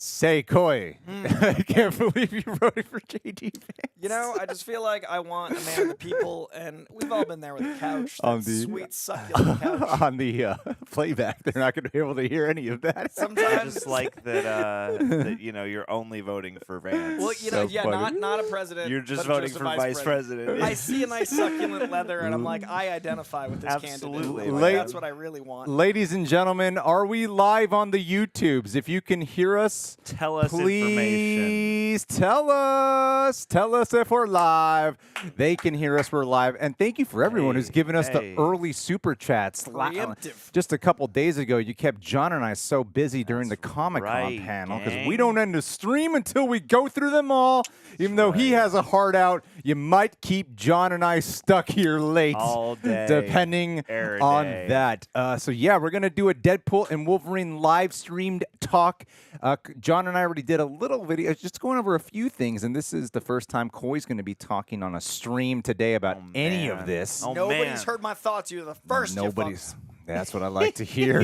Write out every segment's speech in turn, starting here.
Say, Coy, I can't believe you voted for JD Vance. You know, I just feel like I want a man of the people, and we've all been there with a couch. On That the- sweet, succulent couch. On the playback, they're not going to be able to hear any of that. I Sometimes, just like that, you know, you're only voting for Vance. well, you know, So yeah, funny. not a president. You're just but voting a for vice president. I see a nice succulent leather, and I'm like, I identify with this Absolutely. candidate. Like, that's what I really want. Ladies and gentlemen, are we live on the YouTubes? If you can hear us, Tell us information. please tell us. Tell us if we're live. They can hear us. We're live. And thank you for everyone who's given us the early super chats. Preemptive. Just a couple days ago, you kept John and I so busy during the Comic-Con right, panel because gang. we don't end the stream until we go through them all. Even though he has a heart out, you might keep John and I stuck here late. All day. Depending Every on day. that. So yeah, we're going to do a Deadpool and Wolverine live streamed talk. John and I already did a little video just going over a few things, and this is the first time Coy's going to be talking on a stream today about any of man. this. Oh, Nobody's man. heard my thoughts. You're the first. you Nobody's. fucks. That's what I like to hear.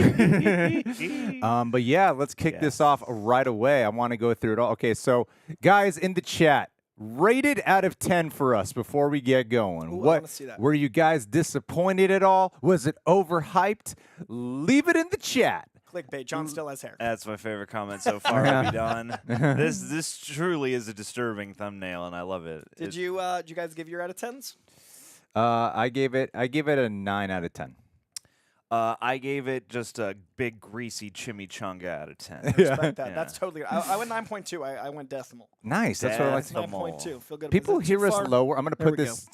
But yeah, let's kick this off right away. I want to go through it all. Okay, so guys in the chat, rate it out of 10 for us before we get going. Ooh, I What wanna see that. were you guys disappointed at all? Was it overhyped? Leave it in the chat. Clickbait. John still has hair. That's my favorite comment so far. I'll be done. This truly is a disturbing thumbnail, and I love it. Did you guys give your out of 10s? I gave it a 9 out of 10. I gave it just a big greasy chimichanga out of 10. Respect that. Yeah. That's totally. I went 9.2. I went decimal. Nice. That's what I like to Decimal. 9.2. Feel good. People Was it too hear us far? lower. I'm going to There put we this.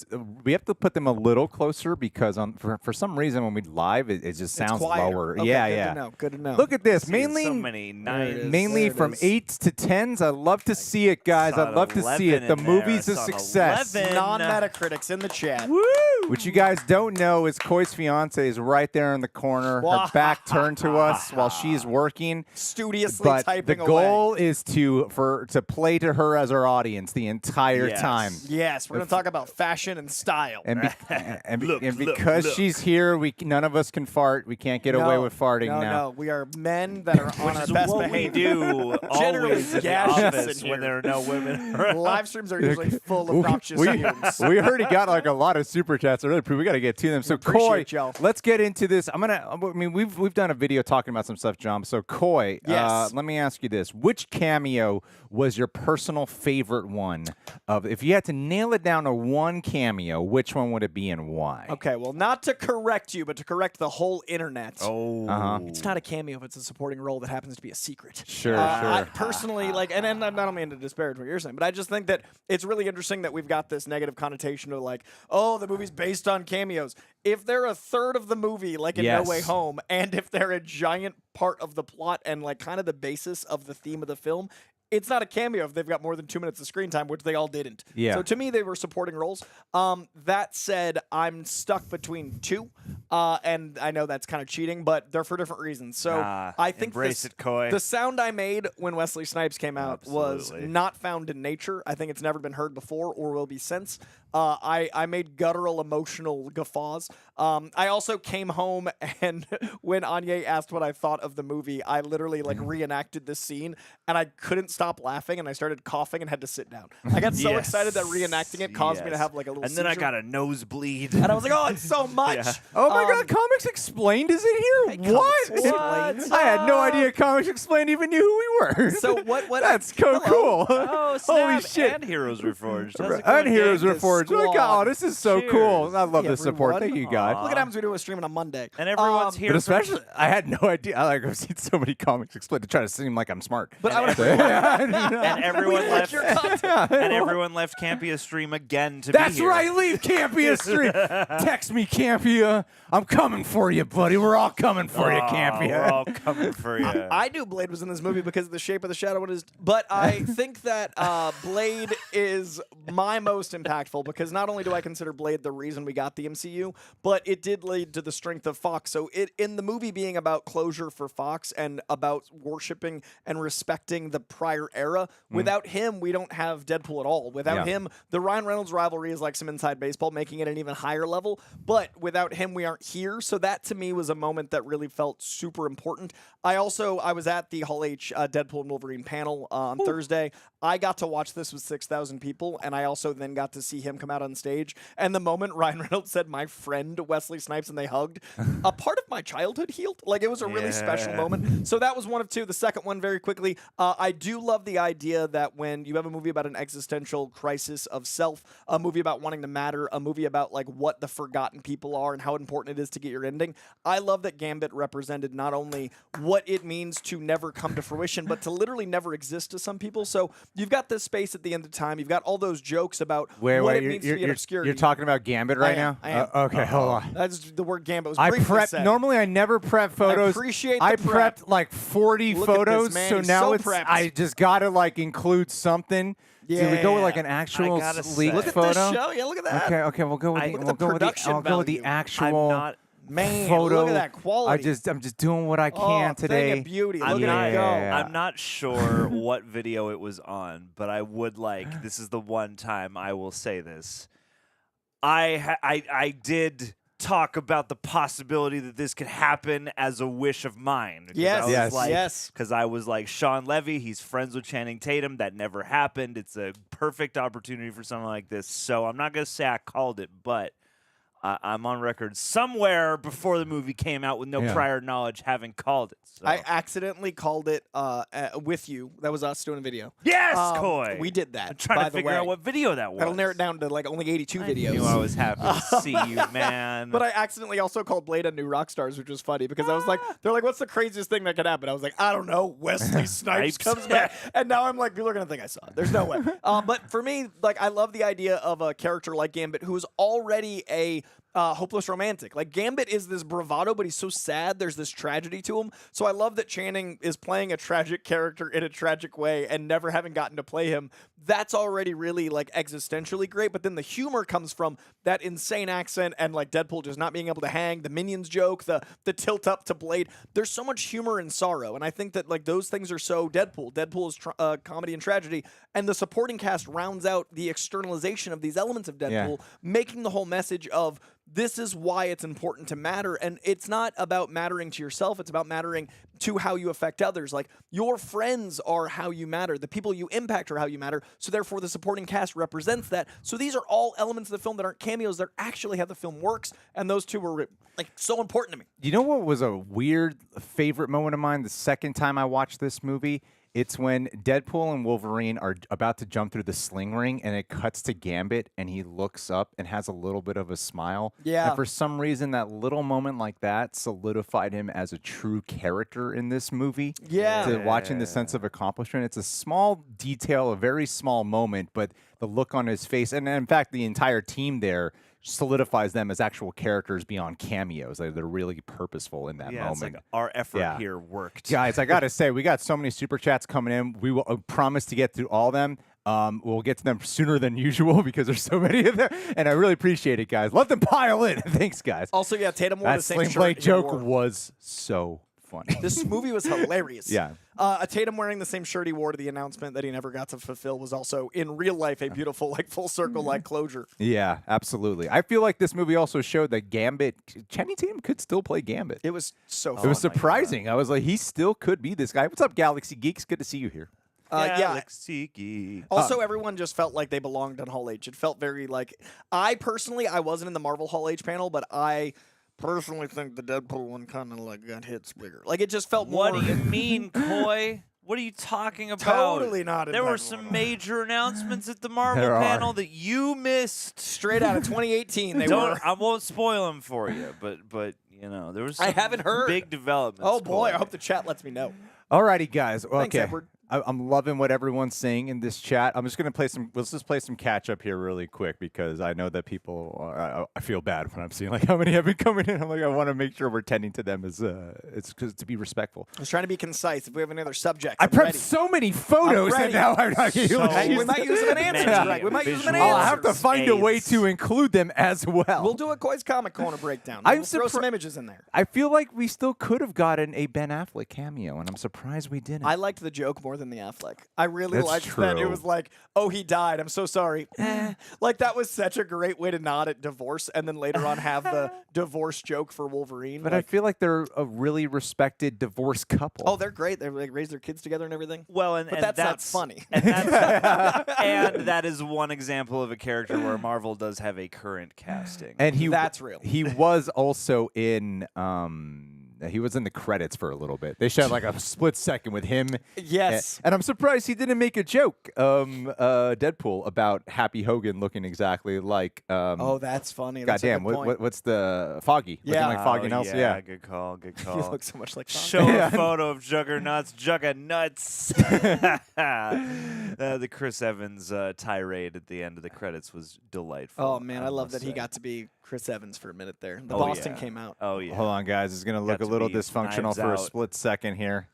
We have to put them a little closer because for some reason when we live, it just It's sounds quieter. lower. Okay, yeah, good yeah. To know. Good to know. Look at this. Seeing Mainly, so many There it nines. is. mainly There it from is. 8s to 10s. I love to see it, guys. Saw I'd love to see 11 it. The in there. movie's a I saw an success. 11. Non-Metacritics in the chat. What you guys don't know is Coy's fiance is right there in the corner, her back turned to us while she's working. Studiously But typing the away. goal is to play to her as our audience the entire Yes. time. Yes, we're going to talk about fashion and style. And, Look, because look. she's here, none of us can fart. We can't get away with farting no, now. No, we are men that are on Which our is best what behavior. we do Generally always in the gaseous office in when here. there are no women around. Live streams are usually full of noxious fumes. we already got like a lot of super chats already. We got to get to them. So appreciate Coy, y'all. let's get into this. We've done a video talking about some stuff, John. So Coy, Yes. let me ask you this: which cameo was your personal favorite one? If you had to nail it down to one cameo, which one would it be and why? Okay, well, not to correct you, but to correct the whole internet. Oh. It's not a cameo if it's a supporting role that happens to be a secret. Sure, I sure. personally, and I don't mean to disparage what you're saying, but I just think that it's really interesting that we've got this negative connotation of like, oh, the movie's based on cameos. If they're a third of the movie, like in Yes. No Way Home, and if they're a giant part of the plot and like kind of the basis of the theme of the film, it's not a cameo if they've got more than 2 minutes of screen time, which they all didn't. Yeah. So to me, they were supporting roles. That said, I'm stuck between two, and I know that's kind of cheating, but they're for different reasons. So I think embrace it, Coy. the sound I made when Wesley Snipes came out was Absolutely. not found in nature. I think it's never been heard before or will be since. I made guttural, emotional guffaws. I also came home and when Anya asked what I thought of the movie, I literally like reenacted this scene and I couldn't stop laughing and I started coughing and had to sit down. I got so Yes. excited that reenacting it caused me to have like a little And then I seizure. got a nosebleed. And I was like, oh, it's so much. Yeah. Oh my God! Comics Explained is in here. What? Explained. I had no idea Comics Explained even knew who we were. So what? That's so cool. Oh, Holy snap. shit! And Heroes Reforged. How's it And going, Heroes gang? Reforged. Oh, squad. God, this is so Cheers. cool. I love Hey, the support. everyone. Thank you, God. Look what happens when we do a stream on a Monday. And everyone's here. But especially, I had no idea. I've seen so many Comics Explained to try to seem like I'm smart. But I would And everyone like left. your content. And everyone left Campia stream again to be That's here. right. Leave Campia Street. Text me, Campia. I'm coming for you, buddy. We're all coming for you, Oh, Campia. we're all coming for you. I knew Blade was in this movie because of the shape of the shadow it is, but I think that Blade is my most impactful because not only do I consider Blade the reason we got the MCU, but it did lead to the strength of Fox. So in the movie being about closure for Fox and about worshiping and respecting the prior era, without him, we don't have Deadpool at all. Without him, the Ryan Reynolds rivalry is like some inside baseball, making it an even higher level. But without him, we aren't here. So that to me was a moment that really felt super important. I was at the Hall H Deadpool and Wolverine panel on Thursday. I got to watch this with 6,000 people, and I also then got to see him come out on stage. And the moment Ryan Reynolds said, "My friend Wesley Snipes," and they hugged, a part of my childhood healed. Like, it was a really special moment. So that was one of two. The second one, very quickly, I do love the idea that when you have a movie about an existential crisis of self, a movie about wanting to matter, a movie about like what the forgotten people are and how important it is to get your ending, I love that Gambit represented not only what it means to never come to fruition, but to literally never exist to some people. So you've got this space at the end of time. You've got all those jokes about what it means to be in obscurity. You're talking about Gambit right now? I am. Okay, hold on. That's the word Gambit was I briefly prepped. said. Normally, I never prep photos. I appreciate the I prep. prepped like 40 Look at this, photos, man. so He's now so it's. prepped. I just gotta like include something. Do we go with like an actual gotta sleek say. Look at photo? this show. Yeah, look at that. Okay, we'll go with the. look at We'll the go with the. production I'll go with the value. actual. I'm not. Man, photo. look at that quality. I'm just doing what I can oh, today. Thing of beauty. Look I'm at not, it go. I'm not sure what video it was on, but I would like. This is the one time I will say this. I did talk about the possibility that this could happen as a wish of mine. Yes, yes. Because I was like, Sean Levy, he's friends with Channing Tatum. That never happened. It's a perfect opportunity for something like this. So I'm not going to say I called it, but I'm on record somewhere before the movie came out with no prior knowledge having called it. So. I accidentally called it with you. That was us doing a video. Yes, Coy. We did that. I'm trying by to the figure way. out what video that was. That'll narrow it down to like only 82 videos. I knew I was happy to see you, man. But I accidentally also called Blade a New Rockstars, which was funny because I was like, they're like, what's the craziest thing that could happen? I was like, I don't know. Wesley Snipes comes back. And now I'm like, people are going to think I saw it. There's no way. But for me, like, I love the idea of a character like Gambit who is already a hopeless romantic. Like, Gambit is this bravado, but he's so sad. There's this tragedy to him. So I love that Channing is playing a tragic character in a tragic way and never having gotten to play him. That's already really, like, existentially great. But then the humor comes from that insane accent and, like, Deadpool just not being able to hang, the Minions joke, the tilt up to Blade. There's so much humor and sorrow. And I think that, like, those things are so Deadpool. Deadpool is comedy and tragedy. And the supporting cast rounds out the externalization of these elements of Deadpool, making the whole message of this is why it's important to matter. And it's not about mattering to yourself. It's about mattering to how you affect others. Like, your friends are how you matter. The people you impact are how you matter. So therefore, the supporting cast represents that. So these are all elements of the film that aren't cameos. They're actually how the film works. And those two were, like, so important to me. You know what was a weird favorite moment of mine the second time I watched this movie? It's when Deadpool and Wolverine are about to jump through the sling ring, and it cuts to Gambit, and he looks up and has a little bit of a smile. Yeah. And for some reason, that little moment like that solidified him as a true character in this movie. Yeah. To watching the sense of accomplishment. It's a small detail, a very small moment, but the look on his face, and in fact, the entire team there solidifies them as actual characters beyond cameos. They're really purposeful in that moment. It's like our effort here worked. Guys, I got to say, we got so many super chats coming in. We will promise to get through all of them. We'll get to them sooner than usual because there's so many of them, and I really appreciate it, guys. Let them pile in. Thanks, guys. Also, yeah, Tatum wore that the same Sling shirt Blade he joke wore. was so funny. This movie was hilarious. Yeah. Tatum wearing the same shirt he wore to the announcement that he never got to fulfill was also, in real life, a beautiful, like, full circle, like, closure. Yeah, absolutely. I feel like this movie also showed that Gambit, Channing Tatum could still play Gambit. It was so fun. It was surprising. I was like, he still could be this guy. What's up, Galaxy Geeks? Good to see you here. Galaxy Geek. Also, everyone just felt like they belonged on Hall H. It felt very, like, I wasn't in the Marvel Hall H panel, but I personally think the Deadpool one kind of, like, got hits bigger. Like, it just felt more. What do you mean, Coy? What are you talking about? Totally not. There were some major announcements at the Marvel There panel are. that you missed. Straight out of 2018, they were. I won't spoil them for you, but you know there was. I some haven't heard. big developments. Oh boy, Coy. I hope the chat lets me know. Alrighty, guys. Thanks, Okay. Edward. I'm loving what everyone's saying in this chat. I'm just gonna play some. Let's just play some catch up here really quick because I know that people. I feel bad when I'm seeing like how many have been coming in. I'm like I want to make sure we're tending to them as it's because to be respectful. I was trying to be concise. If we have any other subjects, I I'm prepped ready. so many photos and now I'm not. So we might use them in answers, many right? We might use them in visual I'll have to answers. find a way aids. to include them as well. We'll do a Coy's Comic Corner breakdown. I'm We'll throw some surpri- images in there. I feel like we still could have gotten a Ben Affleck cameo, and I'm surprised we didn't. I liked the joke more than the Affleck. I really That's liked that. It true. was like, oh, he died. I'm so sorry. Like, that was such a great way to nod at divorce and then later on have the divorce joke for Wolverine. but like, I feel like they're a really respected divorced couple. oh, they're great. They like, raise their kids together and everything. Well, But that's not funny. And, and that is one example of a character where Marvel does have a current casting. and That's real. He was also in. He was in the credits for a little bit. They shot like a split second with him. Yes. And I'm surprised he didn't make a joke, Deadpool, about Happy Hogan looking exactly like. Oh, that's funny. That's a goddamn! good point. What's the Foggy? Yeah. Looking like Foggy Nelson. Yeah. Good call. Good You call. look so much like Sonic. Show Yeah. a photo of Juggernauts. The Chris Evans tirade at the end of the credits was delightful. Oh, man. I love must that he say. got to be Chris Evans for a minute there. The Oh, Boston yeah. came out. Oh yeah. Hold on, guys. It's gonna look Got a to little be dysfunctional Knives for a Out. split second here.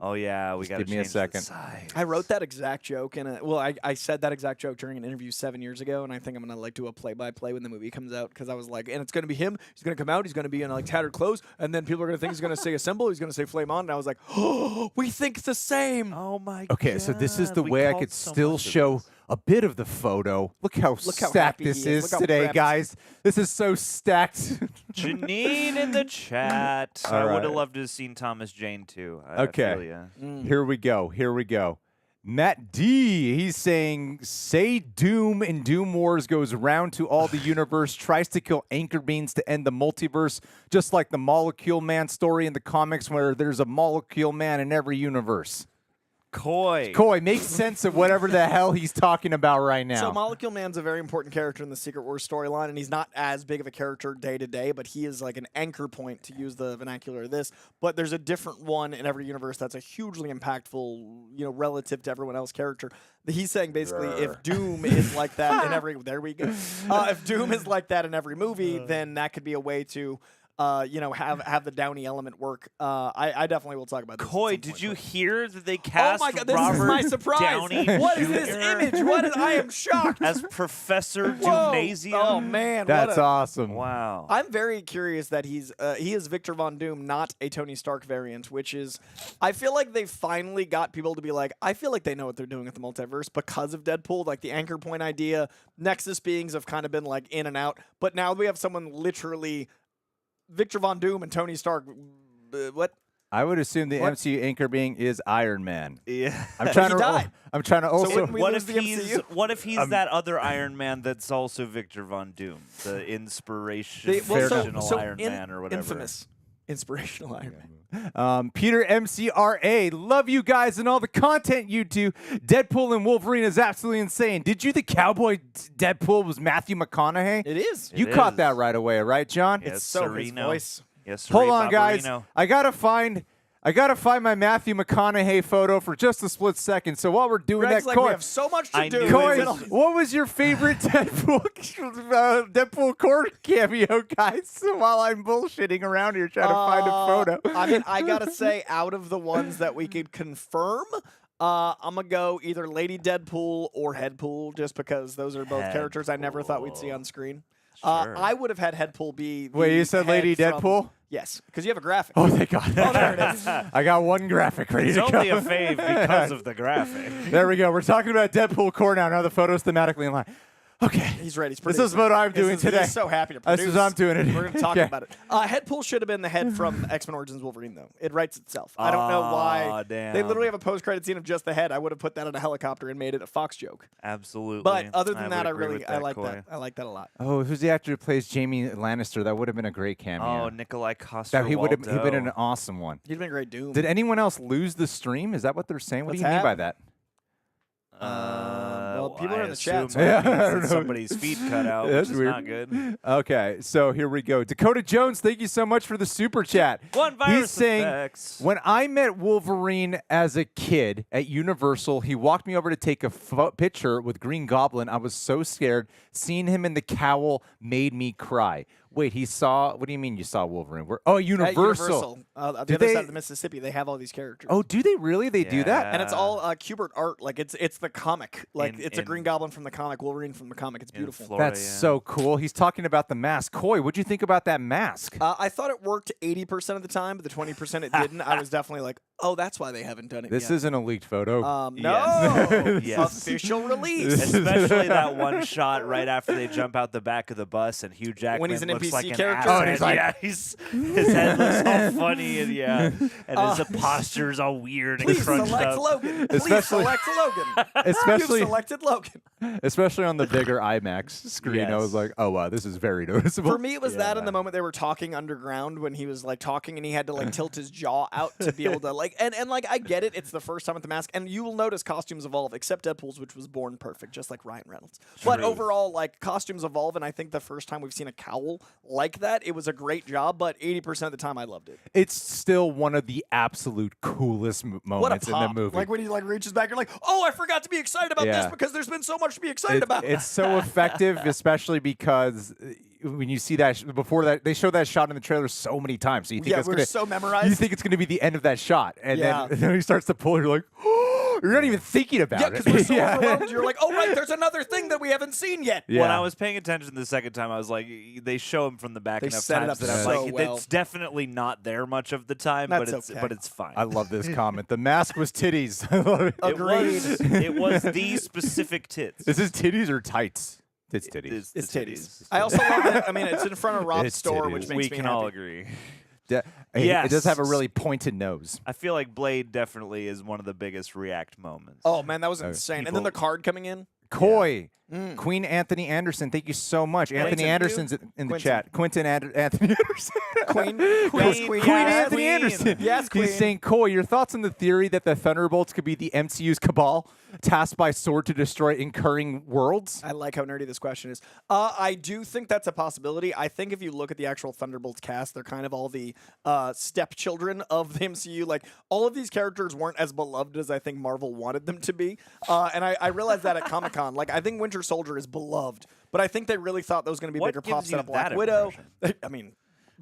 Oh yeah. We Just got to give me a second. I wrote that exact joke I said that exact joke during an interview 7 years ago, and I think I'm gonna like do a play-by-play when the movie comes out because I was like, and it's gonna be him. He's gonna come out. He's gonna be in like tattered clothes, and then people are gonna think he's gonna say assemble. He's gonna say flame on, and I was like, oh, we think the same. Oh my. Okay, so this is God, the we way I called could so still much of show this. a bit of the photo. Look how Look how stacked happy this he is. is Look how today, prepped. guys. This is so stacked. Janine in the chat. All I would have right. loved to have seen Thomas Jane too. I Okay. feel ya. Here we go. Here we go. Matt D, he's saying, say Doom in Doom Wars goes around to all the universe, tries to kill Anchor Beans to end the multiverse, just like the Molecule Man story in the comics where there's a Molecule Man in every universe. Coy. Coy, make sense of whatever the hell he's talking about right now. So Molecule Man's a very important character in the Secret Wars storyline, and he's not as big of a character day to day, but he is like an anchor point, to use the vernacular of this. But there's a different one in every universe that's a hugely impactful, relative to everyone else character. He's saying basically if Doom is like that in every if Doom is like that in every movie, then that could be a way to have the Downey element work. I definitely will talk about this. Coy, did you hear that they cast Oh my God! This Robert is my surprise. Downey What is this Jr. image? I am shocked. as Professor Whoa. Doomnasium? Oh man, That's what a, awesome. Wow. I'm very curious that he is Victor Von Doom, not a Tony Stark variant, which is, I feel like they finally got people to be like, I feel like they know what they're doing with the multiverse because of Deadpool, like the anchor point idea. Nexus beings have kind of been like in and out, but now we have someone literally, Victor Von Doom and Tony Stark. What? I would assume the What? MCU anchor being is Iron Man. Yeah. I'm trying He to. died. I'm trying to also. wouldn't we What lose if the he's MCU? that other Iron Man that's also Victor Von Doom, the inspiration, Well, original Iron Man or whatever? Infamous. Inspirational Iron Man. Peter MCRA, love you guys and all the content you do. Deadpool and Wolverine is absolutely insane. Did you the cowboy Deadpool was Matthew McConaughey? It is. You It caught is. that right away, right, John? Yes, It's so his Sereno. voice. Yes, Hold Ray on, guys. Barbarino. I gotta find my Matthew McConaughey photo for just a split second. So while we're doing Greg's that, like, Coy, we have so much to I do. knew Coy, it was- what was your favorite Deadpool Corp cameo, guys? While I'm bullshitting around here trying to find a photo. I mean, I gotta say, out of the ones that we could confirm, I'm gonna go either Lady Deadpool or Headpool, just because those are both characters I never thought we'd see on screen. Sure. I would have had Headpool be. The Wait, you said head Lady from- Deadpool? Yes, because you have a graphic. Oh, thank God. Oh, there it is. I got one graphic ready It's to only go. a fave because of the graphic. There we go. We're talking about Deadpool Core now the photo's thematically in line. Okay. He's ready. He's This producing. is what I'm doing today. He's so happy to This produce. is I'm doing it. We're going to talk Okay. about it. Headpool should have been the head from X-Men Origins Wolverine, though. It writes itself. I don't know why. Aw, damn. They literally have a post-credit scene of just the head. I would have put that on a helicopter and made it a Fox joke. Absolutely. But other than would that, I agree with like Coy. that. I like that a lot. Oh, who's the actor who plays Jamie Lannister? That would have been a great cameo. Oh, Nikolai Coster. that he would have been an awesome one. He'd been a great Doom. Did anyone else lose the stream? Is that what they're saying? What What's do you mean by that? Well, people are in the assume chat. that Yeah, I means don't that know. somebody's feet cut out, That's which is weird. not good. Okay, so here we go. Dakota Jones, thank you so much for the super chat. One virus He's saying, effects. when I met Wolverine as a kid at Universal, he walked me over to take a picture with Green Goblin. I was so scared. Seeing him in the cowl made me cry. Wait, he saw, what do you mean you saw Wolverine? Oh, Universal. The Did other they- side of the Mississippi, they have all these characters. Oh, do they really? They do that? And it's all Kubert art. Like, it's the comic. Like, it's a in- Green Goblin from the comic, Wolverine from the comic. It's in beautiful. Florida, That's yeah. so cool. He's talking about the mask. Coy, what'd you think about that mask? I thought it worked 80% of the time, but the 20% it didn't. I was definitely like, oh, that's why they haven't done it This yet. isn't a leaked photo. No. Yes. Official release. Especially that one shot right after they jump out the back of the bus and Hugh Jackman he's an looks NPC like an character. ass. Oh, and he's like- yeah, his head looks all funny and his posture's all weird and Please crunched select up. Logan. Please Especially- select Logan. Especially, You've selected Logan. especially on the bigger IMAX screen. I was Yes. like, oh, wow, this is very noticeable. For me, it was that in the moment they were talking underground when he was like talking and he had to like tilt his jaw out to be able to like and like I get it. It's the first time with the mask, and you will notice costumes evolve, except Deadpool's, which was born perfect, just like Ryan Reynolds. But True. overall, like costumes evolve, and I think the first time we've seen a cowl like that, it was a great job. But 80% of the time, I loved it. It's still one of the absolute coolest What a moments in the pop! movie. Like when he like reaches back, you're like, oh, I forgot to be excited about Yeah. this because there's been so much to be excited about. It's so effective, especially because when you see that before that they show that shot in the trailer so many times, so you think Yeah, it's we're gonna, so memorized. You think it's going to be the end of that shot, and Yeah. then he starts to pull. You're like, oh, you're not even thinking about Yeah, it. because we're so overwhelmed. You're like, oh, right, there's another thing that we haven't seen yet. Yeah. When I was paying attention the second time, I was like, they show him from the back They enough set it times up that I'm so like, well. it's definitely not there much of the time, That's but okay. it's fine. I love this comment. The mask was titties. I love it. It was the specific tits. Is this titties or tights? It's titties. It's the titties. I also love it. I mean, it's in front of Rob's It's store, titties. which makes We me can happy. all agree. It does have a Yes. really pointed nose. I feel like Blade definitely is one of the biggest React moments. Oh man, that was insane. And then People- the card coming in. Coy. Mm. Queen Anthony Anderson, thank you so much. Anthony Quentin, Anderson's in the Quentin. chat. Anthony Anderson. Queen. Queen, Queen. Queen Yes, Anthony Queen. Anderson. Yes, Queen. He's saying, Coy, your thoughts on the theory that the Thunderbolts could be the MCU's cabal, tasked by Sword to destroy incurring worlds? I like how nerdy this question is. I do think that's a possibility. I think if you look at the actual Thunderbolts cast, they're kind of all the stepchildren of the MCU. Like, all of these characters weren't as beloved as I think Marvel wanted them to be. And I realized that at Comic-Con. Like, I think Winter Soldier is beloved, but I think they really thought there was going to be What bigger gives pops you out of Black that Widow. impression? I mean...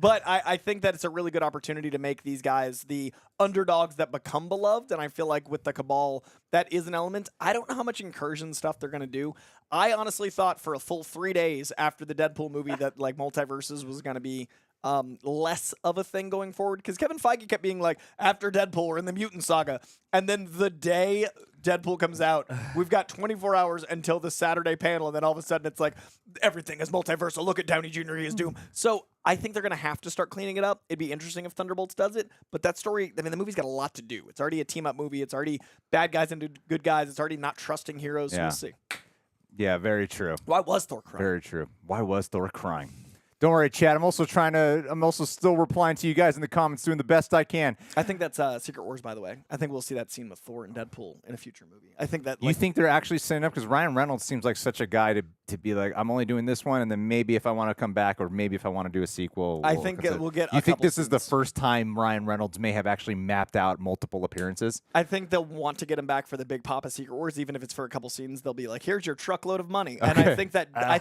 But I think that it's a really good opportunity to make these guys the underdogs that become beloved. And I feel like with the Cabal, that is an element. I don't know how much incursion stuff they're going to do. I honestly thought for a full 3 days after the Deadpool movie that like multiverses was going to be less of a thing going forward. Because Kevin Feige kept being like, after Deadpool, we're in the mutant saga. And then the day Deadpool comes out, we've got 24 hours until the Saturday panel, and then all of a sudden it's like, everything is multiversal. Look at Downey Jr., he is Doom. So I think they're going to have to start cleaning it up. It'd be interesting if Thunderbolts does it, but that story, I mean, the movie's got a lot to do. It's already a team-up movie. It's already bad guys into good guys. It's already not trusting heroes. So Yeah. we'll see. Yeah, very true. Why was Thor crying? Very true. Why was Thor crying? Don't worry, chat. I'm also still replying to you guys in the comments, doing the best I can. I think that's Secret Wars, by the way. I think we'll see that scene with Thor and Deadpool in a future movie. I think that You like, think they're actually setting up? Because Ryan Reynolds seems like such a guy to be like, I'm only doing this one, and then maybe if I want to come back, or maybe if I want to do a sequel. I we'll think consider- we'll get You a think couple this is the scenes. first time Ryan Reynolds may have actually mapped out multiple appearances? I think they'll want to get him back for the big pop of Secret Wars, even if it's for a couple scenes. They'll be like, "Here's your truckload of money," and I Okay. think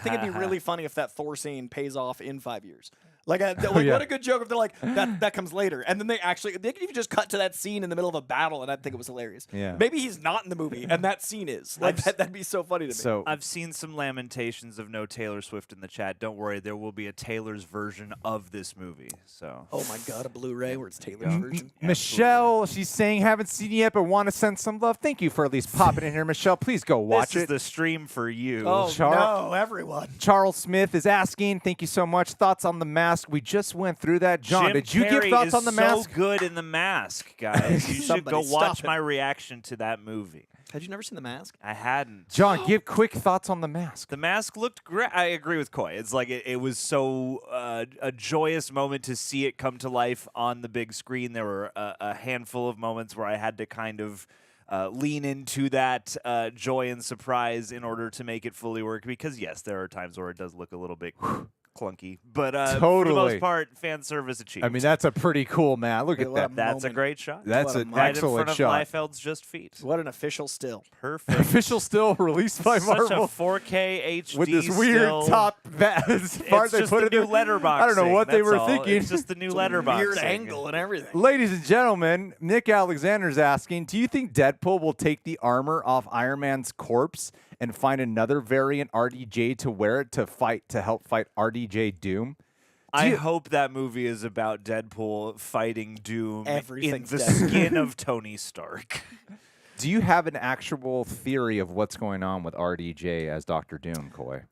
it'd be really funny if that Thor scene pays off in 5 years. Like, yeah. what a good joke if they're like, that comes later, and then they could even just cut to that scene in the middle of a battle, and I'd think it was hilarious. Yeah. Maybe he's not in the movie, and that scene is like that'd be so funny to me. So I've seen some lamentations of no Taylor Swift in the chat. Don't worry, there will be a Taylor's version of this movie. So oh my god, a Blu-ray where it's Taylor's version. Michelle, she's saying haven't seen it yet, but want to send some love. Thank you for at least popping in here, Michelle. Please go watch this it. is the stream for you. Oh Char- no, everyone. Charles Smith is asking, thank you so much. Thoughts on the mask? We just went through that. John, Jim did you Carrey give thoughts is on the so mask? good in the mask, guys. You should Somebody go stop watch it. my reaction to that movie. Had you never seen The Mask? I hadn't. John, give quick thoughts on the mask. The mask looked great. I agree with Coy. It's like it was so a joyous moment to see it come to life on the big screen. There were a handful of moments where I had to kind of lean into that joy and surprise in order to make it fully work. Because yes, there are times where it does look a little bit clunky, but for the most part, fan service achieved. I mean, that's a pretty cool, man. Look at that. That's a great shot. That's an excellent right in shot. front of Liefeld's just feet. What an official still. Perfect. Official still released by Marvel. Such a 4K HD with this weird still. top. As far as It's they just put the it new in. letterboxing. I don't know what they that's were all. thinking. It's just the new letterboxing. Weird angle and everything. Ladies and gentlemen, Nick Alexander's asking, do you think Deadpool will take the armor off Iron Man's corpse and find another variant RDJ to wear it to help fight RDJ Doom? I hope that movie is about Deadpool fighting Doom in Everything's the Deadpool. skin of Tony Stark. Do you have an actual theory of what's going on with RDJ as Dr. Doom, Coy?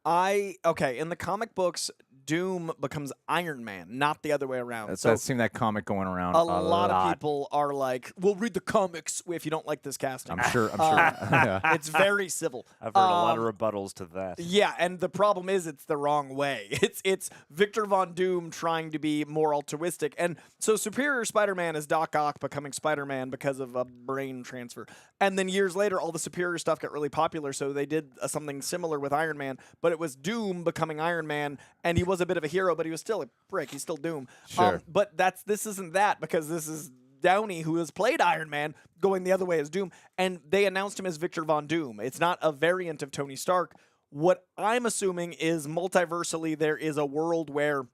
Okay, in the comic books, Doom becomes Iron Man, not the other way around. I've seen that comic going around a lot of people are like, "We'll read the comics if you don't like this casting." I'm sure. Yeah. It's very civil. I've heard a lot of rebuttals to that. Yeah, and the problem is it's the wrong way. It's Victor Von Doom trying to be more altruistic. And so Superior Spider-Man is Doc Ock becoming Spider-Man because of a brain transfer. And then years later, all the Superior stuff got really popular, so they did something similar with Iron Man, but it was Doom becoming Iron Man, and he was a bit of a hero, but he was still a prick. He's still Doom. Sure. But this isn't that, because this is Downey, who has played Iron Man, going the other way as Doom, and they announced him as Victor Von Doom. It's not a variant of Tony Stark. What I'm assuming is multiversally there is a world where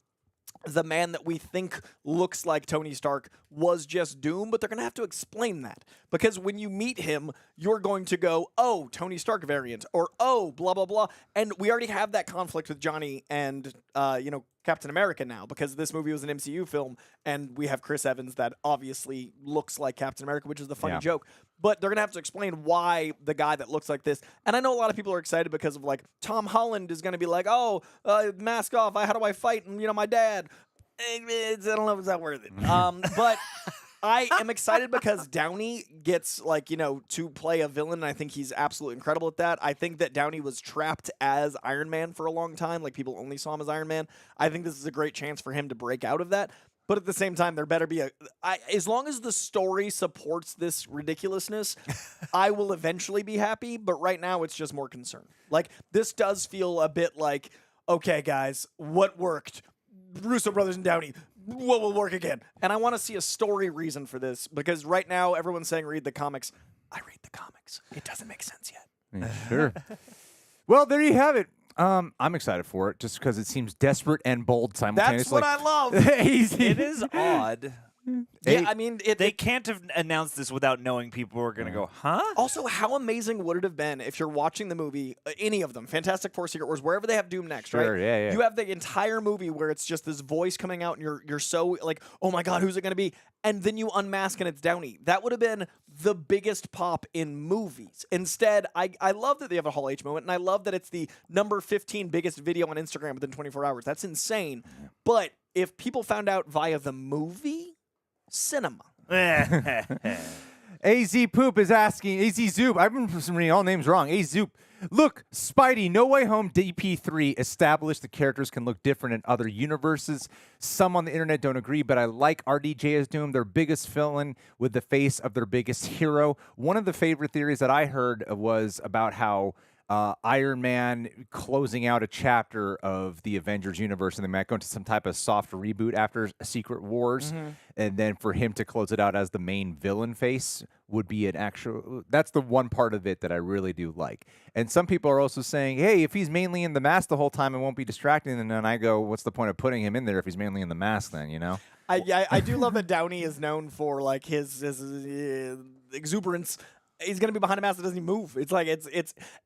the man that we think looks like Tony Stark was just Doom, but they're going to have to explain that. Because when you meet him, you're going to go, oh, Tony Stark variant, or oh, blah, blah, blah. And we already have that conflict with Johnny and, Captain America now, because this movie was an MCU film, and we have Chris Evans that obviously looks like Captain America, which is the funny joke. But they're going to have to explain why the guy that looks like this. And I know a lot of people are excited because of, like, Tom Holland is going to be like, mask off, how do I fight? And, my dad. I don't know if it's that worth it. But I am excited because Downey gets, to play a villain, and I think he's absolutely incredible at that. I think that Downey was trapped as Iron Man for a long time. Like, people only saw him as Iron Man. I think this is a great chance for him to break out of that. But at the same time, there better be as long as the story supports this ridiculousness, I will eventually be happy. But right now, it's just more concern. Like, this does feel a bit like, okay, guys, what worked? Russo Brothers and Downey, what will work again? And I want to see a story reason for this, because right now, everyone's saying read the comics. I read the comics. It doesn't make sense yet. Yeah, sure. Well, there you have it. I'm excited for it just because it seems desperate and bold simultaneously. That's what I love. It is odd. Yeah, I mean, They can't have announced this without knowing people were going to go, huh? Also, how amazing would it have been if you're watching the movie, any of them, Fantastic Four, Secret Wars, wherever they have Doom next, Sure, right? yeah. You have the entire movie where it's just this voice coming out, and you're so like, oh my god, who's it going to be? And then you unmask and it's Downey. That would have been the biggest pop in movies. Instead, I love that they have a Hall H moment, and I love that it's the number 15 biggest video on Instagram within 24 hours. That's insane. But if people found out via the movie, cinema. AZ Poop is asking, AZ Zoop, I've been reading all names wrong. AZ Zoop, look, Spidey, No Way Home DP3 established the characters can look different in other universes. Some on the internet don't agree, but I like RDJ as Doom, their biggest villain with the face of their biggest hero. One of the favorite theories that I heard was about how Iron Man closing out a chapter of the Avengers universe, and they might go into some type of soft reboot after Secret Wars, and then for him to close it out as the main villain face would be an actual. That's the one part of it that I really do like. And some people are also saying, hey, if he's mainly in the mask the whole time, it won't be distracting. And then I go, what's the point of putting him in there if he's mainly in the mask then, I do love that Downey is known for like his exuberance. He's gonna be behind a mask that doesn't even move. It's like it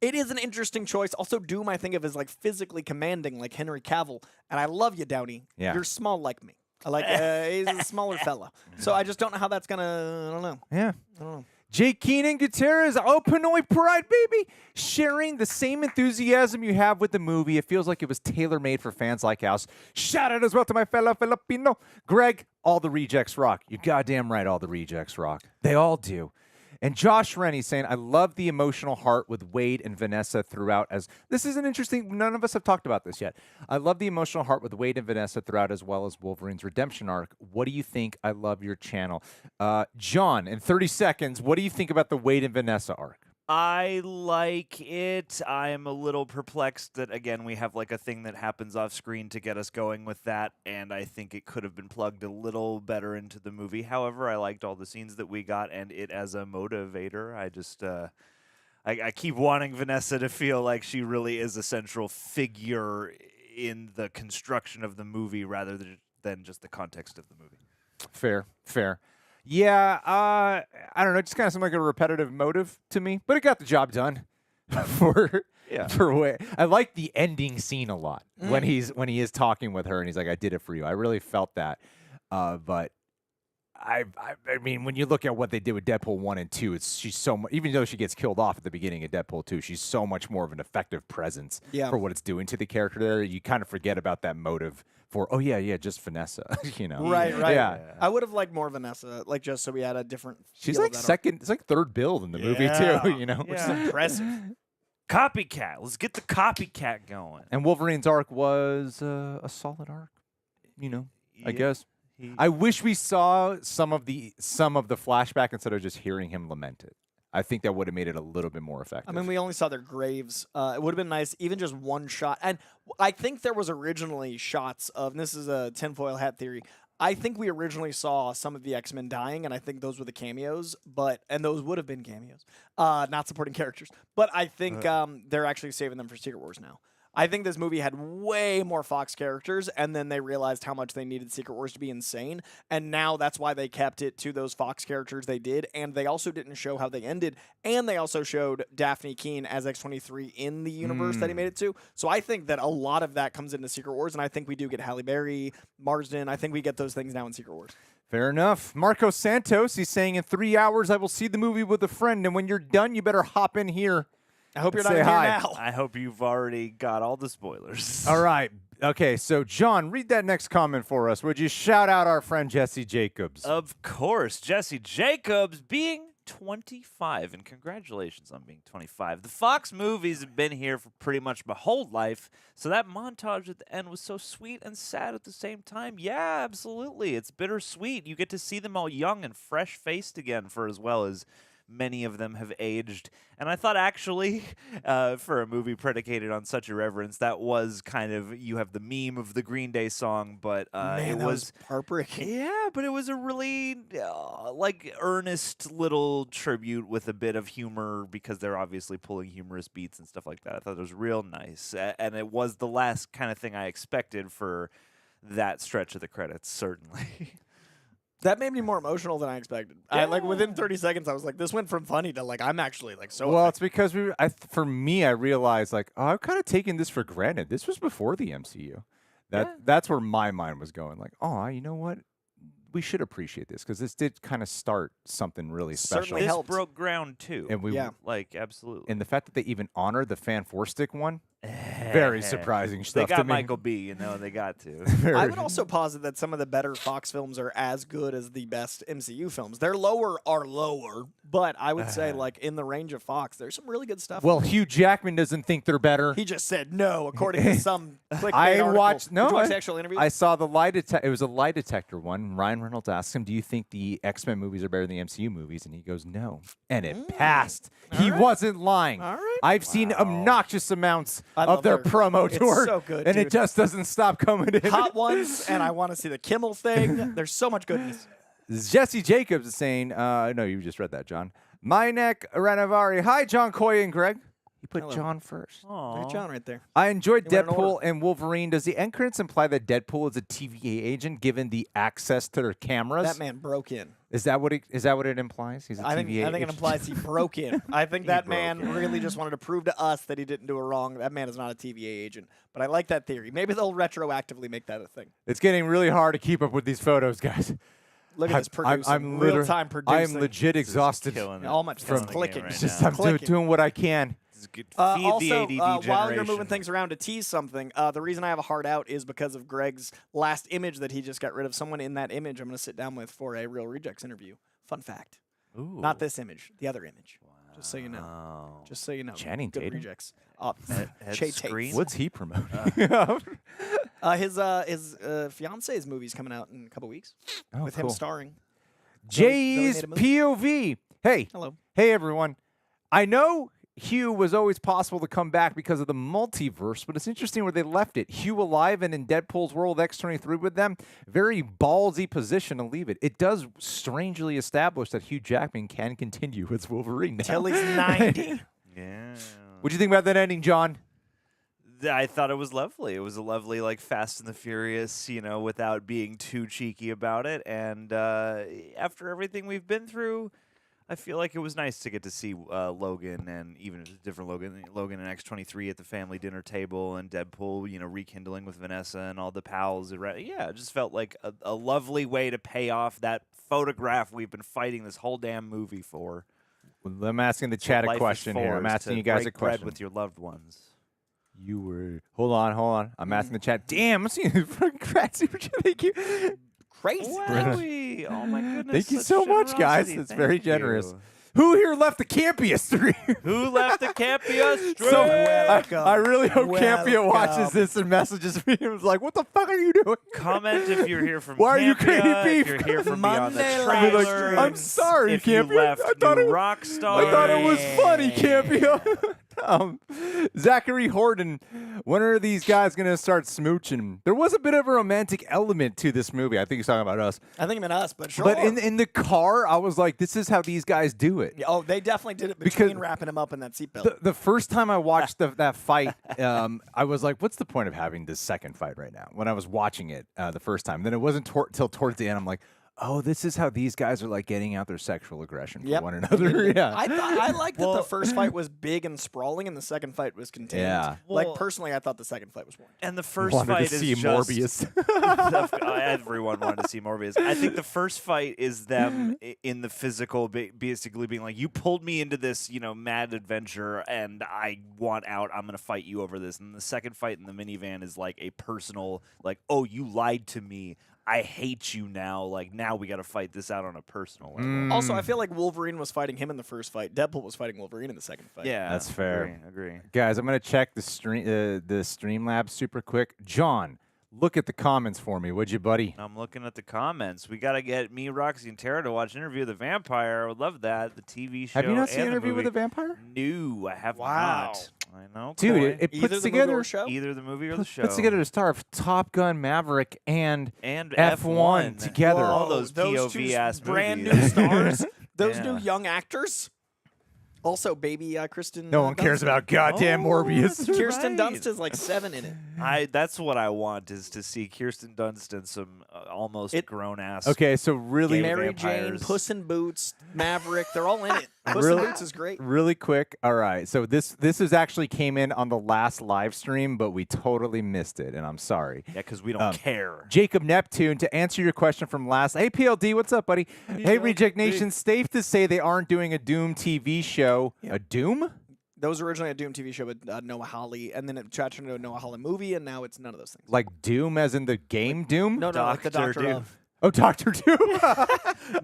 is an interesting choice. Also, Doom I think of as like physically commanding, like Henry Cavill. And I love you, Downey. Yeah. You're small like me. He's a smaller fella. So I just don't know how that's gonna. I don't know. Yeah. I don't know. Jake Keenan Gutierrez, oh, Pinoy Pride, baby. Sharing the same enthusiasm you have with the movie. It feels like it was tailor-made for fans like us. Shout out as well to my fellow Filipino. Greg, all the rejects rock. You're goddamn right, all the rejects rock. They all do. And Josh Rennie saying, I love the emotional heart with Wade and Vanessa throughout. As this is an interesting, none of us have talked about this yet. I love the emotional heart with Wade and Vanessa throughout, as well as Wolverine's redemption arc. What do you think? I love your channel. John, in 30 seconds, what do you think about the Wade and Vanessa arc? I like it. I am a little perplexed that, again, we have like a thing that happens off screen to get us going with that, and I think it could have been plugged a little better into the movie. However, I liked all the scenes that we got, and it as a motivator. I just, I keep wanting Vanessa to feel like she really is a central figure in the construction of the movie rather than just the context of the movie. Fair, fair. Yeah, I don't know. It just kind of seemed like a repetitive motive to me, but it got the job done. for Wade. I like the ending scene a lot when he is talking with her and he's like, "I did it for you." I really felt that, but I mean, when you look at what they did with Deadpool 1 and 2, she's so much. Even though she gets killed off at the beginning of Deadpool 2, she's so much more of an effective presence for what it's doing to the character there. You kind of forget about that motive. For just Vanessa, you know. Right. Yeah. I would have liked more Vanessa, like just so we had a different. She's like second, it's like third build in the movie too, you know, which is impressive. Copycat. Let's get the copycat going. And Wolverine's arc was a solid arc, you know. I guess. I wish we saw some of the flashback instead of just hearing him lament it. I think that would have made it a little bit more effective. I mean, we only saw their graves. It would have been nice, even just one shot. And I think there was originally shots of, and this is a tinfoil hat theory, I think we originally saw some of the X-Men dying, and I think those were the cameos, and those would have been cameos, not supporting characters. But I think they're actually saving them for Secret Wars now. I think this movie had way more Fox characters, and then they realized how much they needed Secret Wars to be insane, and now that's why they kept it to those Fox characters they did, and they also didn't show how they ended, and they also showed Dafnee Keen as X-23 in the universe that he made it to. So I think that a lot of that comes into Secret Wars, and I think we do get Halle Berry, Marsden. I think we get those things now in Secret Wars. Fair enough. Marco Santos, he's saying, in 3 hours I will see the movie with a friend, and when you're done, you better hop in here. I hope you're not in here now. I hope you've already got all the spoilers. All right. Okay, so John, read that next comment for us. Would you shout out our friend Jesse Jacobs? Of course. Jesse Jacobs being 25, and congratulations on being 25. The Fox movies have been here for pretty much my whole life, so that montage at the end was so sweet and sad at the same time. Yeah, absolutely. It's bittersweet. You get to see them all young and fresh-faced again for as well as many of them have aged. And I thought, actually, for a movie predicated on such irreverence, that was kind of, you have the meme of the Green Day song, but Man, it was heartbreaking. Yeah, but it was a really earnest little tribute with a bit of humor, because they're obviously pulling humorous beats and stuff like that. I thought it was real nice, and it was the last kind of thing I expected for that stretch of the credits, certainly. That made me more emotional than I expected. Yeah. Within 30 seconds, I was like, this went from funny to I'm actually so. Well, it's because for me, I realized I've kind of taken this for granted. This was before the MCU. That's where my mind was going. You know what? We should appreciate this because this did kind of start something really special. Certainly This helped. broke ground too. And we absolutely. And the fact that they even honored the Fan Four Stick one, very surprising stuff. They got to me. Michael B. They got to. I would also posit that some of the better Fox films are as good as the best MCU films. Their lower are lower, but I would say in the range of Fox, there's some really good stuff. Well, Hugh Jackman doesn't think they're better. He just said no, according to some clickbait article. watched. No, Did you watch the actual interview? I saw the lie detector. It was a lie detector one. Ryan Reynolds asked him, "Do you think the X-Men movies are better than the MCU movies?" And he goes, "No," and it passed. He wasn't lying. All right. I've seen obnoxious amounts I of love their their- promo it's tour, so good, and dude. it just doesn't stop coming in. Hot ones, and I want to see the Kimmel thing. There's so much goodness. Jesse Jacobs is saying, no, you just read that, John. Mynek Ranavari. Hi, John, Coy, and Greg. He put Hello. John first. There's John right there. I enjoyed He went in Deadpool order. and Wolverine. Does the end credits imply that Deadpool is a TVA agent given the access to their cameras? That man broke in. Is that what it implies? He's a I TVA think agent? it implies he broke in. I think that man really just wanted to prove to us that he didn't do it wrong. That man is not a TVA agent. But I like that theory. Maybe they'll retroactively make that a thing. It's getting really hard to keep up with these photos, guys. Look at this producing. I'm real-time producing. I am legit exhausted killing it. All much Killing from the clicking. game right Just now. I'm Clicking. doing what I can. Feed the ADD While you're moving generation. things around to tease something, the reason I have a heart out is because of Greg's last image that he just got rid of. Someone in that image I'm going to sit down with for a Real Rejects interview. Fun fact. Ooh. Not this image, the other image. Just so you know. Oh. Just so you know. Channing Good Tatum? rejects. Head screen? What's he promoting? His fiance's movie's coming out in a couple weeks Oh, with cool. him starring. Jay's made a movie. POV. Hey. Hello. Hey, everyone. I know Hugh was always possible to come back because of the multiverse, but it's interesting where they left it. Hugh alive and in Deadpool's world, X-23 with them. Very ballsy position to leave it. It does strangely establish that Hugh Jackman can continue as Wolverine now. Till he's 90. Yeah. What'd you think about that ending, John? I thought it was lovely. It was a lovely, like, Fast and the Furious, you know, without being too cheeky about it. And after everything we've been through, I feel like it was nice to get to see Logan and even a different Logan and X-23 at the family dinner table, and Deadpool, you know, rekindling with Vanessa and all the pals. Yeah, it just felt like a lovely way to pay off that photograph we've been fighting this whole damn movie for. Well, I'm asking the chat a question here. I'm asking you guys a question. Bread with your loved ones. You were... Hold on. I'm asking the chat. Damn, I'm seeing fucking crap super chat. Thank you. Crazy. Wowie. Oh, my goodness. Thank you such so much, guys. generosity. It's very Thank generous. you. Who here left the Campia stream? Who left the Campia stream? So Welcome. I really hope Campia watches Welcome. this and messages me and was like, "What the fuck are you doing?" Comment if you're here from Why are you Campia, creating if beef? you're here from Beyond the Monday I'd be like, Trailer. I'm sorry, if you Campia. left I thought New it, Rockstar. I thought it was funny, Campia. Zachary Horton, when are these guys going to start smooching? There was a bit of a romantic element to this movie. I think he's talking about us. I think it meant us, but sure. But in the car, I was like, this is how these guys do it. Yeah, oh, they definitely did it Because between wrapping him up in that seatbelt. The first time I watched that fight, I was like, what's the point of having this second fight right now? When I was watching it the first time. Then it wasn't till towards the end, I'm like, oh, this is how these guys are like getting out their sexual aggression for Yep. one another. Yeah. I liked that the first fight was big and sprawling, and the second fight was contained. Yeah. Like Well- personally, I thought the second fight was more. And the first Wanted fight to is see just Morbius. everyone wanted to see Morbius. I think the first fight is them in the physical, basically being like, "You pulled me into this, you know, mad adventure, and I want out. I'm gonna fight you over this." And the second fight in the minivan is like a personal, like, "Oh, you lied to me. I hate you now. Like, now we got to fight this out on a personal level." Also, I feel like Wolverine was fighting him in the first fight. Deadpool was fighting Wolverine in the second fight. Yeah, That's fair. Agree. Guys, I'm going to check the Streamlabs super quick. John, look at the comments for me, would you, buddy? I'm looking at the comments. We got to get me, Roxy, and Tara to watch Interview with the Vampire. I would love that. The TV show. Have you not seen and the Interview with a movie. Vampire? No, I have Wow. not. I know, Dude, Coy. it Either puts the together movie or show. Either the movie or the show. puts together the star of Top Gun, Maverick, and and F1 together. All Whoa, those those POV ass brand movies. new stars. Those Yeah. new young actors. Also, baby Kristen. No one cares Dunst. about goddamn Oh, Morbius. that's Kirsten right. Dunst is like 7 in it. That's what I want, is to see Kirsten Dunst and some almost grown ass. Okay, so really, Game of Mary Jane, Vampires. Puss in Boots, Maverick, they're all in it. Puss Really? in Boots is great. really quick. All right, so this is actually came in on the last live stream, but we totally missed it, and I'm sorry. Yeah, because we don't care. Jacob Neptune, to answer your question from last. Hey, PLD, what's up, buddy? Hey, Reject Nation, safe to say they aren't doing a Doom TV show. A Doom? That was originally a Doom TV show with Noah Hawley, and then it turned into a Noah Hawley movie, and now it's none of those things. Like Doom as in the game Doom? No, like the Dr. Doctor Doom. of. Oh, Doctor Doom. I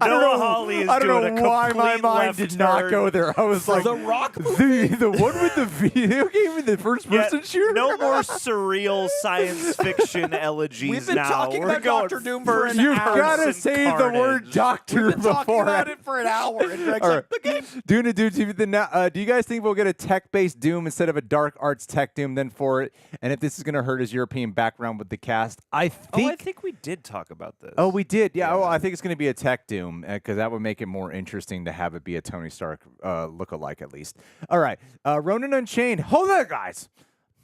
don't Noah know, Hawley is I don't doing know a why my complete mind left did not turn. go there. I was like, The Rock the one with the video game and the first person shooter? No more surreal science fiction elegies We've been now. talking We're about going Dr. Doom for first an You've hour. got to person say the word carnage. doctor We've been talking before. about it for an hour, and Greg's All like, right. the game. Doom to Doom TV. Do you guys think we'll get a tech-based Doom instead of a dark arts tech Doom then for it? And if this is going to hurt his European background with the cast, I I think. think we did talk about this. Oh, we did. Yeah. Oh, I think it's going to be a tech Doom because that would make it more interesting to have it be a Tony Stark look-alike at least. All right. Ronan Unchained. Hold on, guys.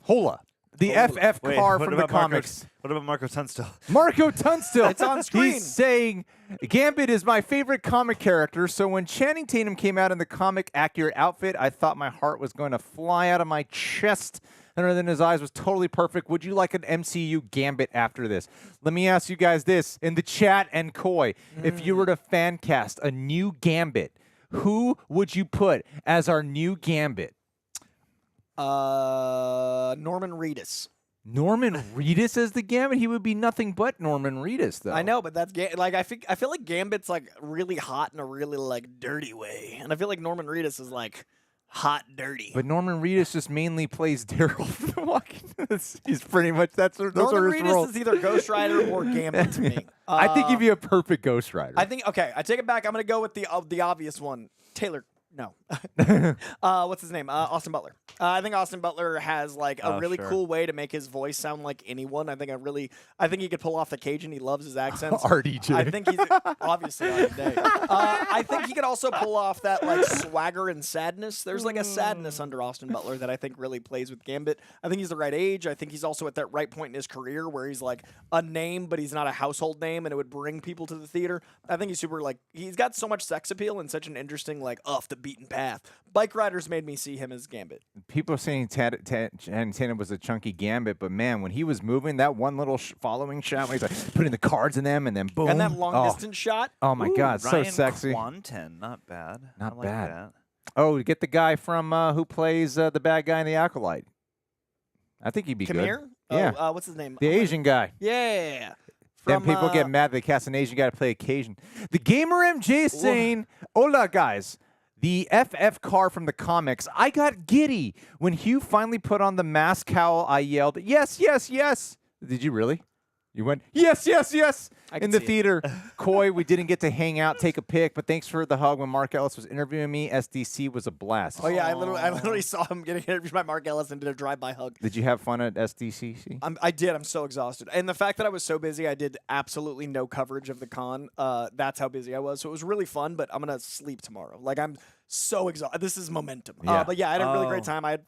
Hola. The FF Wait, car what from the about Marco- comics. What about Marco Tunstall? Marco Tunstall. It's on screen. He's saying, Gambit is my favorite comic character, so when Channing Tatum came out in the comic accurate outfit, I thought my heart was going to fly out of my chest. And then his eyes was totally perfect. Would you like an MCU Gambit after this? Let me ask you guys this in the chat and Coy. If you were to fan cast a new Gambit, who would you put as our new Gambit? Norman Reedus. Norman Reedus as the Gambit? He would be nothing but Norman Reedus, though. I know, but that's like I feel like Gambit's like really hot in a really like dirty way, and I feel like Norman Reedus is like hot dirty. But Norman Reedus just mainly plays Daryl from The Walking Dead. He's pretty much those Norman are his Reedus roles. is either Ghost Rider or Gambit to me. I think he'd be a perfect Ghost Rider. I think okay. I take it back. I'm gonna go with the obvious one. Taylor. No. What's his name? Austin Butler. I think Austin Butler has like a really cool way to make his voice sound like anyone. I think he could pull off the Cajun. He loves his accents. RDJ. I think he's obviously RDJ. I think he could also pull off that like swagger and sadness. There's like a sadness under Austin Butler that I think really plays with Gambit. I think he's the right age. I think he's also at that right point in his career where he's like a name, but he's not a household name, and it would bring people to the theater. I think he's super like he's got so much sex appeal and such an interesting like off the beaten path. Bike Riders made me see him as Gambit. People are saying Tatum was a chunky Gambit, but man, when he was moving, that one little following shot where he's like putting the cards in them and then boom. And that long distance shot. Oh my God, so Ryan sexy. Quanten, not bad. Not I like bad. That. Oh, get the guy from who plays the bad guy in The Acolyte. I think he'd be Cameo? good. Oh, Yeah. what's his name? The Asian guy. Yeah. Then From, people get mad they cast an Asian guy to play Cajun. The Gamer MJ is saying, hola, guys. The FF car from the comics. I got giddy. When Hugh finally put on the mask cowl, I yelled, yes, yes, yes. Did you really? You went, yes, yes, yes, in the theater. Coy, we didn't get to hang out, take a pic, but thanks for the hug when Mark Ellis was interviewing me. SDC was a blast. Oh, yeah, I literally saw him getting interviewed by Mark Ellis and did a drive-by hug. Did you have fun at SDCC? I did. I'm so exhausted. And the fact that I was so busy, I did absolutely no coverage of the con. That's how busy I was. So it was really fun, but I'm going to sleep tomorrow. Like, I'm so exhausted. This is momentum. Yeah. But yeah, I had a really great time. I had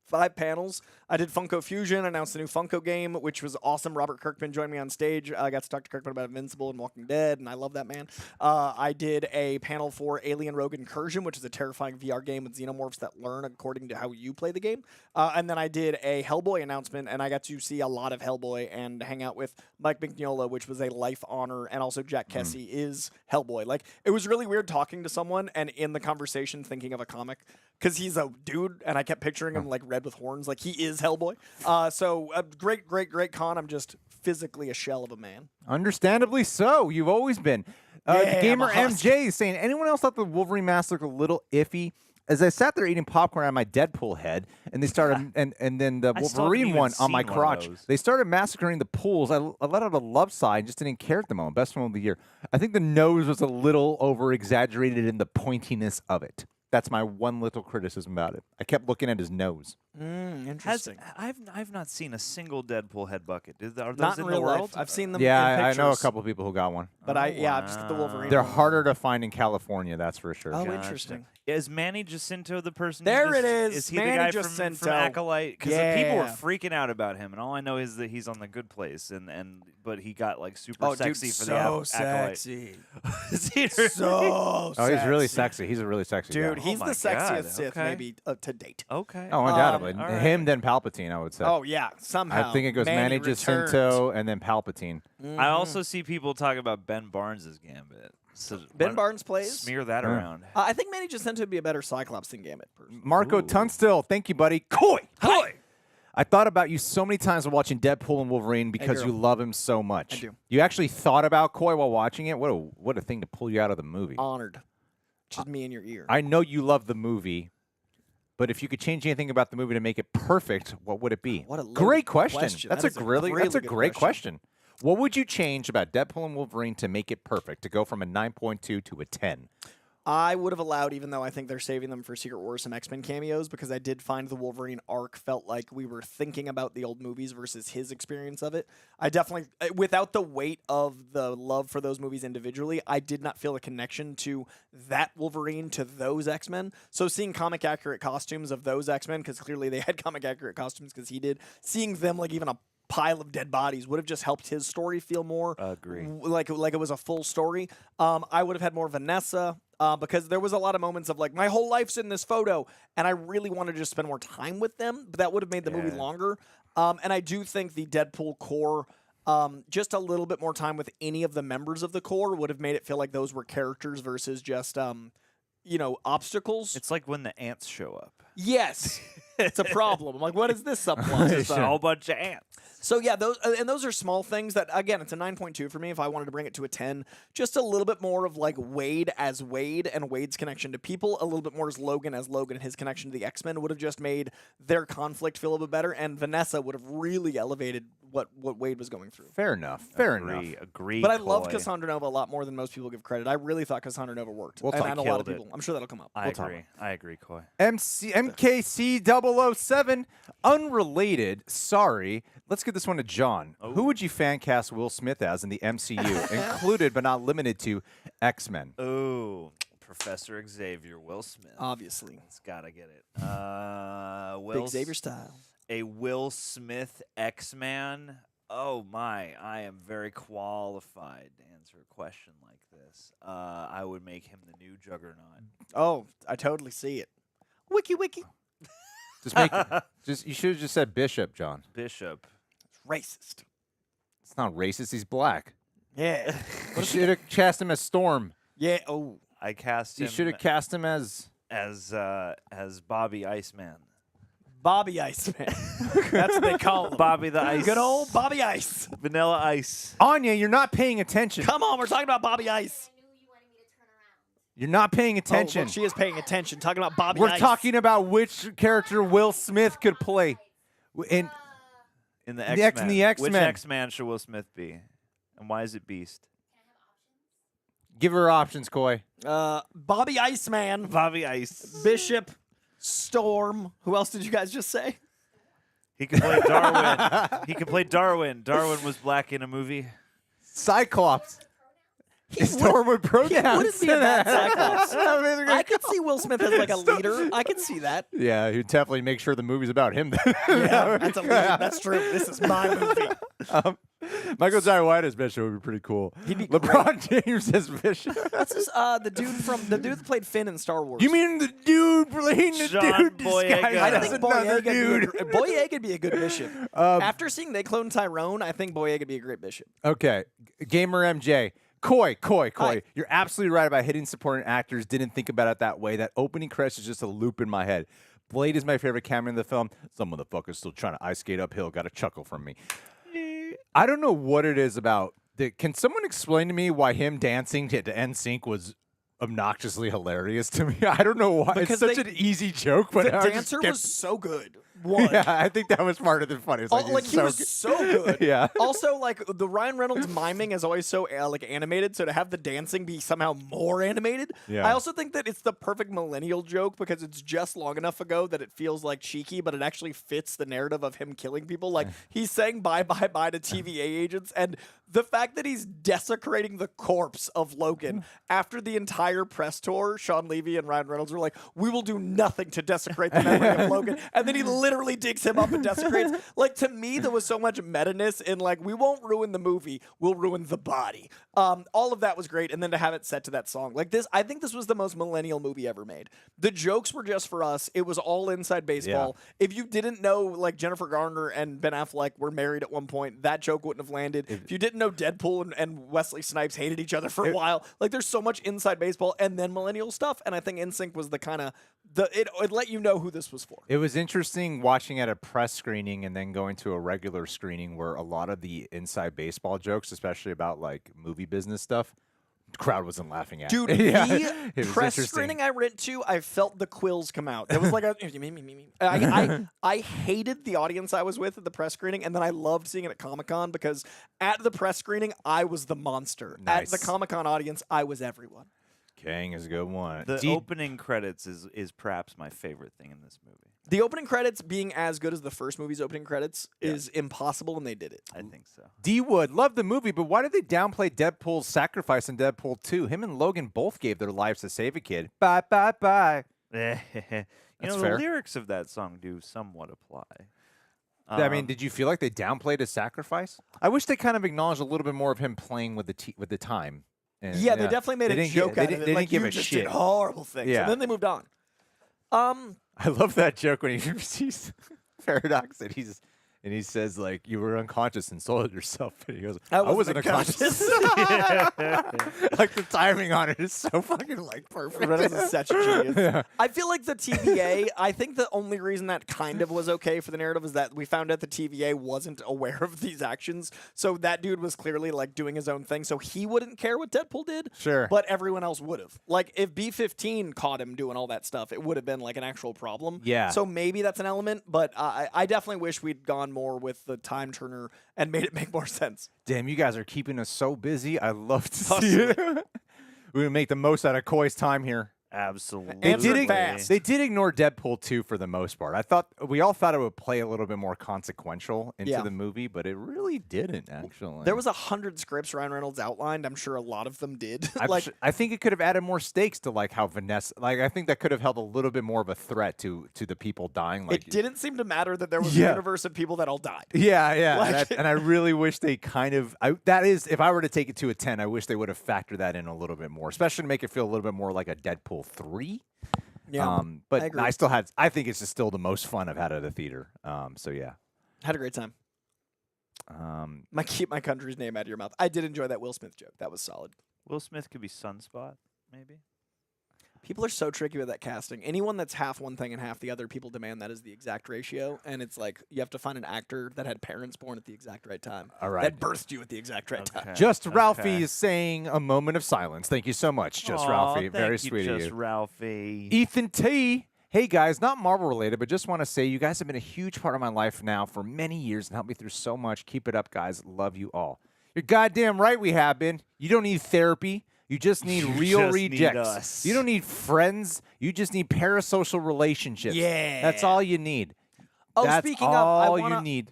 5 panels. I did Funko Fusion, announced a new Funko game, which was awesome. Robert Kirkman joined me on stage. I got to talk to Kirkman about Invincible and Walking Dead, and I love that man. I did a panel for Alien Rogue Incursion, which is a terrifying VR game with xenomorphs that learn according to how you play the game. And then I did a Hellboy announcement, and I got to see a lot of Hellboy and hang out with Mike Mignola, which was a life honor, and also Jack Kessie is Hellboy. Like, it was really weird talking to someone and in the conversation thinking of a comic, because he's a dude, and I kept picturing him like red with horns. Like, he is Hellboy. So a great con. I'm just physically a shell of a man. Understandably so. You've always been. Yeah, Gamer I'm a husk. MJ is saying, anyone else thought the Wolverine mask looked a little iffy? As I sat there eating popcorn on my Deadpool head, and they started, and then the I still haven't Wolverine even one on my seen one of crotch, those. they started massacring the pools. I let out a love sigh and just didn't care at the moment. Best one of the year. I think the nose was a little over-exaggerated in the pointiness of it. That's my one little criticism about it. I kept looking at his nose. Interesting. I've not seen a single Deadpool head bucket. Are those Not in in real the world? life. I've seen them. Yeah, in I know a pictures, couple people who got one. But I've just got the Wolverine. They're one. harder to find in California, that's for sure. Oh, Gotcha. interesting. Is Manny Jacinto the person? There who it just, is, Is he Manny the guy Jacinto. from Acolyte? Because people were Yeah. freaking out about him, and all I know is that he's on the Good Place, but he got like super Oh, sexy dude, for so the Acolyte. sexy. Is he really? So Oh, he's really sexy. sexy. He's a really sexy Dude, guy. he's Oh the my sexiest God, Sith okay. maybe to date. Okay. Oh, undoubtedly. all right. Him, then Palpatine, I would say. Oh, yeah, somehow. I think it goes Manny Jacinto and then Palpatine. I also see people talk about Ben Barnes' Gambit. So Ben Barnes plays. Smear that around. I think Manny Jacinto would be a better Cyclops than Gambit. Personally. Marco Tunstill, thank you, buddy. Coy! I thought about you so many times while watching Deadpool and Wolverine because girl. you love him so much. I do. You actually thought about Coy while watching it? What a thing to pull you out of the movie. Honored. Just me in your ear. I know you love the movie, but if you could change anything about the movie to make it perfect, what would it be? What a loaded great question. question. That's That is a a really really that's a good great question. question. What would you change about Deadpool and Wolverine to make it perfect, to go from a 9.2 to a 10? I would have allowed, even though I think they're saving them for Secret Wars, some X-Men cameos, because I did find the Wolverine arc felt like we were thinking about the old movies versus his experience of it. I definitely, without the weight of the love for those movies individually, I did not feel a connection to that Wolverine to those X-Men. So seeing comic-accurate costumes of those X-Men, because clearly they had comic-accurate costumes because he did, seeing them like even a pile of dead bodies would have just helped his story feel more Agree. like it was a full story. I would have had more Vanessa because there was a lot of moments of like my whole life's in this photo, and I really wanted to just spend more time with them. But that would have made the movie longer. And I do think the Deadpool core, just a little bit more time with any of the members of the core would have made it feel like those were characters versus just obstacles. It's like when the ants show up. Yes. It's a problem. I'm like, what is this subplot? Just a whole bunch of ants. So yeah, those are small things that, again, it's a 9.2 for me. If I wanted to bring it to a 10, just a little bit more of like Wade as Wade and Wade's connection to people, a little bit more as Logan and his connection to the X-Men would have just made their conflict feel a bit better, and Vanessa would have really elevated what Wade was going through. Fair enough. Fair enough. Agree. But I love Cassandra Nova a lot more than most people give credit. I really thought Cassandra Nova worked. We'll and talk- a lot killed of people. it. I'm sure that'll come up. I agree, Coy. MKC007, unrelated. Sorry. Let's get this one to John. Oh. Who would you fan cast Will Smith as in the MCU, included but not limited to X-Men? Oh, Professor Xavier, Will Smith. Obviously. It's gotta get it. Big Xavier style. A Will Smith X-Man. Oh my, I am very qualified to answer a question like this. I would make him the new Juggernaut. Oh, I totally see it. Wiki. Just make you should have just said Bishop, John. Bishop. Racist. It's not racist. He's black. Yeah. You should have cast him as Storm. Yeah. Oh. I cast You him should have cast him as. as Bobby Iceman. Bobby Iceman. That's what they call him. Bobby the Ice. Good old Bobby Ice. Vanilla Ice. Anya, you're not paying attention. Come on, we're talking about Bobby Ice. You're not paying Oh, attention. look, she is paying attention. Talking about Bobby We're Ice. talking about which character Will Smith could play. In In the The X-Men. the X-Men. Which X-Man should Will Smith be? And why is it Beast? give her options, Coy. Bobby Iceman. Bobby Ice. Bishop. Storm. Who else did you guys just say? He can play Darwin. He can play Darwin. Darwin was black in a movie. Cyclops. Storm with pronouns. wouldn't be a bad Cyclops. I could see Will Smith as like a leader. I could see that. Yeah, he'd definitely make sure the movie's about him. Yeah, that's a lead. That's true. This is my movie. Michael Jai White as Bishop would be pretty cool. He'd be LeBron James as Bishop. This is the dude that played Finn in Star Wars. You mean the dude playing the John dude disguised Boyega. I as think another dude? Boyega would be a good bishop. After seeing They Clone Tyrone, I think Boyega would be a great bishop. Okay, Gamer MJ. Coy. Hi. You're absolutely right about hitting supporting actors. Didn't think about it that way. That opening credits is just a loop in my head. Blade is my favorite cameo in the film. Some motherfucker's still trying to ice skate uphill. Got a chuckle from me. I don't know what it is about. Can someone explain to me why him dancing to NSYNC was obnoxiously hilarious to me? I don't know why. Because it's such an easy joke, but The I just dancer kept- was so good. One. Yeah, I think that was smarter than funny. It's Like, he's he was so good. Yeah. Also, like the Ryan Reynolds miming is always so like animated, so to have the dancing be somehow more animated. Yeah. I also think that it's the perfect millennial joke because it's just long enough ago that it feels like cheeky, but it actually fits the narrative of him killing people. Like he's saying bye to TVA agents, and the fact that he's desecrating the corpse of Logan after the entire press tour, Sean Levy and Ryan Reynolds were like, "We will do nothing to desecrate the memory of Logan," and then he literally digs him up and desecrates. Like, to me, there was so much meta-ness in like, we won't ruin the movie, we'll ruin the body. All of that was great, and then to have it set to that song like this, I think this was the most millennial movie ever made. The jokes were just for us. It was all inside baseball. If you didn't know like Jennifer Garner and Ben Affleck were married at one point, that joke wouldn't have landed. If you didn't know Deadpool and Wesley Snipes hated each other for a while, like there's so much inside baseball and then millennial stuff, and I think NSYNC was the kind of it let you know who this was for. It was interesting watching at a press screening and then going to a regular screening where a lot of the inside baseball jokes, especially about like movie business stuff, the crowd wasn't laughing at. Dude, Yeah, the it was press interesting. screening I went to, I felt the quills come out. It was like I hated the audience I was with at the press screening, and then I loved seeing it at Comic-Con because at the press screening, I was the monster. Nice. At the Comic-Con audience, I was everyone. Kang is a good one. The opening credits is perhaps my favorite thing in this movie. The opening credits being as good as the first movie's opening credits is impossible, and they did it. I think so. D Wood, love the movie, but why did they downplay Deadpool's sacrifice in Deadpool 2? Him and Logan both gave their lives to save a kid. Bye, bye, bye. You That's know, fair. the lyrics of that song do somewhat apply. I mean, did you feel like they downplayed his sacrifice? I wish they kind of acknowledged a little bit more of him playing with the time. And, Yeah, they definitely made a didn't joke they out didn't- of it. They Like, didn't give you a just shit. did horrible things. Yeah. And then they moved on. I love that joke when he sees Paradox and he's And he says, like, you were unconscious and soiled yourself. And he goes, I I wasn't wasn't unconscious. Like, the timing on it is so fucking, like, perfect. Reynolds is such a genius. Yeah. I feel like the TVA, I think the only reason that kind of was okay for the narrative is that we found out the TVA wasn't aware of these actions. So that dude was clearly, like, doing his own thing. So he wouldn't care what Deadpool did. Sure. But everyone else would have. Like, if B-15 caught him doing all that stuff, it would have been, like, an actual problem. Yeah. So maybe that's an element. But I definitely wish we'd gone more with the time turner and made it make more sense. Damn, you guys are keeping us so busy. I love to see it. We're going to make the most out of Coy's time here. Absolutely. They did ignore Deadpool 2 for the most part. We all thought it would play a little bit more consequential into the movie, but it really didn't, actually. There was 100 scripts Ryan Reynolds outlined. I'm sure a lot of them did. I think it could have added more stakes to like how Vanessa. Like I think that could have held a little bit more of a threat to the people dying. Like it didn't seem to matter that there was a universe of people that all died. Yeah. And I really wish they kind of. That is, if I were to take it to a 10, I wish they would have factored that in a little bit more, especially to make it feel a little bit more like a Deadpool 3. Yeah, but I think it's just still the most fun I've had at a theater. So yeah, had a great time. Keep my country's name out of your mouth. I did enjoy that Will Smith joke. That was solid. Will Smith could be Sunspot, maybe. People are so tricky with that casting. Anyone that's half one thing and half the other, people demand that is the exact ratio. And it's like you have to find an actor that had parents born at the exact right time. All right. That birthed you at the exact right time. Just Ralphie is saying a moment of silence. Thank you so much, Just Ralphie. Very sweet of you. Just Ralphie. Ethan T. Hey guys, not Marvel related, but just want to say you guys have been a huge part of my life now for many years and helped me through so much. Keep it up, guys. Love you all. You're goddamn right we have been. You don't need therapy. You just need real rejects. You don't need friends. You just need parasocial relationships. Yeah. That's all you need. Oh, That's speaking of, all you need.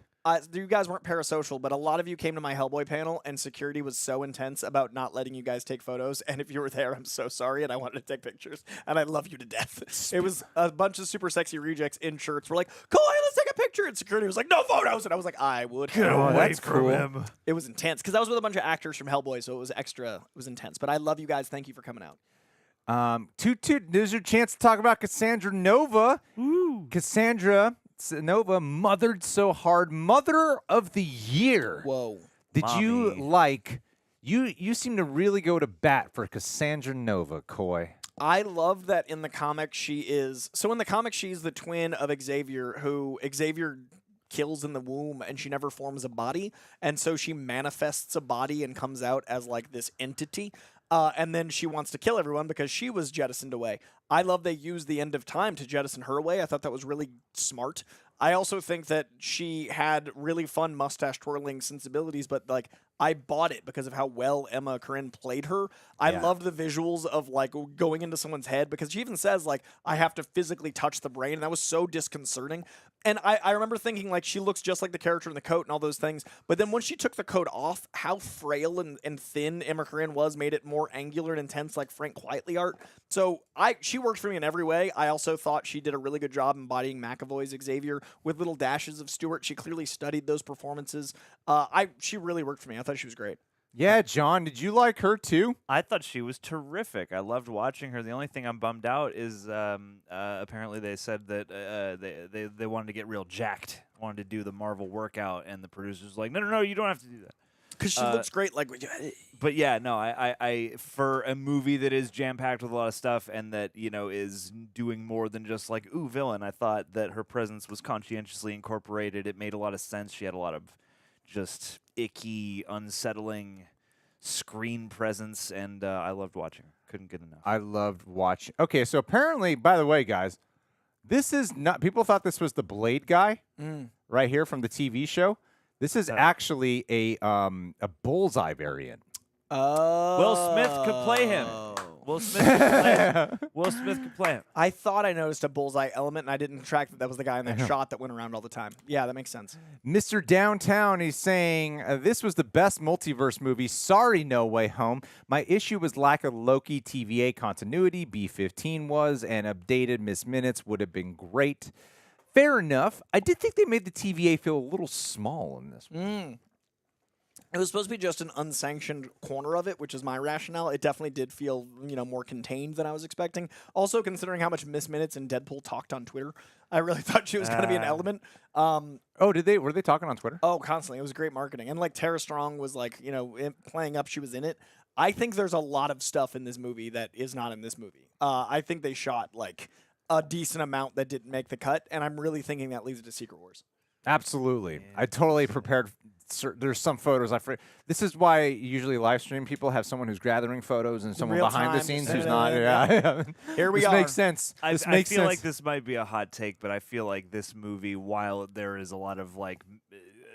You guys weren't parasocial, but a lot of you came to my Hellboy panel, and security was so intense about not letting you guys take photos. And if you were there, I'm so sorry, and I wanted to take pictures, and I love you to death. It was a bunch of super sexy rejects in shirts. We're like, Coy, let's take a picture. And security was like, no photos. And I was like, I would. Get away from him. It was intense, because I was with a bunch of actors from Hellboy, so it was intense. But I love you guys. Thank you for coming out. There's your chance to talk about Cassandra Nova. Ooh. Cassandra Nova, mothered so hard, Mother of the Year. Whoa. Did you like, you seem to really go to bat for Cassandra Nova, Coy. I love that in the comic she's the twin of Xavier, who Xavier kills in the womb, and she never forms a body, and so she manifests a body and comes out as like this entity. And then she wants to kill everyone because she was jettisoned away. I love they used the end of time to jettison her away. I thought that was really smart. I also think that she had really fun mustache twirling sensibilities, but like I bought it because of how well Emma Corrin played her. I loved the visuals of like going into someone's head, because she even says like, I have to physically touch the brain. And that was so disconcerting. And I remember thinking like she looks just like the character in the coat and all those things. But then when she took the coat off, how frail and thin Emma Corrin was made it more angular and intense, like Frank Quitely art. So she worked for me in every way. I also thought she did a really good job embodying McAvoy's Xavier with little dashes of Stewart. She clearly studied those performances. She really worked for me. I thought she was great. Yeah, John, did you like her too? I thought she was terrific. I loved watching her. The only thing I'm bummed out is apparently they said that they wanted to get real jacked, wanted to do the Marvel workout, and the producers were like, no, you don't have to do that. Because she looks great. But yeah, no, I for a movie that is jam-packed with a lot of stuff and that, is doing more than just like, ooh, villain, I thought that her presence was conscientiously incorporated. It made a lot of sense. She had a lot of just icky, unsettling screen presence, and I loved watching her. Couldn't get enough. I loved watching. Okay, so apparently, by the way, guys, this is not. People thought this was the Blade guy right here from the TV show. This is actually a Bullseye variant. Oh. Will Smith could play him. Will Smith could play him. Will Smith could play him. I thought I noticed a Bullseye element, and I didn't track that was the guy in that shot that went around all the time. Yeah, that makes sense. Mr. Downtown, he's saying, this was the best multiverse movie. Sorry, No Way Home. My issue was lack of Loki TVA continuity. B-15 was, and updated Miss Minutes would have been great. Fair enough. I did think they made the TVA feel a little small in this one. It was supposed to be just an unsanctioned corner of it, which is my rationale. It definitely did feel, more contained than I was expecting. Also, considering how much Miss Minutes and Deadpool talked on Twitter, I really thought she was going to be an element. Oh, were they talking on Twitter? Oh, constantly. It was great marketing. And, Tara Strong was, playing up she was in it. I think there's a lot of stuff in this movie that is not in this movie. I think they shot, a decent amount that didn't make the cut, and I'm really thinking that leads to Secret Wars. Absolutely. Yeah. I totally prepared. There's some photos this is why usually live stream people have someone who's gathering photos and someone behind the scenes who's not. Yeah. Here we are. This makes sense. I feel like this might be a hot take, but I feel like this movie, while there is a lot of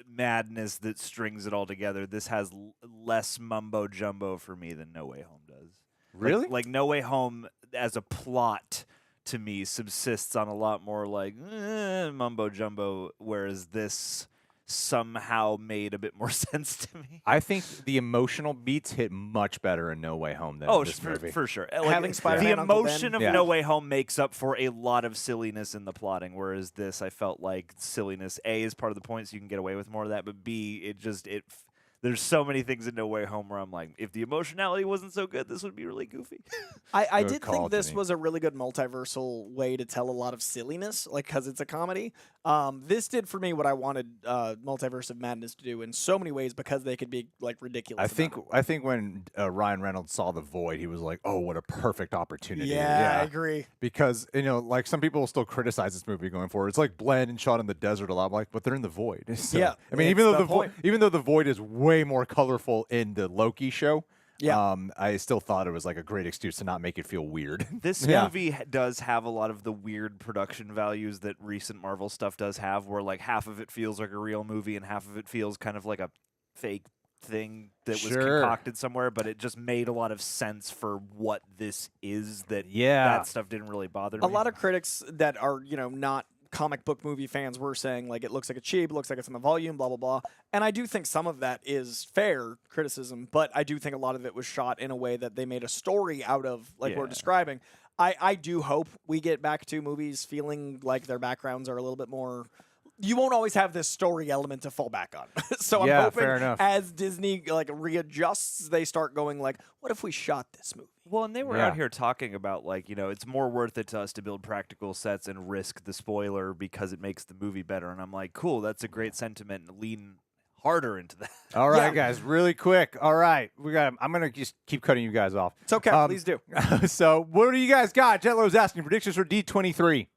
madness that strings it all together, this has less mumbo jumbo for me than No Way Home does. Really? Like No Way Home as a plot to me subsists on a lot more mumbo jumbo, whereas this somehow made a bit more sense to me. I think the emotional beats hit much better in No Way Home than this movie. For sure. Having Spider-Man, the emotion of No Way Home makes up for a lot of silliness in the plotting, whereas this, I felt like silliness, A, is part of the point, so you can get away with more of that, but B, there's so many things in No Way Home where I'm like, if the emotionality wasn't so good, this would be really goofy. I did think this was a really good multiversal way to tell a lot of silliness, because it's a comedy. This did for me what I wanted Multiverse of Madness to do in so many ways, because they could be ridiculous. I think when Ryan Reynolds saw The Void, he was like, "Oh, what a perfect opportunity!" Yeah, I agree. Because some people will still criticize this movie going forward. It's like bland and shot in the desert a lot. I'm like, but they're in the Void. So, yeah, I mean, even though the Void is way more colorful in the Loki show. Yeah. I still thought it was a great excuse to not make it feel weird. This movie does have a lot of the weird production values that recent Marvel stuff does have, where half of it feels like a real movie and half of it feels kind of like a fake thing that was concocted somewhere, but it just made a lot of sense for what this is. That stuff didn't really bother me. A lot of critics that are, not comic book movie fans were saying it looks like a cheap, looks like it's in the volume, blah blah blah, and I do think some of that is fair criticism, but I do think a lot of it was shot in a way that they made a story out of, we're describing. I do hope we get back to movies feeling like their backgrounds are a little bit more. You won't always have this story element to fall back on. So I'm hoping as Disney readjusts, they start going what if we shot this movie? Well, and they were out here talking about it's more worth it to us to build practical sets and risk the spoiler because it makes the movie better. And I'm like, cool, that's a great sentiment, and lean harder into that. All right, guys, really quick. All right, I'm gonna just keep cutting you guys off. It's okay, please do. So, what do you guys got? Jetlow's asking predictions for D23.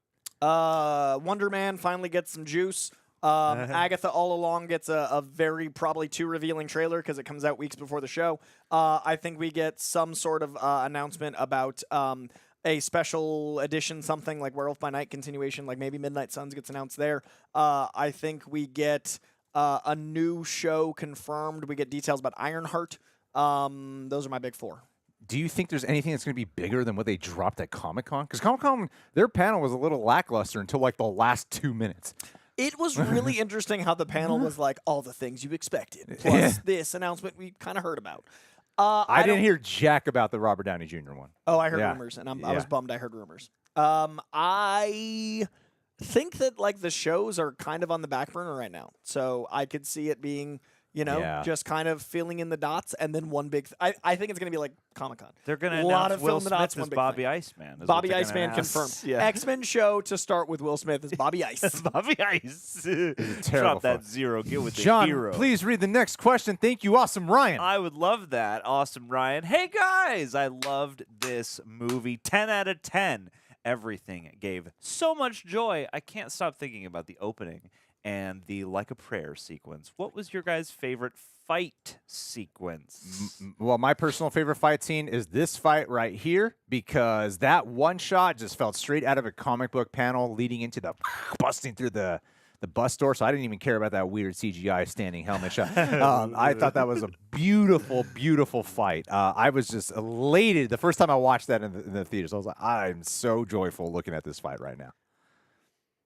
Wonder Man finally gets some juice. Agatha all along gets a very probably too revealing trailer because it comes out weeks before the show. I think we get some sort of announcement about a special edition, something like Werewolf by Night continuation, maybe Midnight Suns gets announced there. I think we get a new show confirmed. We get details about Ironheart. Those are my big four. Do you think there's anything that's going to be bigger than what they dropped at Comic-Con? Because Comic-Con, their panel was a little lackluster until the last 2 minutes. It was really interesting how the panel was all the things you expected, plus this announcement we kind of heard about. I didn't hear jack about the Robert Downey Jr. one. Oh, I heard rumors, and I was bummed I heard rumors. I think that the shows are kind of on the back burner right now, so I could see it being just kind of filling in the dots, and then one big. I think it's going to be like Comic-Con. They're going to announce Will Smith as Bobby Iceman. Bobby Iceman confirmed. Yeah. X-Men show to start with Will Smith as Bobby Ice. Bobby Ice. Drop that zero. Get with John, the hero. Please read the next question. Thank you, Awesome Ryan. I would love that, Awesome Ryan. Hey guys, I loved this movie. 10 out of 10. Everything gave so much joy. I can't stop thinking about the opening and the Like a Prayer sequence. What was your guys' favorite fight sequence? Well, my personal favorite fight scene is this fight right here, because that one shot just felt straight out of a comic book panel leading into the busting through the bus door. So I didn't even care about that weird CGI standing helmet shot. I thought that was a beautiful, beautiful fight. I was just elated the first time I watched that in the theaters. I was like, I'm so joyful looking at this fight right now.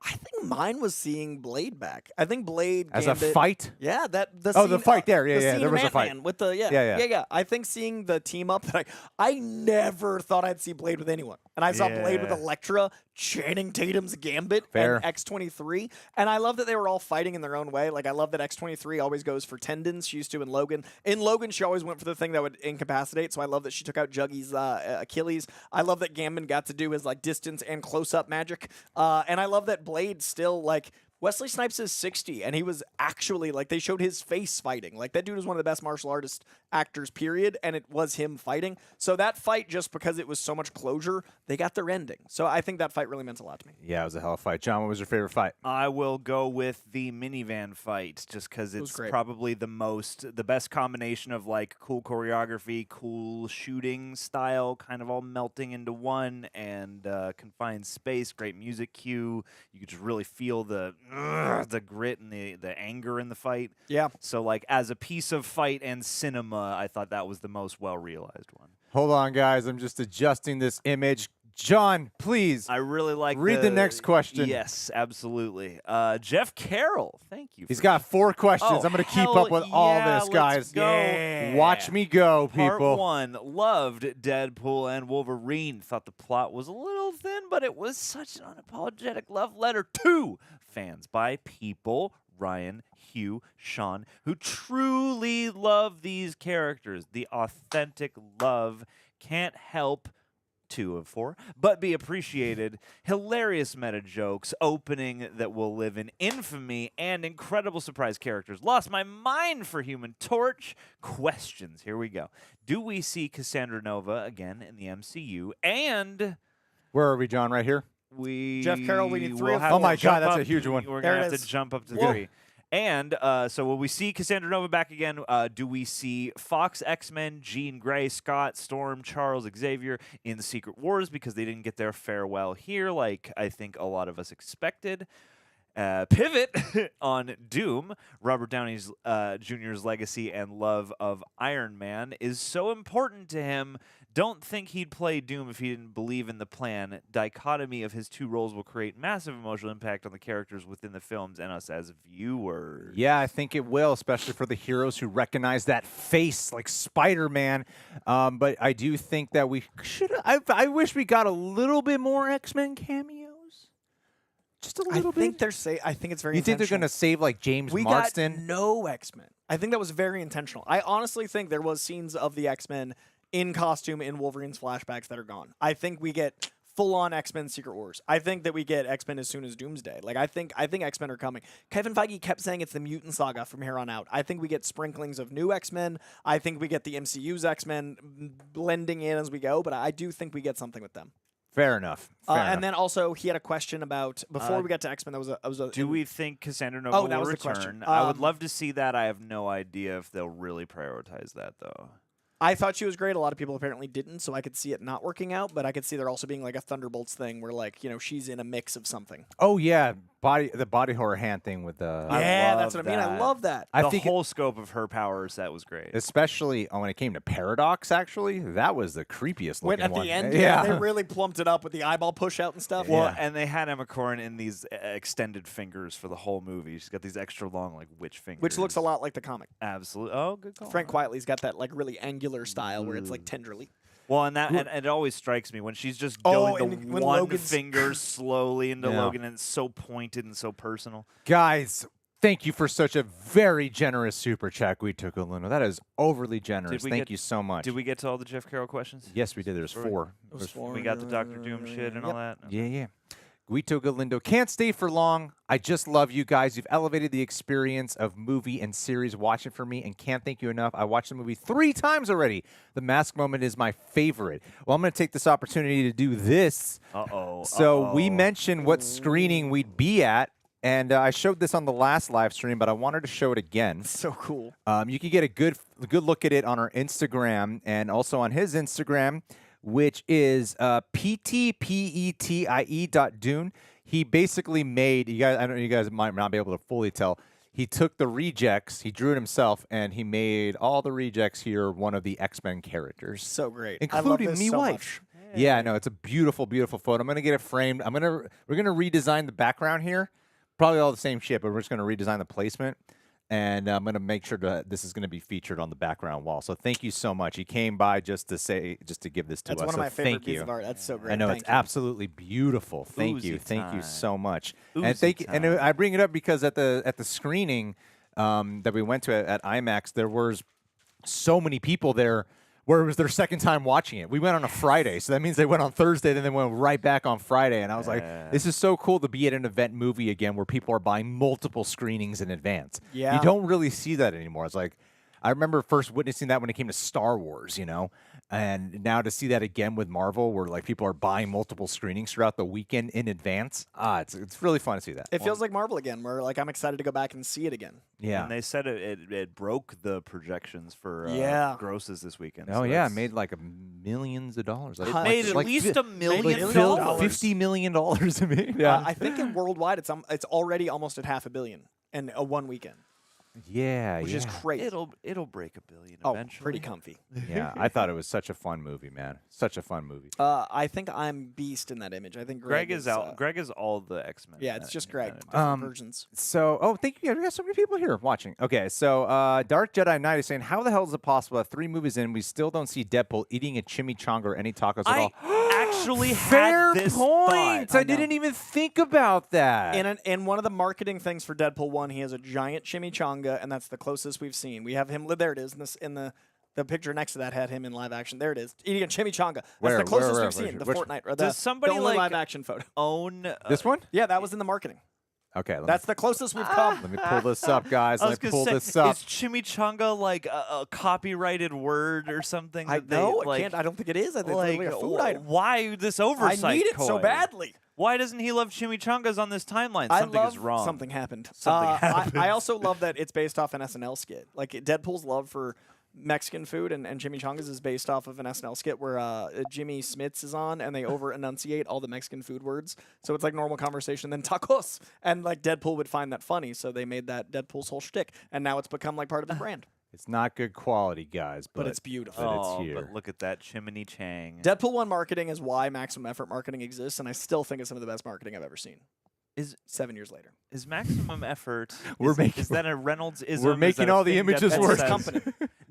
I think mine was seeing Blade back. I think Blade as Gambit, a fight. Yeah, the fight there. Yeah, there was a fight with the yeah. I think seeing the team up. I never thought I'd see Blade with anyone, and I saw Blade with Yeah. Elektra, Channing Tatum's Gambit, Fair. and X-23. And I love that they were all fighting in their own way. Like, I love that X-23 always goes for tendons. She used to in Logan. In Logan, she always went for the thing that would incapacitate, so I love that she took out Juggy's Achilles. I love that Gambit got to do his, like, distance and close-up magic. And I love that Blade still, like, Wesley Snipes is 60, and he was actually, like, they showed his face fighting. Like, that dude was one of the best martial artist actors, period, and it was him fighting. So that fight, just because it was so much closure, they got their ending. So I think that fight really meant a lot to me. Yeah, it was a hell of a fight. John, what was your favorite fight? I will go with the minivan fight just because it's great. probably the best combination of like cool choreography, cool shooting style, kind of all melting into one, and confined space, great music cue. You could just really feel the grit and the anger in the fight. Yeah. So like as a piece of fight and cinema, I thought that was the most well-realized one. Hold on, guys. I'm just adjusting this image. John, please. I really like Read the next question. Yes, absolutely. Jeff Carroll, thank you. He's for got 4 questions. Oh, I'm going to keep hell up with all yeah, this, guys. let's go. Yeah. Watch me go, Part people. 1, loved Deadpool and Wolverine. Thought the plot was a little thin, but it was such an unapologetic love letter to fans by people, Ryan, Hugh, Sean, who truly love these characters. The authentic love can't help 2 of 4, but be appreciated. Hilarious meta jokes, opening that will live in infamy, and incredible surprise characters. Lost my mind for Human Torch. Questions. Here we go. Do we see Cassandra Nova again in the MCU? And Where are we, John? Right here? Jeff Carroll, we need 3 will of have 4. Oh my to God, jump that's a up- huge one. We're There going it to have to is. jump up to Whoa. 3. And so will we see Cassandra Nova back again? Do we see Fox X-Men, Jean Grey, Scott, Storm, Charles, Xavier in the Secret Wars because they didn't get their farewell here like I think a lot of us expected? Pivot on Doom. Robert Downey Jr.'s legacy and love of Iron Man is so important to him. Don't think he'd play Doom if he didn't believe in the plan. Dichotomy of his 2 roles will create massive emotional impact on the characters within the films and us as viewers. Yeah, I think it will, especially for the heroes who recognize that face like Spider-Man. But I do think that we should. I wish we got a little bit more X-Men cameos. Just a little bit. I think it's very You think they're intentional. going to save like James We Marsden? got no X-Men. I think that was very intentional. I honestly think there was scenes of the X-Men in costume in Wolverine's flashbacks that are gone. I think we get full-on X-Men Secret Wars. I think that we get X-Men as soon as Doomsday. Like I think X-Men are coming. Kevin Feige kept saying it's the mutant saga from here on out. I think we get sprinklings of new X-Men. I think we get the MCU's X-Men blending in as we go, but I do think we get something with them. Fair enough. Fair enough. And then also he had a question about before we got to X-Men. That was a Do we think Cassandra Nova that will was the return? question. I would love to see that. I have no idea if they'll really prioritize that, though. I thought she was great. A lot of people apparently didn't, so I could see it not working out. But I could see there also being like a Thunderbolts thing where, like, you know, she's in a mix of something. Oh yeah, the body horror hand thing with the. Yeah, that's love what I mean. I that. love that. I The think whole scope of her power set was great. especially when it came to Paradox, actually, that was the creepiest When looking at one. the end, yeah. they really plumped it up with the eyeball push out and stuff. Well, Yeah. and they had Emma Corrin in these extended fingers for the whole movie. She's got these extra long, like, witch fingers. Which looks a lot like the comic. Absolutely. Oh, good call. Frank Quietly's got that like really angular style where it's like tenderly. Well, and it always strikes me when she's just Oh, going and the when one Logan's- finger slowly into Yeah. Logan, and it's so pointed and so personal. Guys, thank you for such a very generous super chat, Guito Luna. That is overly generous. we Thank get- you so much. Did we get to all the Jeff Carroll questions? Yes, we did. There's Right. 4. We got the Doctor Doom shit and all that. Yeah, yeah. Guito Galindo can't stay for long. I just love you guys. You've elevated the experience of movie and series watching for me and can't thank you enough. I watched the movie 3 times already. The mask moment is my favorite. Well, I'm going to take this opportunity to do this. Uh-oh. So we mentioned what screening we'd be at, and I showed this on the last live stream, but I wanted to show it again. So cool. You can get a good look at it on our Instagram and also on his Instagram, which is ptpetie.dune. He basically made, I know you guys might not be able to fully tell, he took the rejects, he drew it himself, and he made all the rejects here one of the X-Men characters. So great. Including I love this me so wife. much. Yeah, I know. It's a beautiful, beautiful photo. I'm going to get it framed. We're going to redesign the background here. Probably all the same shit, but we're just going to redesign the placement. and I'm going to make sure that this is going to be featured on the background wall. So thank you so much. He came by just to give this to us. That's one of my so favorite thank pieces you. of art. That's so great. I know Thank it's you. absolutely beautiful. Thank you, Oozy thank you time. so much. Oozy And thank you. And time. I bring it up because at the screening that we went to at IMAX, there was so many people there where it was their second time watching it. We went on a Friday, so that means they went on Thursday, then they went right back on Friday. And I was like, this is so cool to be at an event movie again where people are buying multiple screenings in advance. Yeah. You don't really see that anymore. It's like, I remember first witnessing that when it came to Star Wars, and now to see that again with Marvel, where like people are buying multiple screenings throughout the weekend in advance. It's really fun to see that. It feels like Marvel again, where like I'm excited to go back and see it again. Yeah. And they said it broke the projections for Yeah. grosses this weekend. Oh so yeah, it that's- made like millions of dollars. Like, It made at like least fi- $1 million. Like $50 million to me. Yeah. I think in worldwide it's already almost at $500 million in a one weekend, yeah. which yeah. is crazy. It'll break $1 billion Oh, eventually. pretty comfy. Yeah, I thought it was such a fun movie, man. Such a fun movie. I think I'm Beast in that image. I think Greg is out. Greg is all the X-Men. Yeah, it's just Greg. Greg. Different versions. So, thank you. We got so many people here watching. Okay, so Dark Jedi Knight is saying, how the hell is it possible that 3 movies in, we still don't see Deadpool eating a chimichanga or any tacos at all? Actually Fair had this point. thought. I didn't even think about that. In one of the marketing things for Deadpool 1, he has a giant chimichanga, and that's the closest we've seen. We have him. There it is. In the picture next to that had him in live action. There it is, eating a chimichanga. That's Where? the closest Where? we've seen. The Which- Fortnite. Or Does somebody the only like live action photo? Own This one? Yeah, that was in the marketing. Okay, That's the closest we've come. let me pull this up, guys. I Let was me gonna pull say, this up. is chimichanga like a copyrighted word or something? I that they, know. like, I can't. I don't think it is. I think like, it's like a food item. why this I oversight? need it so Coy? badly. Why doesn't he love chimichangas on this timeline? I Something love is wrong. Something happened. Something happened. I also love that it's based off an SNL skit. Like Deadpool's love for Mexican food and chimichangas is based off of an SNL skit where Jimmy Smits is on and they over enunciate all the Mexican food words. So it's like normal conversation, then tacos. And like Deadpool would find that funny. So they made that Deadpool's whole shtick. And now it's become like part of his brand. It's not good quality, guys, but But it's beautiful. But it's Oh, here. but look at that chimney chang. Deadpool 1 marketing is why maximum effort marketing exists. And I still think it's some of the best marketing I've ever seen. Is 7 years later. is maximum effort? We're is, making- is that a Reynolds? we're making all the images That's work. his company.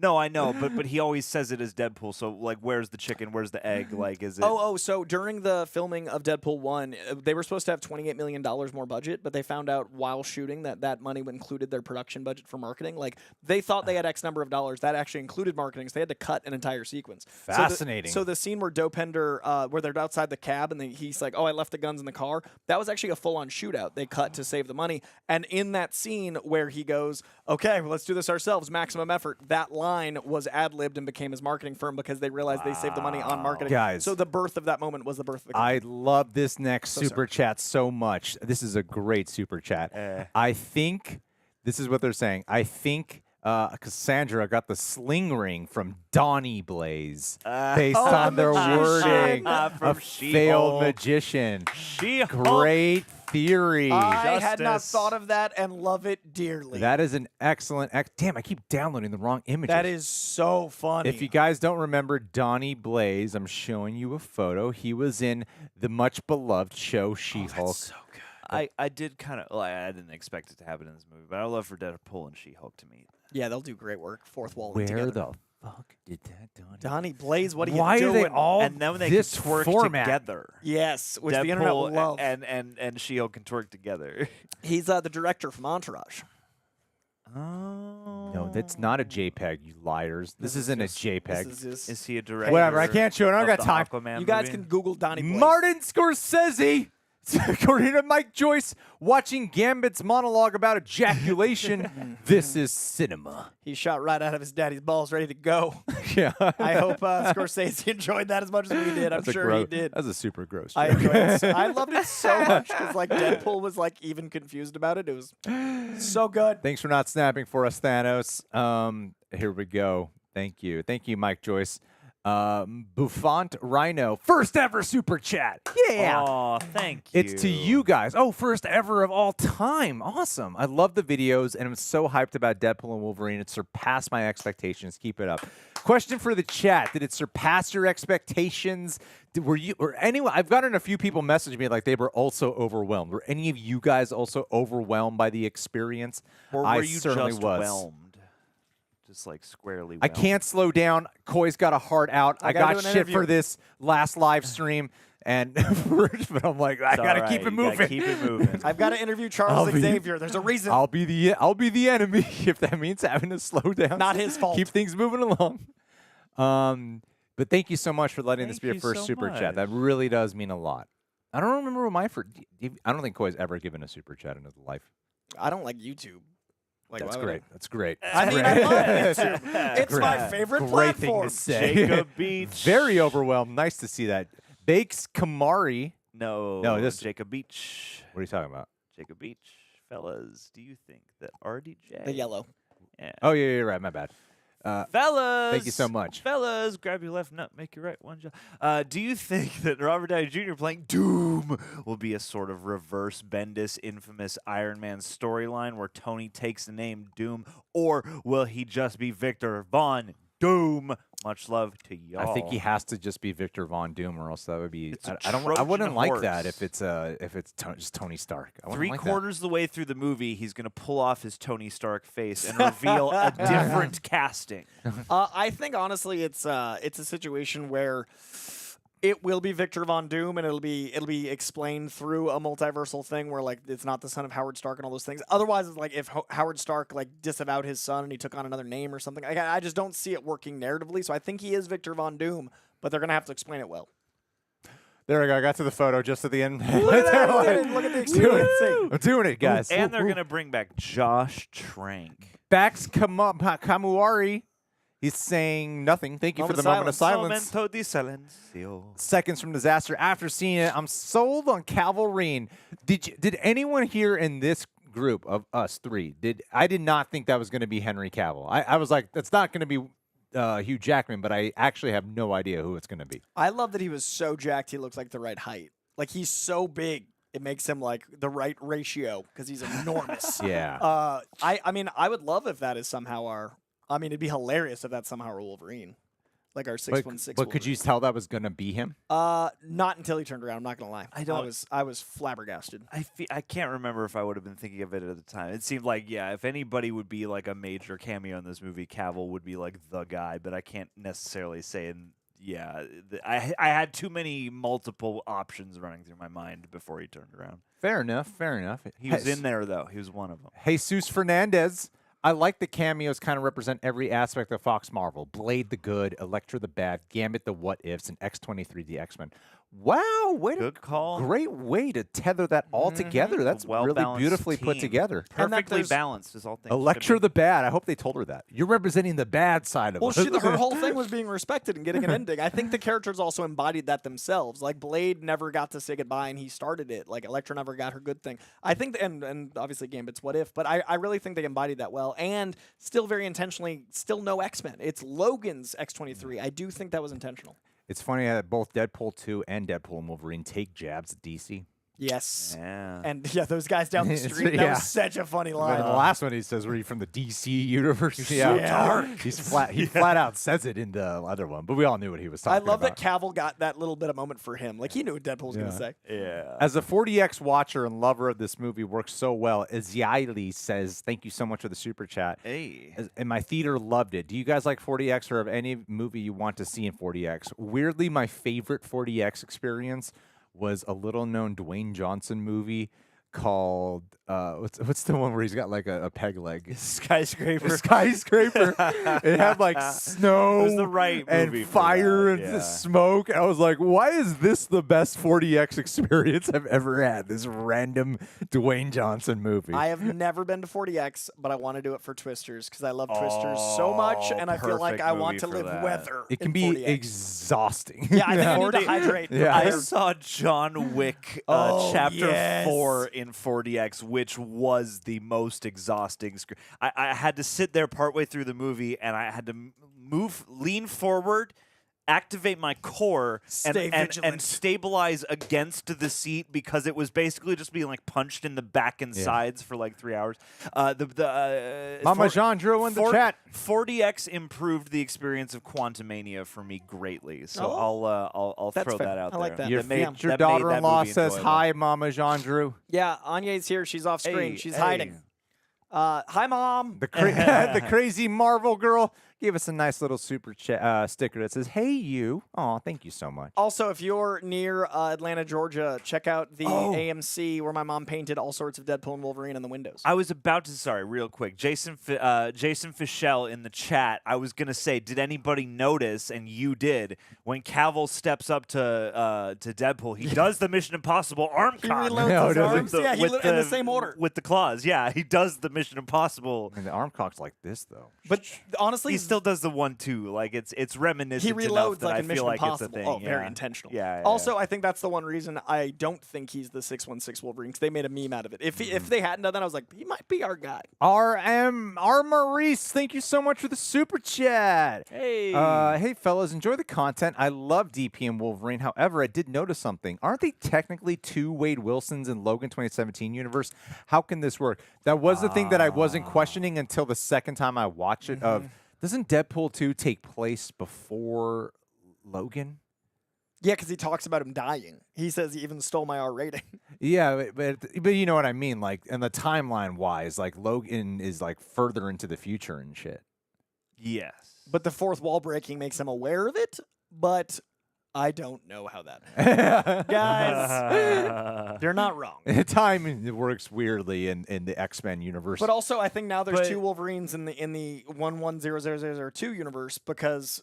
No, I know, but he always says it as Deadpool. So like, where's the chicken? Where's the egg? Like, is it? So during the filming of Deadpool 1, they were supposed to have $28 million more budget, but they found out while shooting that money included their production budget for marketing. Like, they thought they had X number of dollars. That actually included marketing, so they had to cut an entire sequence. Fascinating. So the scene where Dopender, where they're outside the cab and he's like, oh, I left the guns in the car, that was actually a full-on shootout. They cut to save the money. And in that scene where he goes, okay, well, let's do this ourselves, maximum effort, that line was ad-libbed and became his marketing firm because they realized they saved the money on marketing. Guys. So the birth of that moment was the birth of the company. I love this next So super chat so much. This is a great super chat. I think this is what they're saying. I think Cassandra got the sling ring from Donnie Blaze based on their wording. From A failed She-Hulk. magician. She-Hulk. Great theory. I had not Justice. thought of that and love it dearly. That is an excellent. Damn, I keep downloading the wrong images. That is so funny. If you guys don't remember Donnie Blaze, I'm showing you a photo. He was in the much beloved show She-Hulk. so good. I did kind of like, I didn't expect it to happen in this movie, but I would love for Deadpool and She-Hulk to meet. Yeah, they'll do great work. Fourth wall Where together. the fuck did that Donnie? Donnie Blaze, what are you Why doing? are they all And then they this can twerk format? together. Yes, which the internet will Deadpool love. and She-Hulk can twerk together. He's the director from Entourage. Oh. No, that's not a JPEG, you liars. This isn't a JPEG. This is Is he a director? Whatever, I can't show it. I don't of got the time. Aquaman you guys movie? can Google Donnie Blaze. Martin Scorsese, according to Mike Joyce, watching Gambit's monologue about ejaculation. This is cinema. He shot right out of his daddy's balls, ready to go. Yeah. I hope Scorsese enjoyed that as much as we did. I'm That's sure he did. That's a super gross I joke. enjoyed it. I loved it so much because like Deadpool was like even confused about it. It was so good. Thanks for not snapping for us, Thanos. Here we go. Thank you, Mike Joyce. Buffont Rhino, first ever super chat. Yeah. Oh, thank you. It's to you guys. Oh, first ever of all time. Awesome. I love the videos, and I'm so hyped about Deadpool and Wolverine. It surpassed my expectations. Keep it up. Question for the chat. Did it surpass your expectations? Were you or anyone? I've gotten a few people message me like they were also overwhelmed. Were any of you guys also overwhelmed by the experience? Or were I you certainly just was. whelmed? Just like squarely I whelmed? can't slow down. Coy's got a heart out. I gotta got do an shit for interview. this last live stream, and but I'm like, I It's gotta all keep right. it You gotta moving. keep it moving. I've got to interview I'll Charles be- Xavier. There's a reason. I'll be the enemy if that means having to slow down. Not his fault. Keep things moving along. But thank you so much for letting this be your Thank you first so super chat. That much. really does mean a lot. I don't remember what my first. I don't think Coy's ever given a super chat in his life. I don't like YouTube. Like, That's why would great. That's great. I mean, Great. I love YouTube. It's Great. my favorite Great thing platform. to say. Jacob Beach. Very overwhelmed. Nice to see that. Bakes Kamari. No, this- Jacob Beach. What are you talking about? Jacob Beach. Fellas, do you think that RDJ... The yellow. Yeah. Oh, yeah, you're right. My bad. Fellas! Thank you so much. Fellas, grab your left nut, make your right one job. Do you think that Robert Downey Jr. playing Doom will be a sort of reverse Bendis infamous Iron Man storyline where Tony takes the name Doom, or will he just be Victor Von Doom? Much love to y'all. I think he has to just be Victor Von Doom, or else that would be. It's a I don't. I Trojan wouldn't like that horse. if it's just Tony Stark. I wouldn't like that. 3/4 of the way through the movie, he's going to pull off his Tony Stark face and reveal a different casting. I think honestly, it's a situation where it will be Victor Von Doom, and it'll be explained through a multiversal thing where like it's not the son of Howard Stark and all those things. Otherwise, it's like if Howard Stark like disavowed his son and he took on another name or something. I just don't see it working narratively. So I think he is Victor Von Doom, but they're gonna have to explain it well. There we go. I got to the photo just at the end. Look at that! Look at the experience. I'm doing it, guys. And they're going to bring back Josh Trank. Bax Kamuari. He's saying nothing. Thank you for the moment of silence. Momento di silencio. Seconds from disaster. After seeing it, I'm sold on Wolverine. Did anyone here in this group of us three? I did not think that was going to be Henry Cavill. I was like, that's not going to be Hugh Jackman, but I actually have no idea who it's going to be. I love that he was so jacked he looks like the right height. Like he's so big, it makes him like the right ratio because he's enormous. Yeah. I mean, I would love if that is somehow our. I mean, it'd be hilarious if that's somehow our Wolverine, like our 616. But could you tell that was going to be him? Not until he turned around. I'm not gonna lie. I don't- I was flabbergasted. I can't remember if I would have been thinking of it at the time. It seemed like, yeah, if anybody would be like a major cameo in this movie, Cavill would be like the guy, but I can't necessarily say. And yeah, I had too many multiple options running through my mind before he turned around. Fair enough. Fair enough. He was in there, though. He was one of them. Jesus Fernandez. I like the cameos kind of represent every aspect of Fox Marvel. Blade the good, Elektra the bad, Gambit the what ifs, and X-23 the X-Men. Wow, Good call. Great way to tether that all together. That's really well-balanced beautifully put team. together. And that Perfectly there's- balanced is all things. Elektra the bad. I hope they told her that. You're representing the bad side of Well, us. her whole thing was being respected and getting an ending. I think the characters also embodied that themselves. Like Blade never got to say goodbye, and he started it. Like Elektra never got her good thing. I think, and obviously Gambit's what if, but I really think they embodied that well, and still very intentionally, still no X-Men. It's Logan's X-23. I do think that was intentional. It's funny that both Deadpool 2 and Deadpool and Wolverine take jabs at DC. Yes. Yeah. And yeah, those guys down the street, that Yeah. was such a funny But line. in the last one, he says, "Were you from the DC universe?" so dark. He flat out says it in the other one, but we all knew what he was talking I about. love that Cavill got that little bit of moment for him. Like he knew what Deadpool was gonna say. Yeah. As a 40X watcher and lover of this movie works so well, Yaeli says, thank you so much for the super chat. Hey. And my theater loved it. Do you guys like 40X or have any movie you want to see in 40X? Weirdly, my favorite 40X experience was a little-known Dwayne Johnson movie called what's the one where he's got like a peg leg? Skyscraper. Skyscraper. It had like snow It was the right movie and for fire that, and yeah. smoke. And I was like, why is this the best 40X experience I've ever had? This random Dwayne Johnson movie. I have never been to 40X, but I want to do it for Twisters because I love Twisters so much, and I feel like perfect I want movie to for live that. weather. it can in be 40X. exhausting. Yeah, I think I need 40 to hydrate. Yeah. I prepared. saw John Wick Oh, Chapter yes. 4 in 40X, which was the most exhausting. I had to sit there partway through the movie, and I had to lean forward activate my core Stay and vigilant. stabilize against the seat because it was basically just being like punched in the back and sides for like 3 hours. Mama Jandreau in the chat. 40X improved the experience of Quantumania for me greatly. So I'll That's throw fair. that out I like there. that. Your That made- future that made that daughter-in-law movie says enjoyable. hi, Mama Jandreau. Yeah, Anya's here. She's off screen. Hey, She's hey. hiding. Hi, Mom. The the crazy Marvel girl gave us a nice little super sticker that says, "Hey, you." Oh, thank you so much. Also, if you're near Atlanta, Georgia, check out the AMC where my mom painted all sorts of Deadpool and Wolverine on the windows. I was about to, sorry, real quick. Jason Fischel in the chat, I was going to say, did anybody notice, and you did, when Cavill steps up to Deadpool, he does the Mission Impossible arm He cock. reloads No, his doesn't. arms. Yeah, he in the same order. With the claws, yeah. He does the Mission Impossible. And the arm cock's like this, though. But honestly, He still does the 1-2. Like, it's reminiscent he enough reloads that like I in feel Mission like Impossible. it's a thing. Very yeah. intentional. Yeah. Also, I think that's the one reason I don't think he's the 616 Wolverine, because they made a meme out of it. If they hadn't done that, I was like, he might be our guy. R. Maurice, thank you so much for the super chat. Hey. Hey, fellas, enjoy the content. I love DP and Wolverine. However, I did notice something. Aren't they technically two Wade Wilsons in Logan 2017 universe? How can this work? That was the thing that I wasn't questioning until the second time I watched it. Doesn't Deadpool 2 take place before Logan? Yeah, because he talks about him dying. He says he even stole my R rating. Yeah, but you know what I mean. Like, and the timeline wise, like Logan is like further into the future and shit. Yes. But the fourth wall breaking makes him aware of it. But I don't know how that guys. They're not wrong. Time works weirdly in the X-Men universe. But also, I think now there's two Wolverines in the 110002 universe because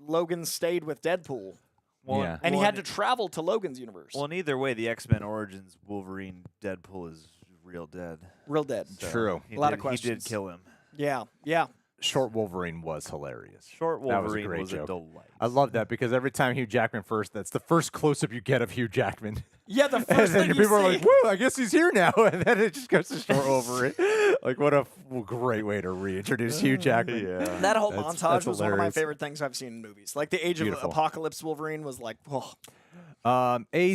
Logan stayed with Deadpool. Well, Yeah. And he had to travel to Logan's universe. Well, in either way, the X-Men Origins Wolverine Deadpool is real dead. Real dead. So True. he A lot did- of questions. He did kill him. Yeah, yeah. Short Wolverine was hilarious. Short That was a Wolverine great was joke. a delight. I love that because every time Hugh Jackman that's the first close-up you get of Hugh Jackman. Yeah, the And first then thing you people are see. like, "Whoa, I guess he's here now," and then it just goes to Short Wolverine. Like, what a great way to reintroduce Hugh Jackman. Yeah. That whole That's montage was one of my hilarious. favorite things I've seen in movies. Like the Age Beautiful. of Apocalypse Wolverine was like, oh.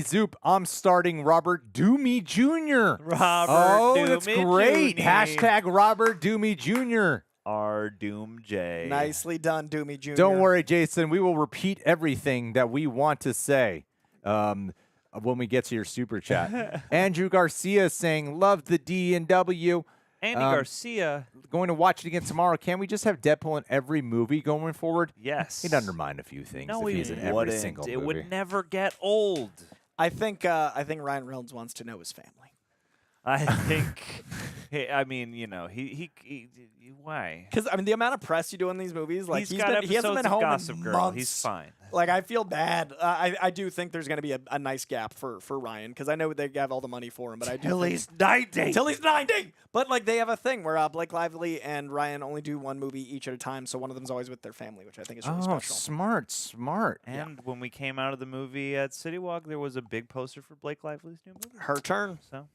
Zoop, I'm starting Robert Downey Jr. Robert that's Downey great. Jr. Hashtag Robert Downey Jr. R. Doom J. Nicely done, Doomy Jr. Don't worry, Jason. We will repeat everything that we want to say when we get to your super chat. Andrew Garcia is saying, love the D&W. Andy Garcia. Going to watch it again tomorrow. Can we just have Deadpool in every movie going forward? Yes. He'd undermine a few things No, if he he's in every wouldn't. single movie. It would never get old. I think Ryan Reynolds wants to know his family. I think. I mean, you know, he why? Because I mean, the amount of press you do in these movies, like He's got he hasn't been episodes of home Gossip in Girl. months. He's fine. Like I feel bad. I do think there's going to be a nice gap for Ryan because I know they have all the money for him, but I do Till think- he's 90. Till he's 90. But like they have a thing where Blake Lively and Ryan only do one movie each at a time, so one of them's always with their family, which I think is really Oh, special. smart. And when we came out of the movie at City Walk, there was a big poster for Blake Lively's new movie. Her turn. So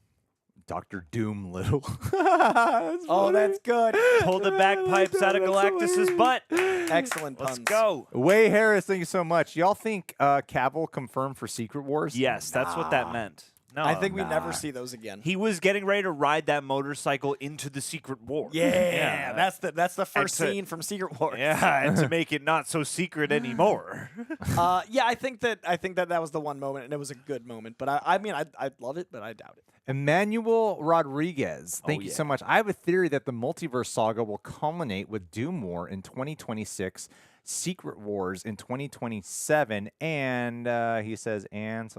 Dr. Doom Little. Oh, that's good. pull the bagpipes out of Galactus's butt. Excellent puns. Let's go. Way Harris, thank you so much. Y'all think Cavill confirmed for Secret Wars? Yes, that's what that meant. No, I think we nah. never see those again. he was getting ready to ride that motorcycle into the Secret War. Yeah, that's the first to- scene from Secret Wars. Yeah, and to make it not so secret anymore. Yeah, I think that was the one moment, and it was a good moment. But I mean, I'd love it, but I doubt it. Emmanuel Rodriguez, thank you yeah. so much. I have a theory that the multiverse saga will culminate with Doom War in 2026, Secret Wars in 2027, and he says, and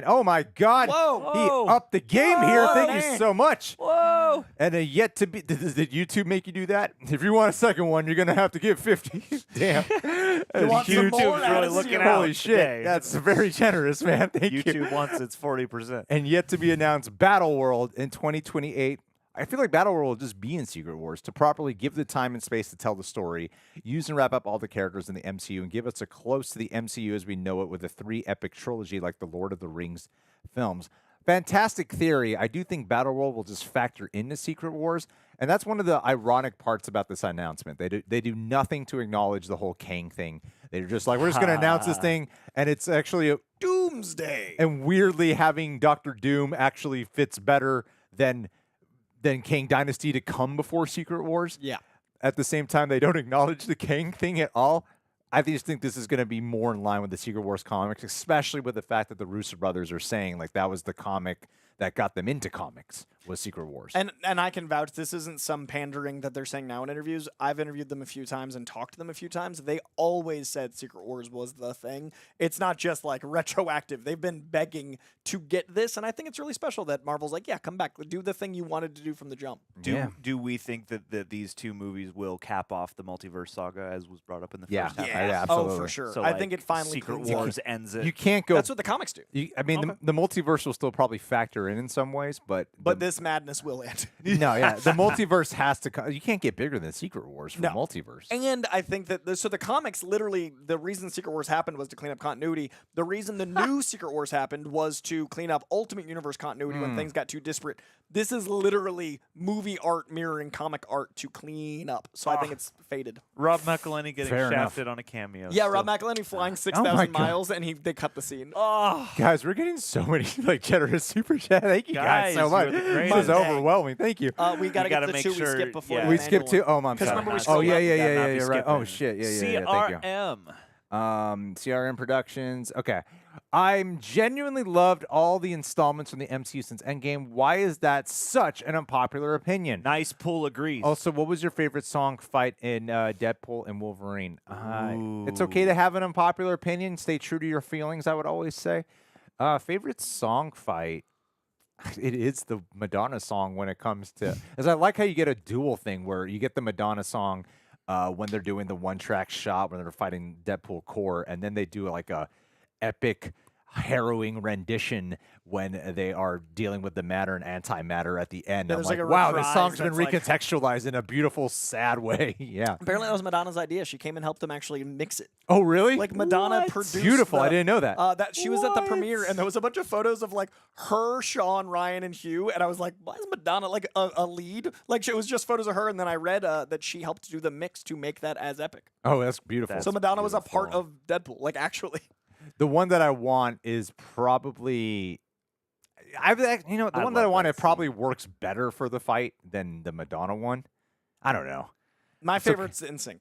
oh my God, Whoa. he upped the game here. Whoa, Thank man. you so much. Whoa! And yet to be, did YouTube make you do that? If you want a second one, you're gonna have to give 50. Damn, You want some more? YouTube's really Add looking zero. out. Holy shit, today. that's very generous, man. Thank you. YouTube wants its 40%. And yet to be announced Battle World in 2028. I feel like Battle World will just be in Secret Wars to properly give the time and space to tell the story, use and wrap up all the characters in the MCU, and give us a close to the MCU as we know it with a 3 epic trilogy like the Lord of the Rings films. fantastic theory. I do think Battleworld will just factor into Secret Wars, and that's one of the ironic parts about this announcement. They do nothing to acknowledge the whole Kang thing. They're just like, we're just going to announce this thing, and it's actually a Doomsday. And weirdly, having Doctor Doom actually fits better than Kang Dynasty to come before Secret Wars. Yeah. At the same time, they don't acknowledge the Kang thing at all. I just think this is going to be more in line with the Secret Wars comics, especially with the fact that the Russo brothers are saying like that was the comic that got them into comics was Secret Wars. And I can vouch this isn't some pandering that they're saying now in interviews. I've interviewed them a few times and talked to them a few times. They always said Secret Wars was the thing. It's not just like retroactive. They've been begging to get this, and I think it's really special that Marvel's like, yeah, come back, do the thing you wanted to do from the jump. Do we think that these two movies will cap off the multiverse saga as was brought up in the first half? Yeah, absolutely. Oh, for sure. So, I think it finally Secret cleans Wars up. ends it. You can't go. That's what the comics do. I mean, the multiverse will still probably factor in some ways, but This madness will end. no, yeah, the multiverse has to. You can't get bigger than Secret Wars for No. multiverse. And I think that the comics literally, the reason Secret Wars happened was to clean up continuity. The reason the new Secret Wars happened was to clean up Ultimate Universe continuity when things got too disparate. This is literally movie art mirroring comic art to clean up. So I think it's faded. Rob McElhenney getting Fair enough. shafted on a cameo. Yeah, still. Rob McElhenney flying my 6,000 God. miles, and they cut the scene. Oh, Guys, we're getting so many generous super chat. Thank you guys, so Guys, much. you're the This is greatest. overwhelming. Thank you. We got to get gotta the make two we sure- skipped before. yeah. the We skipped two. Mandalorian. Oh, I'm 'Cause sorry. remember we Oh scrolled yeah, up. yeah, Gotta yeah, not yeah. be You're right. Oh skipping. shit. Yeah. Thank you. CRM. CRM Productions. Okay. I'm genuinely loved all the installments from the MCU since Endgame. Why is that such an unpopular opinion? Nice pull agrees. Also, what was your favorite song fight in Deadpool and Wolverine? It's okay to have an unpopular opinion. Stay true to your feelings, I would always say. Favorite song fight? It is the Madonna song when it comes to... As I like how you get a dual thing where you get the Madonna song when they're doing the one-track shot when they're fighting Deadpool Corp, and then they do like a epic, harrowing rendition when they are dealing with the matter and antimatter at the end. Yeah, I'm there's like, like a wow, this reprise song's been that's like- recontextualized in a beautiful, sad way. Yeah. Apparently, that was Madonna's idea. She came and helped them actually mix it. Oh, really? Like Madonna What? produced. Beautiful. the- I didn't know that. That she was at the What? premiere, and there was a bunch of photos of like her, Sean, Ryan, and Hugh, and I was like, why is Madonna like a lead? Like it was just photos of her, and then I read that she helped do the mix to make that as epic. Oh, that's beautiful. So Madonna was a part beautiful. of Deadpool, like actually. The one that I want is probably... the I one that I love want, that it probably works better for the fight than the Madonna one. I don't know. My It's okay. favorite's NSYNC.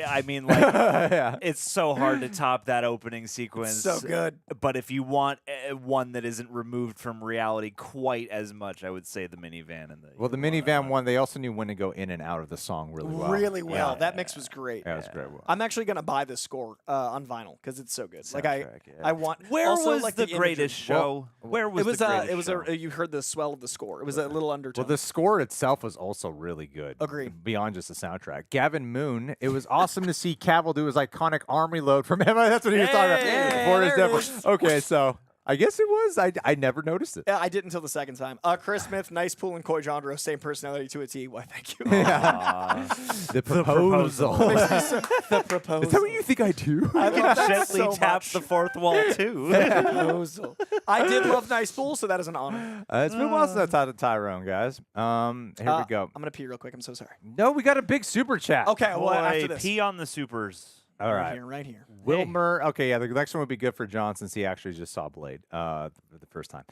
I mean, like, Yeah. it's so hard to top that opening sequence. So good. But if you want one that isn't removed from reality quite as much, I would say the minivan and the. Well, the minivan one, they also knew when to go in and out of the song really well. Really well. Yeah. That mix was great. Yeah, it was great. I'm actually gonna buy this score on vinyl because it's so good. Like Soundtrack, yeah. I want. Where also, was like the imagery. greatest show? Where was It was the greatest show? you heard the swell of the score. It was a little undertone. Well, the score itself was also really good. Agree. Beyond just the soundtrack. Gavin Moon, it was awesome to see Cavill do his iconic arm reload from him. That's what he was talking about. Hey, Before his there it death. is. Okay, so I guess it was. I never noticed it. Yeah, I did until the second time. Chris Smith, Nice Pool, and Coy Jandreau, same personality to a T. Why, thank you. The proposal. The proposal. Is that what you think I do? I love that Gently so taps much. the fourth wall too. Proposal. I did love Nice Pool, so that is an honor. It's been a while since I talked to Tyrone, guys. Here we go. I'm gonna pee real quick. I'm so sorry. No, we got a big super chat. Okay, well after Boy, this. pee on the supers. All right right. here, right here. Wilmer. Okay, yeah, the next one would be good for John since he actually just saw Blade for the first time.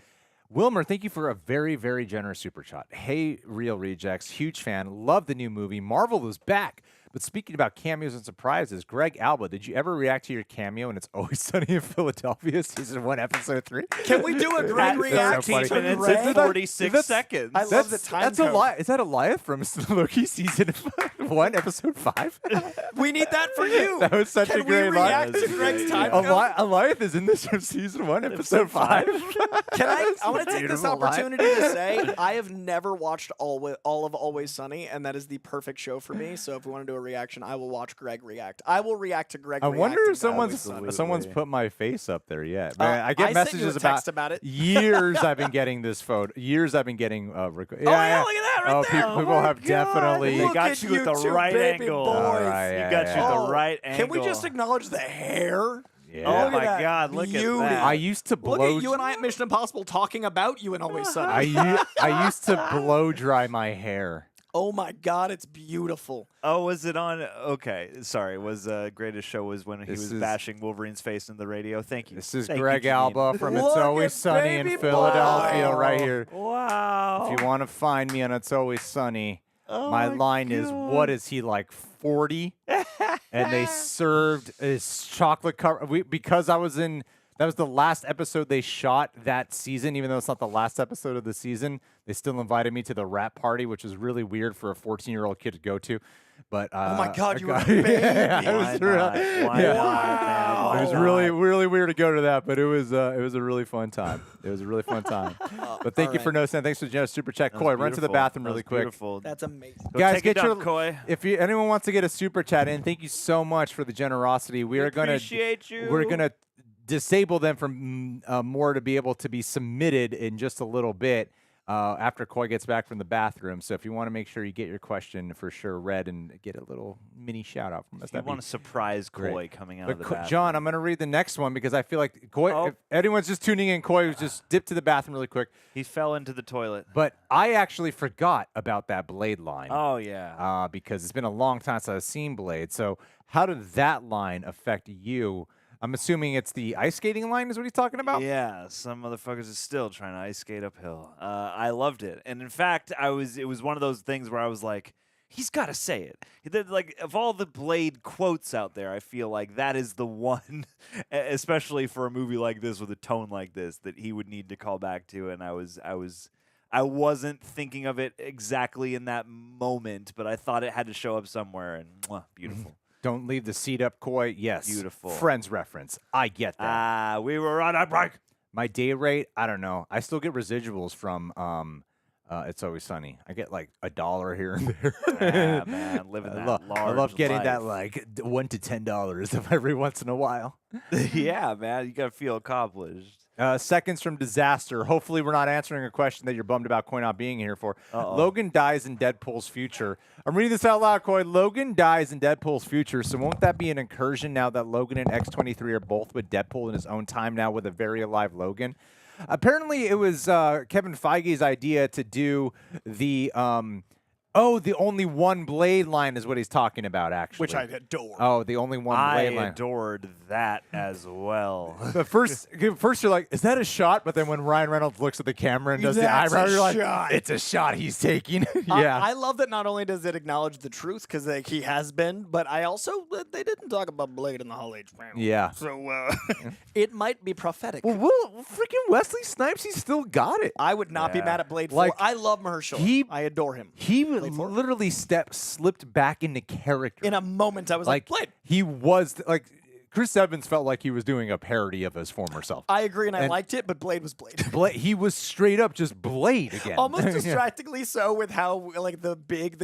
Wilmer, thank you for a very, very generous super chat. Hey, Real Rejects, huge fan. Love the new movie. Marvel is back. But speaking about cameos and surprises, Greg Alba, did you ever react to your cameo and It's Always Sunny in Philadelphia, season 1, episode 3? Can we do a Greg That's so reaction funny. to 15 minutes Greg? and That's- 46 that's- seconds. I love the time That's code. a lie. Is that Eliath from Loki season 1, episode 5? We need that for you. That was such Can a great we react line. to Greg's time code? Eliath is in this from season 1, episode 5. Can I want to take this Beautiful line. opportunity to say I have never watched all of Always Sunny, and that is the perfect show for me. So if we want to do a reaction, I will watch Greg react. I will react to Greg. I wonder reacting if to Always someone's Sunny. put my face up there yet. Man, I get I sent you messages a text about it. years I've been getting this photo. Years I've been getting. Yeah, Oh yeah, look at that right there. People Oh my have God. definitely. They Look got at you at the two right baby angle. boys. All right, You yeah, got yeah. you Oh, the right angle. Can we just acknowledge the hair? Yeah. Oh Look my at that God! Look beauty. at that. I used to blow. Look at you and I at Mission Impossible talking about you and Always Sunny. I used to blow dry my hair. Oh my God, it's beautiful. Oh, was it on? Okay, sorry. Was Greatest Show was when he was bashing Wolverine's face in the radio. Thank you. This is Thank you, Greg Janine. Alba from It's Look Always at Sunny in baby Philadelphia, boy. right here. Wow. If you want to find me on It's Always Sunny, Oh my my line is, God. "What is he like, 40?" And they served his chocolate cover because I was in. That was the last episode they shot that season, even though it's not the last episode of the season. They still invited me to the rap party, which was really weird for a 14-year-old kid to go to. But Oh my God, I you were a got- baby. Yeah, it Why was not? Why yeah. not, man? Why It was not? really weird to go to that, but it was a really fun time. It was a really fun time. But thank you for noticing. Thanks for the generous super chat. That was Coy, run to the beautiful. bathroom That really was quick. Beautiful. That's amazing. Go Guys, take get a your dump, Coy. If anyone wants to get a super chat in, thank you so much for the generosity. We are gonna appreciate you. We're gonna disable them from more to be able to be submitted in just a little bit after Coy gets back from the bathroom. So if you want to make sure you get your question for sure read and get a little mini shout out from us, If you want to surprise great. Coy coming out but of the bathroom. John, I'm going to read the next one because I feel like Coy, Oh. if anyone's just tuning in, Coy was just dipped to the bathroom really quick. He fell into the toilet. But I actually forgot about that Blade line. Oh yeah. Because it's been a long time since I've seen Blade. So how did that line affect you? I'm assuming it's the ice skating line is what he's talking about? Yeah, some motherfuckers are still trying to ice skate uphill. I loved it, and in fact, it was one of those things where I was like, he's got to say it. Like, of all the Blade quotes out there, I feel like that is the one, especially for a movie like this with a tone like this, that he would need to call back to. And I wasn't thinking of it exactly in that moment, but I thought it had to show up somewhere. And beautiful. Don't leave the seat up, Coy. Yes. Beautiful. Friends reference. I get that. We were on a break. My day rate, I don't know. I still get residuals from It's Always Sunny. I get like $1 here and there. Yeah, man, living that large I love getting that life. like $1 to $10 every once in a while. Yeah, man, you gotta feel accomplished. Seconds from disaster. Hopefully, we're not answering a question that you're bummed about Coy not being here for. Logan dies in Deadpool's future. I'm reading this out loud, Coy. Logan dies in Deadpool's future. So won't that be an incursion now that Logan and X-23 are both with Deadpool in his own time now with a very alive Logan? Apparently, it was Kevin Feige's idea to do the the only one Blade line is what he's talking about, actually. Which I adore. Oh, the only one Blade line. I adored that as well. But first you're like, is that a shot? But then when Ryan Reynolds looks at the camera and does the That's eyebrow, a you're like, shot. it's a shot he's taking. Yeah. I love that not only does it acknowledge the truth, because he has been, but I also, they didn't talk about Blade in the Hall H panel. Yeah. So it might be prophetic. Well, freaking Wesley Snipes, he still got it. I would not be Yeah. mad at Blade 4. Like, I love Mahershali. I adore him. He literally slipped back into character. In a moment, I was like, Blade. He was like, Chris Evans felt like he was doing a parody of his former self. I agree, and I And- liked it, but Blade was Blade. He was straight up just Blade again. Almost Yeah. distractingly so with how like the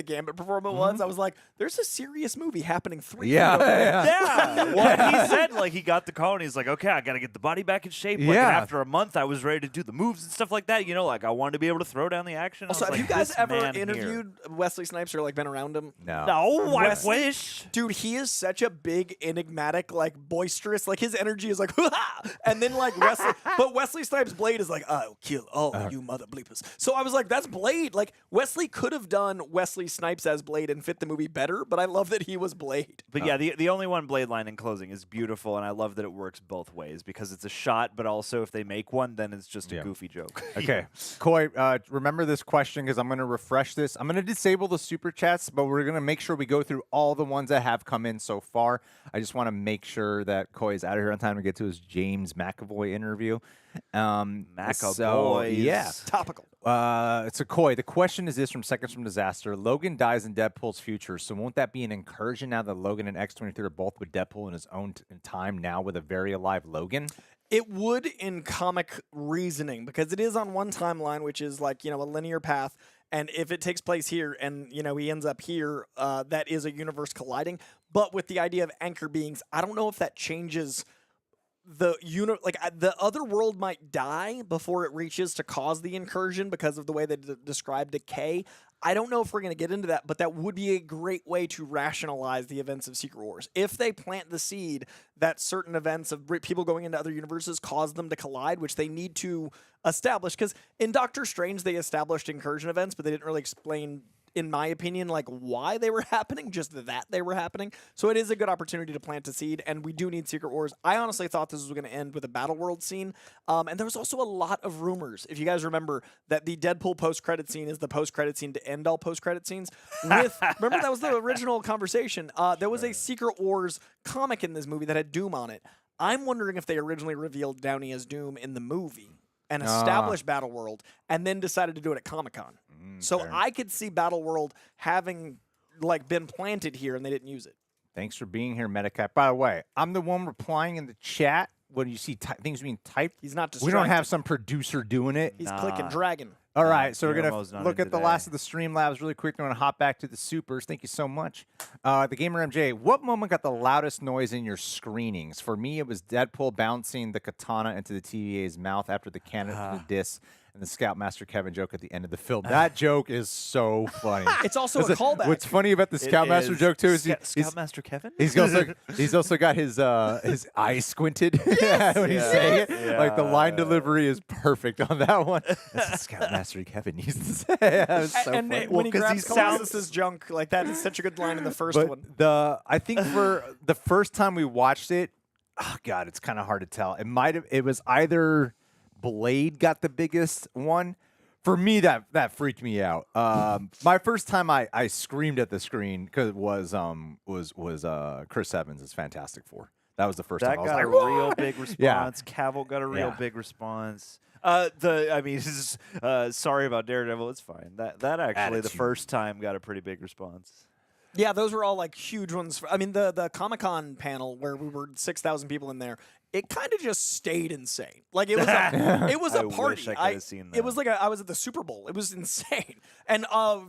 Gambit performance was. I was like, there's a serious movie happening 3 feet over there. Yeah. Well, he said like he got the call and he's like, okay, I got to get the body back in shape. Like, Yeah. and after a month, I was ready to do the moves and stuff like that. You know, like I wanted to be able to throw down the action. I Also, was have like, you guys this ever man here. interviewed Wesley Snipes or like been around him? No. No, I Wesley- wish. Dude, he is such a big, enigmatic, like boisterous. Like his energy is like, and then like Wesley, but Wesley Snipes' Blade is like, I'll kill all of you mother bleepers. So I was like, that's Blade. Like Wesley could have done Wesley Snipes as Blade and fit the movie better, but I love that he was Blade. But yeah, the only one Blade line in closing is beautiful, and I love that it works both ways because it's a shot, but also if they make one, then it's just a goofy joke. Okay. Coy, remember this question because I'm going to refresh this. I'm going to disable the super chats, but we're going to make sure we go through all the ones that have come in so far. I just want to make sure that Coy is out of here on time to get to his James McAvoy interview. So, yeah. Topical. It's a Coy. The question is this from Seconds from Disaster. Logan dies in Deadpool's future, so won't that be an incursion now that Logan and X-23 are both with Deadpool in his own time now with a very alive Logan? It would in comic reasoning because it is on one timeline, which is like, a linear path. And if it takes place here and, he ends up here, that is a universe colliding. But with the idea of anchor beings, I don't know if that changes the the other world might die before it reaches to cause the incursion because of the way they describe decay. I don't know if we're going to get into that, but that would be a great way to rationalize the events of Secret Wars. If they plant the seed that certain events of people going into other universes cause them to collide, which they need to establish, because in Doctor Strange they established incursion events, but they didn't really explain, in my opinion, like why they were happening, just that they were happening. So it is a good opportunity to plant a seed, and we do need Secret Wars. I honestly thought this was going to end with a Battle World scene, and there was also a lot of rumors, if you guys remember, that the Deadpool post-credit scene is the post-credit scene to end all post-credit scenes. Remember, that was the original conversation. There was a Secret Wars comic in this movie that had Doom on it. I'm wondering if they originally revealed Downey as Doom in the movie and established Battle World, and then decided to do it at Comic-Con. So fair. I could see Battle World having like been planted here, and they didn't use it. Thanks for being here, Medicat. By the way, I'm the one replying in the chat when you see things being typed. He's not We distracted. don't have some producer doing it. He's clicking dragon. All right, so we're Guillermo's going not to look in at the today. last of the Streamlabs really quick. I'm going to hop back to the supers. Thank you so much. The Gamer MJ, what moment got the loudest noise in your screenings? For me, it was Deadpool bouncing the katana into the TVA's mouth after the cannon from the disc and the Scoutmaster Kevin joke at the end of the film. That joke is so funny. It's also a callback. What's funny about the It Scoutmaster is joke, too, is Scoutmaster Kevin? he's also got his eyes squinted when he's saying it. Like the line delivery is perfect on that one. That's Scoutmaster Kevin used to say. That was so And funny. when he 'cause grabs he sounds- Colossus's junk, like that is such a good line in the first But one. I think for the first time we watched it, oh God, it's kind of hard to tell. It was either Blade got the biggest one. For me, that freaked me out. My first time I screamed at the screen because it was Chris Evans' as Fantastic Four. That was the first That time I was got like, a "Whoa!" real big response. Yeah. Cavill got a real Yeah. big response. Sorry about Daredevil. It's fine. That actually the Attitude. first time got a pretty big response. Yeah, those were all like huge ones. I mean, the Comic-Con panel where we were 6,000 people in there, it kind of just stayed insane. Like it was a I party. wish I could have seen that. It was like I was at the Super Bowl. It was insane. And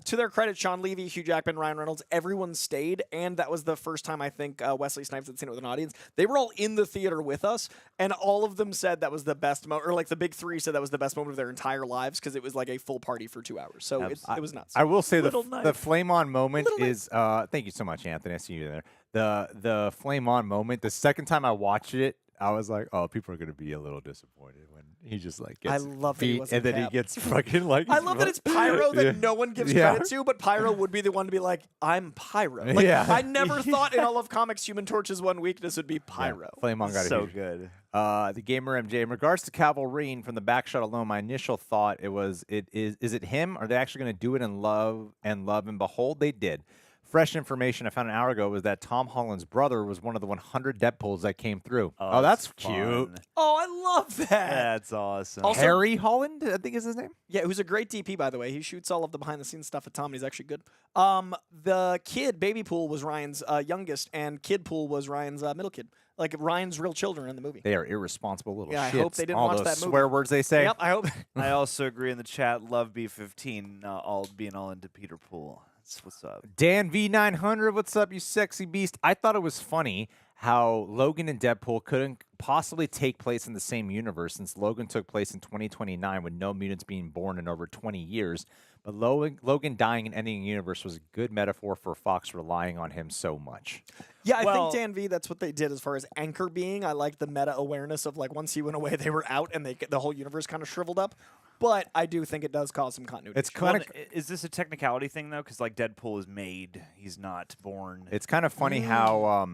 to their credit, Sean Levy, Hugh Jackman, Ryan Reynolds, everyone stayed, and that was the first time I think Wesley Snipes had seen it with an audience. They were all in the theater with us, and all of them said that was the best moment, or like the big three said that was the best moment of their entire lives because it was like a full party for 2 hours. So it was nuts. I will say Little the knife. flame on moment Little knife. is thank you so much, Anthony. I see you there. The flame on moment. The second time I watched it, I was like, oh, people are gonna be a little disappointed when he just like gets I love that he beat wasn't and then he Cap. gets fucking like. I love that it's Pyro that Yeah. no one gives Yeah. credit to, but Pyro would be the one to be like, I'm Pyro. Like, Yeah. I never thought in all of comics Human Torch's one weakness would be Pyro. Flame on got a So huge- good. The Gamer MJ. In regards to Cavalry from the back shot alone, my initial thought is it him? Are they actually going to do it in Love and Behold, they did. Fresh information I found an hour ago was that Tom Holland's brother was one of the 100 Deadpools that came through. Oh, that's cute. fun. Oh, I love that. That's awesome. Also- Harry Holland, I think is his name. Yeah, who's a great DP, by the way. He shoots all of the behind-the-scenes stuff at Tom, and he's actually good. The kid, Baby Pool, was Ryan's youngest, and Kid Pool was Ryan's middle kid. Like Ryan's real children in the movie. They are irresponsible little Yeah, I shits. hope they didn't all watch those that movie. swear words they say. Yep, I hope. I also agree in the chat. Love B15. All being all into Peter Pool. That's what's up. Dan V900, what's up, you sexy beast? I thought it was funny how Logan and Deadpool couldn't possibly take place in the same universe since Logan took place in 2029 with no mutants being born in over 20 years. But Logan dying and ending a universe was a good metaphor for Fox relying on him so much. Yeah, I Well- think Dan V, that's what they did as far as Anchor being. I like the meta awareness of like once he went away, they were out and the whole universe kind of shriveled up. But I do think it does cause some continuity. It's issues. kind Well, of is this a technicality thing though? Because like Deadpool is made, he's not born. it's kind of funny how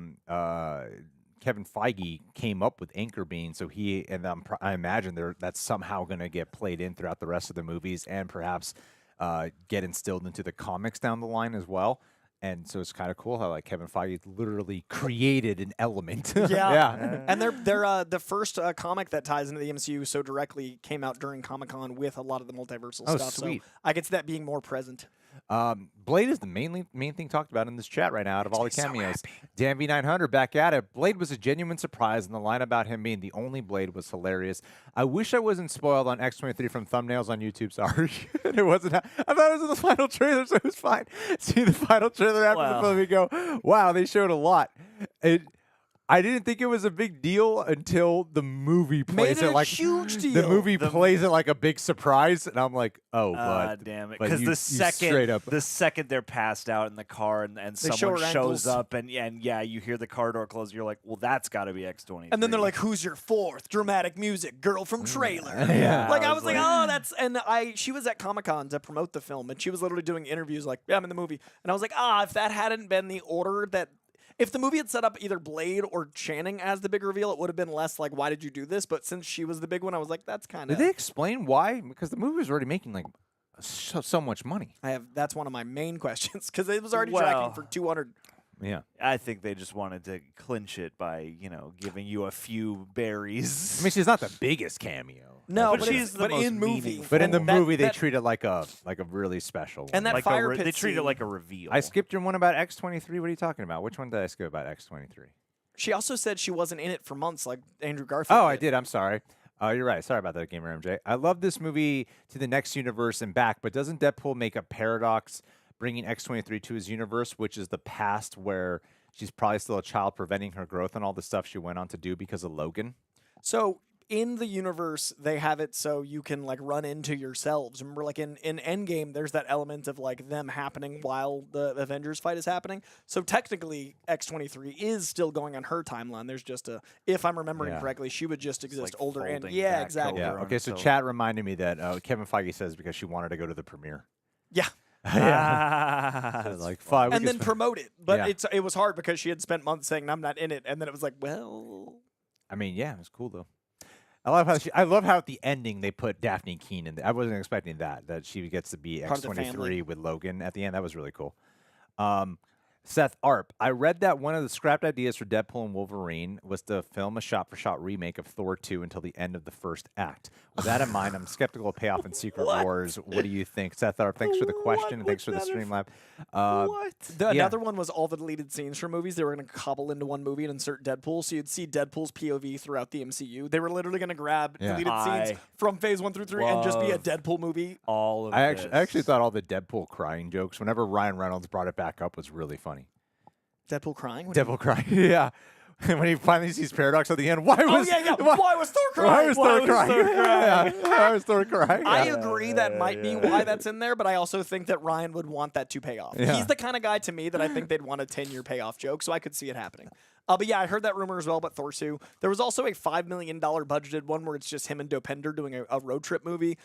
Kevin Feige came up with Anchor being, so he and I imagine that's somehow going to get played in throughout the rest of the movies and perhaps get instilled into the comics down the line as well. And so it's kind of cool how like Kevin Feige literally created an element. Yeah. And they're the first comic that ties into the MCU so directly came out during Comic-Con with a lot of the multiversal Oh, stuff. sweet. So I could see that being more present. Blade is the main thing talked about in this chat right now out of all the cameos. Dan V900 back at it. Blade was a genuine surprise, and the line about him being the only Blade was hilarious. I wish I wasn't spoiled on X-23 from thumbnails on YouTube. Sorry. It wasn't. I thought it was in the final trailer, so it was fine. See the final trailer after the Wow. film, we go, wow, they showed a lot. I didn't think it was a big deal until the movie plays Made it it a like huge deal. The movie plays it like a big surprise, and I'm like, oh, but damn it! but Because you- the you second straight up, the second they're passed out in the car and They show someone her shows ankles. up and yeah, you hear the car door close. You're like, well, that's got to be X-23. And then they're like, "Who's your fourth?" Dramatic music, girl from trailer. Yeah. Like I I was was like, like- "Oh, that's." And she was at Comic-Con to promote the film, and she was literally doing interviews like, "Yeah, I'm in the movie." And I was like, if that hadn't been the order that. If the movie had set up either Blade or Channing as the big reveal, it would have been less like, why did you do this? But since she was the big one, I was like, that's kind did of. they explain why? Because the movie was already making like so much money. That's one of my main questions because it was already Well- tracking for 200. Yeah, I think they just wanted to clinch it by giving you a few berries. I mean, she's not the biggest cameo. No, But but, she's the but most in movie. meaningful. But in the And that- movie, they that- treat it like a really special. And one. that like fire pit they treat it scene- like a reveal. I skipped your one about X-23. What are you talking about? Which one did I skip about X-23? She also said she wasn't in it for months, like Andrew Garfield. Oh, I did. I'm sorry. You're right. Sorry about that, Gamer MJ. I love this movie to the next universe and back, but doesn't Deadpool make a paradox bringing X-23 to his universe, which is the past where she's probably still a child, preventing her growth and all the stuff she went on to do because of Logan? So in the universe, they have it so you can like run into yourselves. Remember, like in Endgame, there's that element of like them happening while the Avengers fight is happening. So technically, X-23 is still going on her timeline. There's just if I'm remembering Yeah. correctly, she would just exist like older and folding yeah, back exactly. Yeah. over Okay, so so- chat reminded me that Kevin Feige says because she wanted to go to the premiere. Yeah. Ah, Like, fine. we And can then promote it, but Yeah. it was hard because she had spent months saying I'm not in it, and then it was like, well, I mean, yeah, it was cool though. I love how at the ending they put Dafnee Keen in. I wasn't expecting that she gets to be Part of the X-23 family. with Logan at the end. That was really cool. Seth Arp, I read that one of the scrapped ideas for Deadpool and Wolverine was to film a shot-for-shot remake of Thor 2 until the end of the first act. With that in mind, I'm skeptical of payoff in Secret Wars. What do you think? Seth Arp, thanks for the question and thanks for the stream lab. what? Yeah. Another one was all the deleted scenes from movies. They were going to cobble into one movie and insert Deadpool, so you'd see Deadpool's POV throughout the MCU. They were literally going to grab Yeah. deleted scenes I from Phase 1 through 3 and just be a love Deadpool movie. All of I this. actually thought all the Deadpool crying jokes, whenever Ryan Reynolds brought it back up, was really funny. Deadpool crying? What do you- Deadpool crying, yeah. And when he finally sees Paradox at the end, why Oh, was yeah. why, Why was Thor why crying? was Thor crying? Thor crying? Yeah, why was Thor crying? I Yeah. agree that might be why that's in there, but I also think that Ryan would want that to pay off. Yeah. He's the kind of guy to me that I think they'd want a 10-year payoff joke, so I could see it happening. But yeah, I heard that rumor as well about Thor 2. There was also a $5 million budgeted one where it's just him and Dopender doing a road trip movie.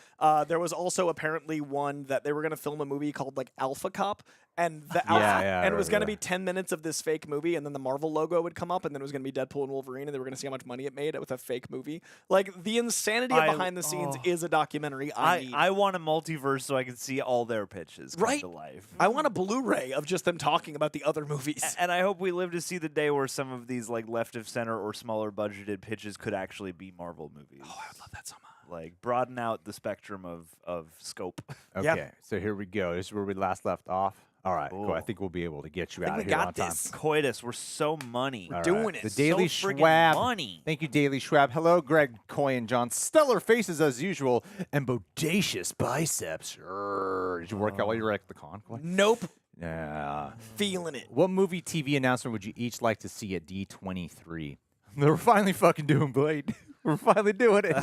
There was also apparently one that they were going to film a movie called like Alpha Cop, and the Alpha, yeah, I and it was remember going to that. be 10 minutes of this fake movie, and then the Marvel logo would come up, and then it was going to be Deadpool and Wolverine, and they were going to see how much money it made with a fake movie. Like the insanity of behind the scenes is a documentary. I want a multiverse so I can see all their pitches come Right? to life. I want a Blu-ray of just them talking about the other movies. And I hope we live to see the day where some of these like left of center or smaller budgeted pitches could actually be Marvel movies. Oh, I would love that so much. Like broaden out the spectrum of scope. Okay, Yeah. so here we go. This is where we last left off. All right, cool. I Ooh. think we'll be able to get you I think out of we here got on time. this. Coitus, we're so money. All doing it. The So Daily friggin' Schwab. money. Thank you, Daily Schwab. Hello, Greg, Coy, and John. Stellar faces as usual, and bodacious biceps. Did you work out while you were at the con, Coy? Nope. Yeah. Feeling it. What movie TV announcement would you each like to see at D23? We're finally fucking doing Blade. We're finally doing it.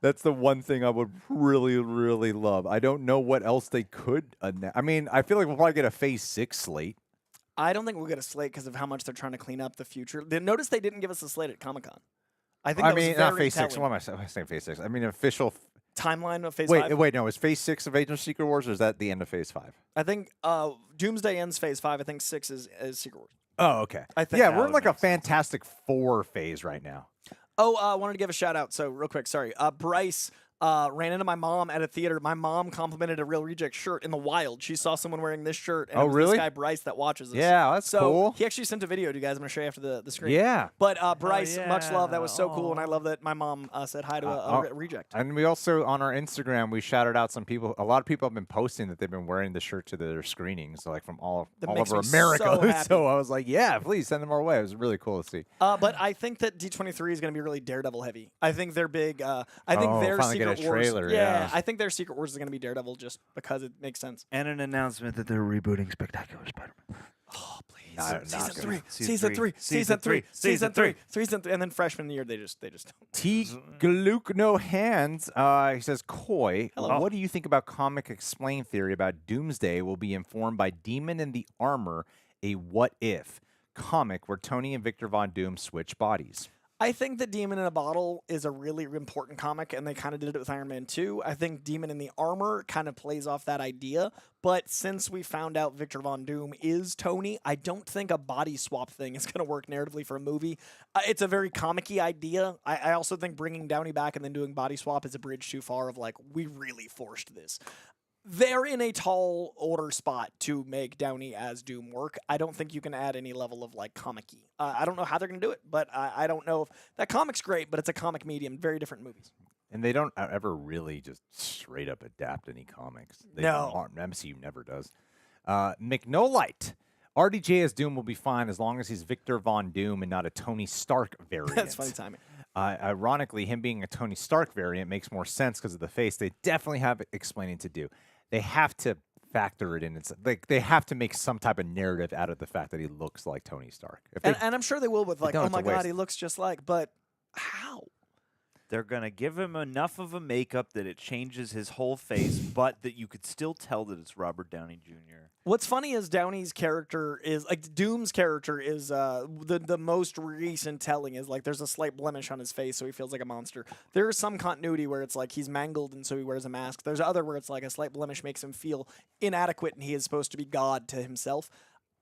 That's the one thing I would really, really love. I don't know what else they could announce. I mean, I feel like we'll probably get a Phase 6 slate. I don't think we'll get a slate because of how much they're trying to clean up the future. Notice they didn't give us a slate at Comic-Con. I think that I mean, was not very Phase 6. telling. What am I saying? Am I saying Phase 6? I mean, official. Timeline of Phase Wait, 5. wait, no. Is Phase 6 of Avengers Secret Wars, or is that the end of Phase 5? I think Doomsday ends Phase 5. I think 6 is Secret Wars. Oh, okay. I think yeah, that we're in would like a make sense. Fantastic Four phase right now. Oh, I wanted to give a shout out. So real quick, sorry. Bryce ran into my mom at a theater. My mom complimented a Real Reject shirt in the wild. She saw someone wearing this shirt. And Oh, it was really? This guy Bryce that watches us. Yeah, that's so cool. he actually sent a video to you guys. I'm gonna show you after the screen. Yeah. But Bryce, much yeah. love. That was so cool, and I love that my mom said hi to a reject. And we also, on our Instagram, we shouted out some people. A lot of people have been posting that they've been wearing the shirt to their screenings, so like from all That over makes me America. so happy. So I was like, yeah, please send them our way. It was really cool to see. But I think that D23 is going to be really Daredevil heavy. I think they're big. I think Oh, their finally get Secret a Wars. trailer, yeah. I think their Secret Wars is going to be Daredevil just because it makes sense. And an announcement that they're rebooting Spectacular Spider-Man. Oh, please. Season good. three, Season three, season three, and then freshman year they just don't. T. Gluck No Hands. He says, Coy, Hello. what do you think about comic explain theory about Doomsday will be informed by Demon in the Armor, a what if comic where Tony and Victor Von Doom switch bodies? I think that Demon in a Bottle is a really important comic, and they kind of did it with Iron Man 2. I think Demon in the Armor kind of plays off that idea, but since we found out Victor Von Doom is Tony, I don't think a body swap thing is going to work narratively for a movie. It's a very comic-y idea. I also think bringing Downey back and then doing body swap is a bridge too far of, like, we really forced this. They're in a tall order spot to make Downey as Doom work. I don't think you can add any level of like comic-y. I don't know how they're going to do it, but I don't know if that comic's great, but it's a comic medium, very different movies. And they don't ever really just straight up adapt any comics. No. MCU never does. McNolite. RDJ as Doom will be fine as long as he's Victor Von Doom and not a Tony Stark variant. That's funny timing. Ironically, him being a Tony Stark variant makes more sense because of the face. They definitely have explaining to do. They have to factor it in. It's like they have to make some type of narrative out of the fact that he looks like Tony Stark. And I'm sure they will with like, don't, oh it's my a God, waste. he looks just like, but how? They're going to give him enough of a makeup that it changes his whole face, but that you could still tell that it's Robert Downey Jr. What's funny is Downey's character is like Doom's character is the most recent telling is like there's a slight blemish on his face, so he feels like a monster. There is some continuity where it's like he's mangled and so he wears a mask. There's other where it's like a slight blemish makes him feel inadequate and he is supposed to be God to himself.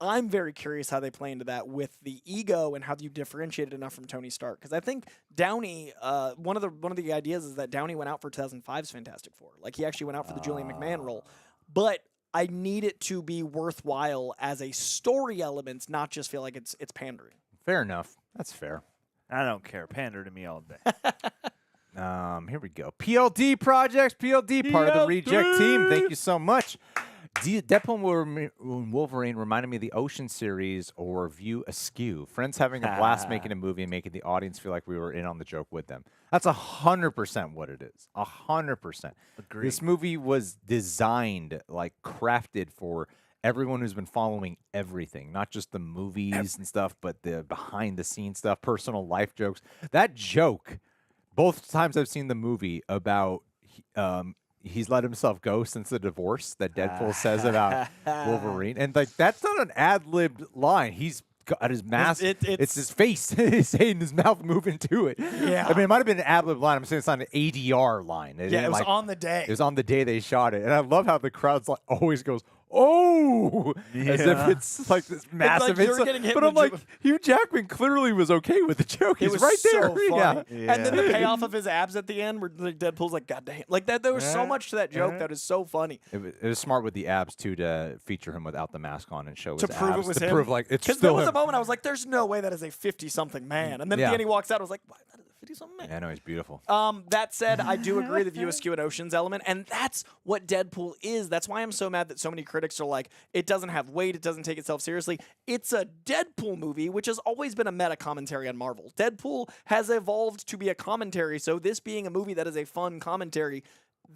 I'm very curious how they play into that with the ego and how you differentiate it enough from Tony Stark. Because I think Downey, one of the ideas is that Downey went out for 2005's Fantastic Four. Like he actually went out for the Julian McMahon role. But I need it to be worthwhile as a story element, not just feel like it's pandering. Fair enough. That's fair. I don't care. Pander to me all day. Here we go. PLD Projects, PLD, part of the Reject team. Thank you so much. Deadpool and Wolverine reminded me of the Ocean series or View Askew. Friends having a blast making a movie and making the audience feel like we were in on the joke with them. That's 100% what it is. 100%. Agreed. This movie was designed, like crafted for everyone who's been following everything, not just the movies and stuff, but the behind-the-scenes stuff, personal life jokes. That joke, both times I've seen the movie about he's let himself go since the divorce that Deadpool says about Wolverine. And like that's not an ad-libbed line. He's got his mask. It's his face. He's saying his mouth moving to it. Yeah. I mean, it might have been an ad-lib line. I'm saying it's not an ADR line. Yeah, it was like, on the day. It was on the day they shot it. And I love how the crowd's like always goes, oh, as if it's like this massive you're insult. getting hit But with I'm like, Hugh Jackman clearly was okay with the joke. It He's was right so there. funny. Yeah. And then the payoff of his abs at the end where like, Deadpool's like, God damn. Like that, there was so much to that joke that is so funny. It was smart with the abs, too, to feature him without the mask on and show his To prove abs. it was to him? prove, like, it's Because there still was him. a moment I was like, there's no way that is a 50-something man. And then at Yeah. the end he walks out, I was like, why, that is a 50-something man. Yeah, I know, he's beautiful. That said, I do agree the View Askew and Oceans element, and that's what Deadpool is. That's why I'm so mad that so many critics are like, it doesn't have weight, it doesn't take itself seriously. It's a Deadpool movie, which has always been a meta commentary on Marvel. Deadpool has evolved to be a commentary, so this being a movie that is a fun commentary,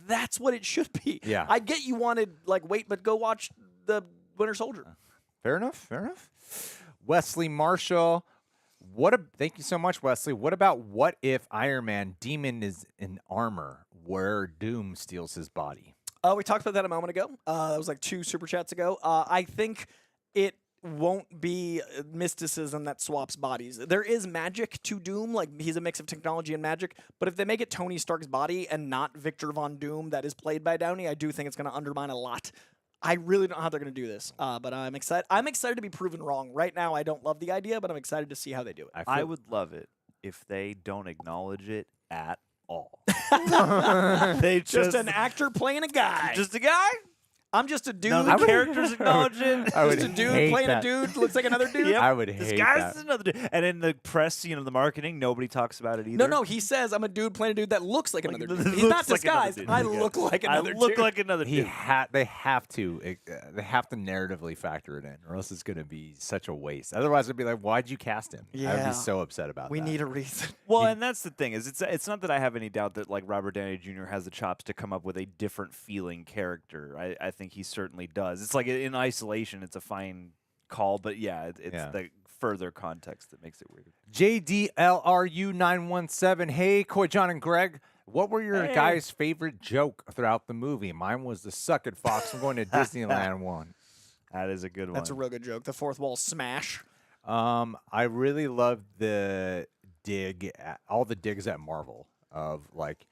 that's what it should be. Yeah. I get you wanted, like, wait, but go watch the Winter Soldier. Fair enough. Fair enough. Wesley Marshall. Thank you so much, Wesley. What about what if Iron Man Demon is in armor where Doom steals his body? We talked about that a moment ago. That was like 2 super chats ago. I think it won't be mysticism that swaps bodies. There is magic to Doom, like he's a mix of technology and magic, but if they make it Tony Stark's body and not Victor Von Doom that is played by Downey, I do think it's going to undermine a lot. I really don't know how they're going to do this, but I'm excited. I'm excited to be proven wrong. Right now, I don't love the idea, but I'm excited to see how they do it. I would love it if they don't acknowledge it at all. They Just an actor playing a guy. just a guy. I'm just a dude. None of the characters acknowledge it. I would just a dude hate playing that. a dude looks like another dude. Yep. I would This hate guy's that. another dude. And in the press, the marketing, nobody talks about it either. No, he says I'm a dude playing a dude that looks like another dude. He's looks not like another disguised. dude. I Yeah. look like another I look dude. like another dude. They have to narratively factor it in, or else it's going to be such a waste. Otherwise, it'd be like, why'd you cast him? I'd Yeah. be so upset about We that. need a reason. Well, and that's the thing is, it's not that I have any doubt that like Robert Downey Jr. has the chops to come up with a different feeling character. I think he certainly does. It's like in isolation, it's a fine call, but yeah, it's Yeah. the further context that makes it weird. JDLRU917. Hey, Coy, John, and Greg. What were your Hey. guys' favorite joke throughout the movie? Mine was the "Suck it, Fox." I'm going to Disneyland one. That is a good one. That's a real good joke. The fourth wall smash. I really loved the all the digs at Marvel of like.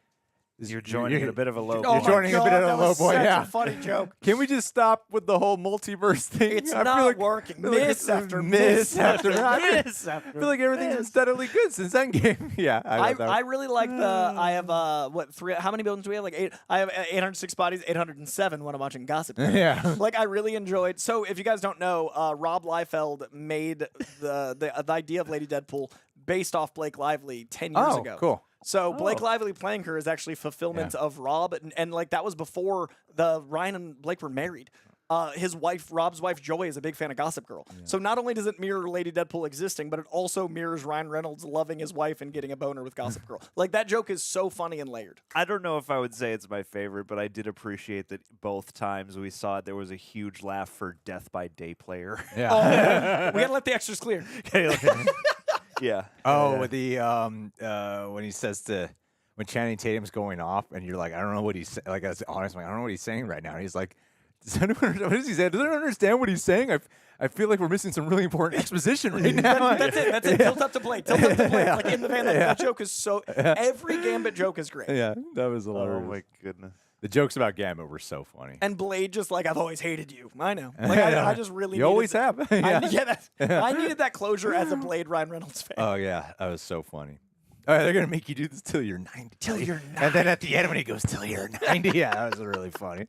You're joining at a bit of a low. You're joining a bit of a that low was boy, such yeah. a funny joke. Can we just stop with the whole multiverse thing? It's I not feel like, working. I feel like Miss it's after miss after miss. I feel like everything's been miss. steadily good since Endgame. Yeah, I really like the. I have what three? How many buildings do we have? Like 8. I have 806 bodies. 807 when I'm watching Gossip Girl. Yeah. Like I really enjoyed. So if you guys don't know, Rob Liefeld made the idea of Lady Deadpool based off Blake Lively 10 years Oh, ago. cool. So Blake Lively playing her is actually fulfillment of Rob, and like that was before the Ryan and Blake were married. His wife, Rob's wife, Joy, is a big fan of Gossip Girl. Yeah. So not only does it mirror Lady Deadpool existing, but it also mirrors Ryan Reynolds loving his wife and getting a boner with Gossip Girl. Like that joke is so funny and layered. I don't know if I would say it's my favorite, but I did appreciate that both times we saw it, there was a huge laugh for Death by Day Player. Yeah. We gotta let the extras clear. Yeah. Oh, the when he says when Channing Tatum's going off, and you're like, I don't know what he's like. I was honest, I don't know what he's saying right now. And he's like, does anyone, what does he say? Does anyone understand what he's saying? I feel like we're missing some really important exposition right now. That's it. That's it. Tilt up to Blake. Tilt up to Blake. Like in the van. That joke is so. Every Gambit joke is great. Yeah, that was hilarious. Oh my goodness. The jokes about Gambit were so funny. And Blade just like, I've always hated you. I know. Like I just really. You always have. I needed that closure as a Blade Ryan Reynolds fan. Oh yeah, that was so funny. All right, they're gonna make you do this till you're 90. Till you're 90. And then at the end when he goes till you're 90, yeah, that was really funny.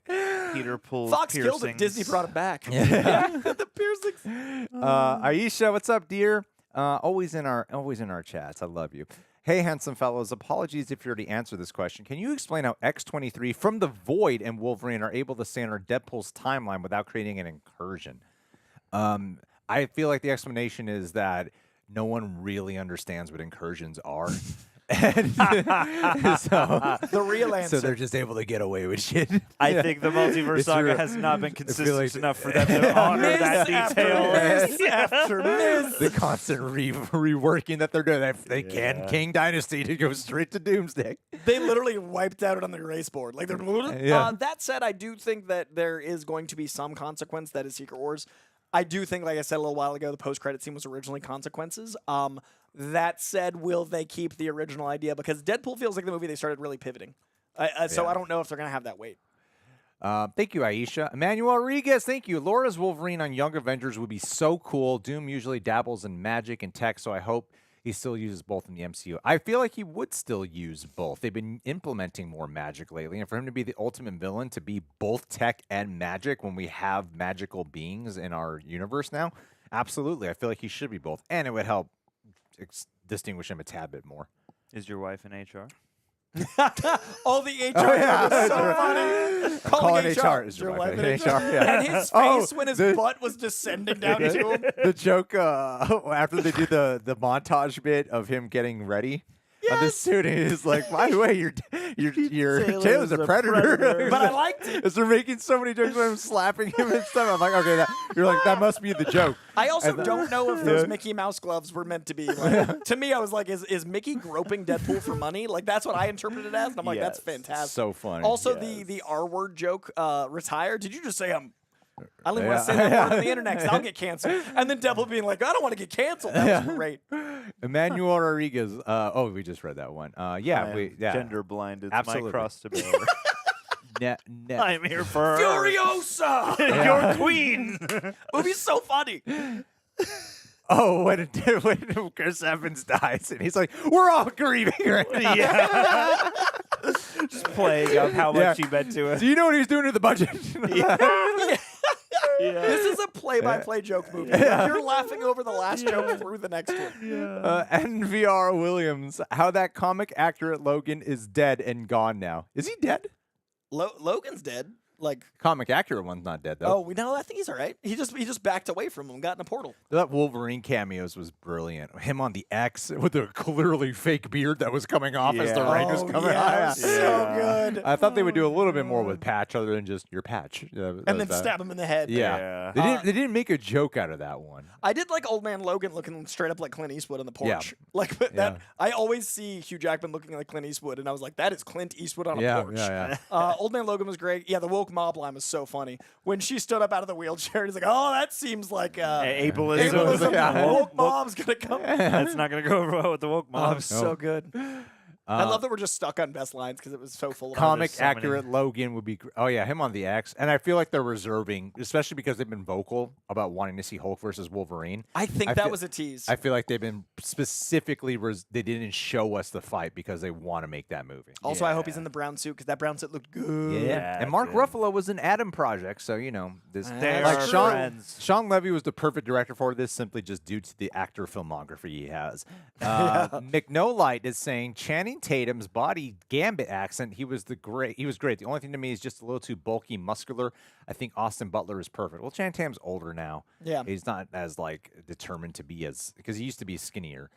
Peter pulls Fox killed him. piercings. Disney brought him back. Yeah. The piercings. Aisha, what's up, dear? Always in our chats. I love you. Hey, handsome fellows. Apologies if you already answered this question. Can you explain how X-23 from the Void and Wolverine are able to stay on Deadpool's timeline without creating an incursion? I feel like the explanation is that no one really understands what incursions are. And so The real answer. So they're just able to get away with shit. I think the multiverse It's saga real. has not been I feel consistent like- enough for them to honor that detail. Miss after miss. The constant reworking that they're doing. They can King Dynasty to go straight to Doomsday. They literally wiped out it on the erase board. Like they're. Yeah. That said, I do think that there is going to be some consequence that is Secret Wars. I do think, like I said a little while ago, the post-credit scene was originally consequences. That said, will they keep the original idea? Because Deadpool feels like the movie they started really pivoting. So I don't know if they're going to have that weight. Thank you, Aisha. Emmanuel Rodriguez, thank you. Laura's Wolverine on Young Avengers would be so cool. Doom usually dabbles in magic and tech, so I hope he still uses both in the MCU. I feel like he would still use both. They've been implementing more magic lately, and for him to be the ultimate villain, to be both tech and magic when we have magical beings in our universe now, absolutely. I feel like he should be both, and it would help distinguish him a tad bit more. Is your wife in HR? All the HR was so funny. Calling HR. Is your your wife wife in in HR? HR? Yeah. And his face Oh, when his the- butt was descending down to him. The joke after they do the montage bit of him getting ready on the suit, and he's like, "By the way, your Taylor's a predator." But I liked it. As they're making so many jokes about him slapping him and stuff, I'm like, okay, you're like, that must be the joke. I also And then- don't know if those Mickey Mouse gloves were meant to be. Like, to me, I was like, is Mickey groping Deadpool for money? Like, that's what I interpreted it as. And I'm like, that's Yes. fantastic. So funny. Also, Yes. the R word joke, retire. Did you just say I only want to say that word on the internet because I'll get canceled. And then Devil being like, I don't want to get canceled. That was great. Emmanuel Rodriguez. We just read that one. I Yeah, am gender blind. It's Absolutely. my cross to bear. I'm here for her. Furiosa! Your queen. Movie's so funny. Oh, when Chris Evans dies, and he's like, "We're all grieving right now." Yeah. Just playing up how much he meant to us. Do you know what he's doing to the budget? This is a play-by-play joke movie. Like, you're laughing over the last joke through the next one. NVR Williams, how that comic accurate Logan is dead and gone now. Is he dead? Logan's dead. Like, Comic accurate one's not dead though. oh, we know. I think he's all right. He just backed away from him, got in a portal. That Wolverine cameos was brilliant. Him on the X with the clearly fake beard that was coming off as the Yeah. rain was coming yeah, out. so good. I thought they would do a little bit more with Patch other than just your Patch. And then stab him in the head. Yeah. Yeah. They didn't make a joke out of that one. I did like Old Man Logan looking straight up like Clint Eastwood on the Yeah. porch. Like but Yeah. that. I always see Hugh Jackman looking like Clint Eastwood, and I was like, that is Clint Eastwood on a Yeah, porch. yeah. Old Man Logan was great. Yeah, the woke mob line was so funny. When she stood up out of the wheelchair, he's like, "Oh, that seems like Ableism. ableism. Yeah. The woke mob's gonna come." That's not going to go over well with the woke Oh, mobs. so good. I love that we're just stuck on best lines because it was so full of Comic so many. accurate Logan would be. Oh yeah, him on the X, and I feel like they're reserving, especially because they've been vocal about wanting to see Hulk versus Wolverine. I think I that feel- was a tease. I feel like they've been specifically. They didn't show us the fight because they want to make that movie. Also, I hope he's in the brown suit because that brown suit looked good. Yeah, and Mark dude. Ruffalo was an Adam project, so you know this. They like are Sean, friends. Sean Levy was the perfect director for this, simply just due to the actor filmography he has. McNolight is saying Channing Tatum's body Gambit accent. He was great. The only thing to me is just a little too bulky, muscular. I think Austin Butler is perfect. Well, Channing Tatum's older now. Yeah. he's not as like determined to be as because he used to be skinnier.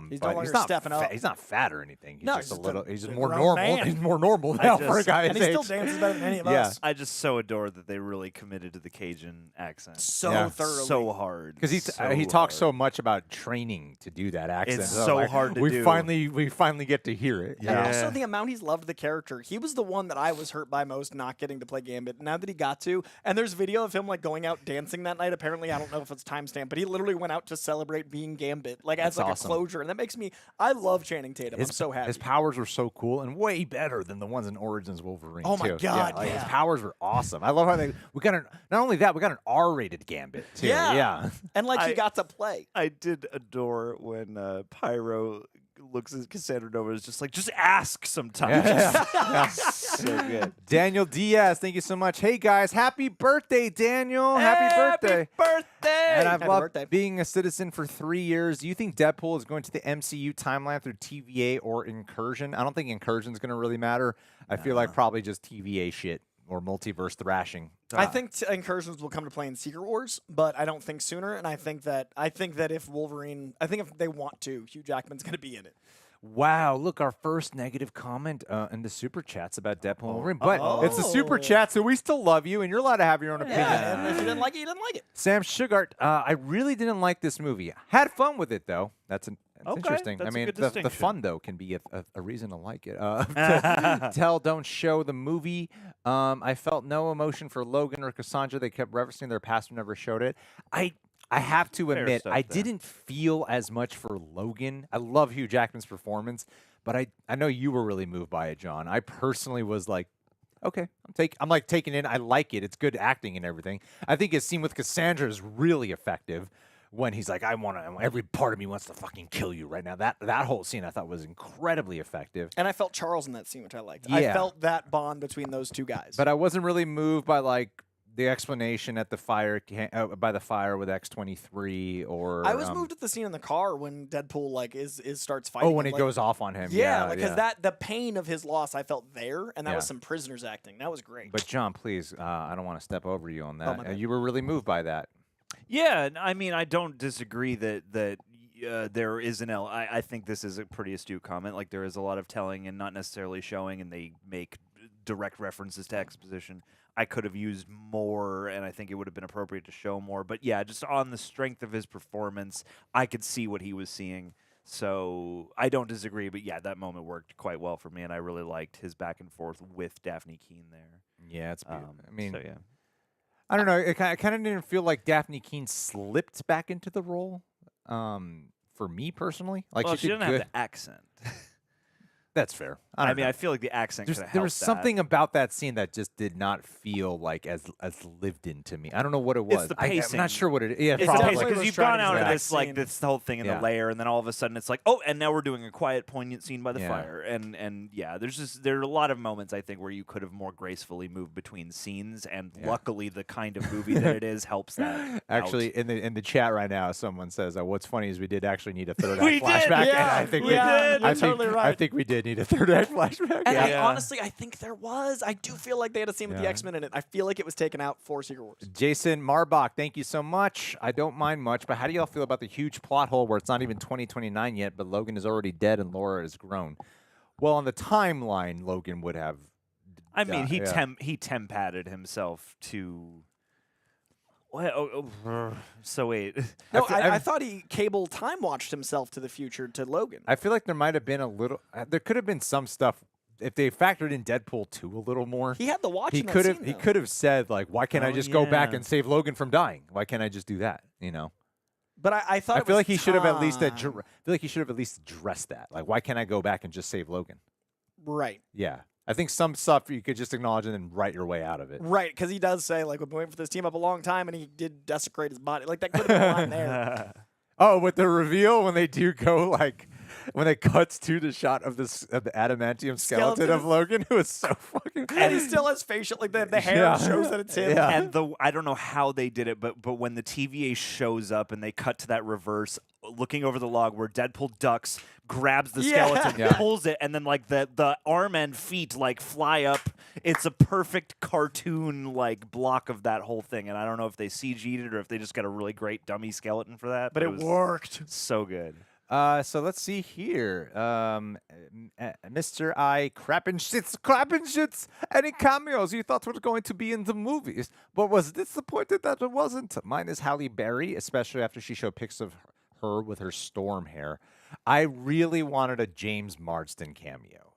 He's but no longer not stepping up. He's not fat or anything. He's No, just he's a just a little. He's just big more grown normal. man. He's more normal now for a just- guy And his he still age. dances better than any of Yeah. us. I just so adore that they really committed to the Cajun accent. So Yeah. thoroughly. So hard. Because he talks so much about training to do that accent. It's I'm so like, hard to we do. finally get to hear it. And Yeah. also the amount he's loved the character. He was the one that I was hurt by most not getting to play Gambit. Now that he got to, and there's video of him like going out dancing that night. Apparently, I don't know if it's timestamped, but he literally went out to celebrate being Gambit, like as That's like awesome. a closure. And that makes me. I love Channing Tatum. I'm so happy. His powers were so cool and way better than the ones in Origins Wolverine. Oh my too. God, His yeah. powers were awesome. I love how we got not only that, we got an R-rated Gambit too. Yeah. And like he I- got to play. I did adore when Pyro looks at Cassandra Nova is just like, just ask sometimes. Yeah. So good. Daniel Diaz, thank you so much. Hey guys, happy birthday, Daniel! Happy birthday! birthday! And I've Happy loved birthday. being a citizen for 3 years. Do you think Deadpool is going to the MCU timeline through TVA or Incursion? I don't think Incursion's going to really matter. I feel like probably just TVA shit or multiverse thrashing. I think incursions will come to play in Secret Wars, but I don't think sooner. And I think that if Wolverine, if they want to, Hugh Jackman's going to be in it. Wow, look, our first negative comment in the super chats about Deadpool and Wolverine. But it's a super chat, so we still love you, and you're allowed to have your own opinion. Yeah, and if you didn't like it, you didn't like it. Sam Sugart, I really didn't like this movie. Had fun with it, though. That's Okay, interesting. that's I a mean, good the distinction. fun, though, can be a reason to like it. Tell, don't show the movie. I felt no emotion for Logan or Cassandra. They kept referencing their past and never showed it. I have to Fair admit, stuff I there. didn't feel as much for Logan. I love Hugh Jackman's performance, but I know you were really moved by it, John. I personally was like, okay, I'm like taking it in. I like it. It's good acting and everything. I think his scene with Cassandra is really effective when he's like, every part of me wants to fucking kill you right now. That whole scene I thought was incredibly effective. And I felt Charles in that scene, which I liked. I Yeah. felt that bond between those two guys. But I wasn't really moved by like the explanation at the fire by the fire with X-23 or I was moved at the scene in the car when Deadpool starts fighting. Oh, when him, he like- goes off on him. Yeah, because yeah. that the pain of his loss I felt there, and that was Yeah. some prisoners acting. That was great. But John, please, I don't want to step over you on that. my bad. You were really moved by that. Yeah, I mean, I don't disagree that there is an I think this is a pretty astute comment. Like, there is a lot of telling and not necessarily showing, and they make direct references to exposition. I could have used more, and I think it would have been appropriate to show more. But yeah, just on the strength of his performance, I could see what he was seeing. So I don't disagree, but yeah, that moment worked quite well for me, and I really liked his back and forth with Dafnee Keen there. Yeah, it's beautiful. I mean, so yeah. I don't know. I kind of didn't feel like Dafnee Keen slipped back into the role. For me personally, like Well, she she did didn't good. have the accent. That's fair. I don't mean, know. I feel like the accent could have There was helped that. something about that scene that just did not feel like as lived in to me. I don't know what it was. It's the I'm pacing. not sure what it is. Yeah, It's probably. definitely was because you've trying gone to out do of that this like scene. this whole thing in Yeah. the layer, and then all of a sudden it's like, oh, and now we're doing a quiet, poignant scene by the Yeah. fire, and yeah, there are a lot of moments I think where you could have more gracefully moved between scenes, and Yeah. luckily the kind of movie that it is helps that. Actually, out. in the chat right now, someone says, "What's funny is we did actually need a third We act did, flashback." yeah, and I think yeah, we you're totally I right. think we did need a third act X flashback. And Yeah. honestly, I think there was. I do feel like they had a scene with the X-Men in it. I feel like it was taken out for Secret Wars. Jason Marbach, thank you so much. I don't mind much, but how do y'all feel about the huge plot hole where it's not even 2029 yet, but Logan is already dead and Laura has grown? Well, on the timeline, Logan would have. I mean, he yeah. he temp-padded himself to. What? So wait. No, I thought he cable time watched himself to the future to Logan. I feel like there might have been a little. There could have been some stuff if they factored in Deadpool 2 a little more. He had the watch. He in that could have. scene, He though. could have said like, "Why can't I just go back yeah. and save Logan from dying? Why can't I just do that?" You know. But I thought I it feel was like he should have at least. I time. feel like he should have at least addressed that. Like, why can't I go back and just save Logan? Right. Yeah. I think some stuff you could just acknowledge and then write your way out of it. Right, because he does say, like, we've been waiting for this team up a long time, and he did desecrate his body. Like, that could have been a line there. Oh, with the reveal when they do go like when it cuts to the shot of this of the adamantium skeleton of Logan, it was so fucking. And he still has facial, like, the hair Yeah. shows that it's him. Yeah. And I don't know how they did it, but when the TVA shows up and they cut to that reverse, looking over the log where Deadpool ducks, grabs the Yeah. skeleton, Yeah. pulls it, and then like the arm and feet like fly up. It's a perfect cartoon like block of that whole thing. And I don't know if they CG'd it or if they just got a really great dummy skeleton for that. But it was worked. so good. So let's see here. Mr. I Crappenschitz. Any cameos you thought were going to be in the movies, but was disappointed that it wasn't? Mine is Halle Berry, especially after she showed pics of her with her storm hair. I really wanted a James Marsden cameo.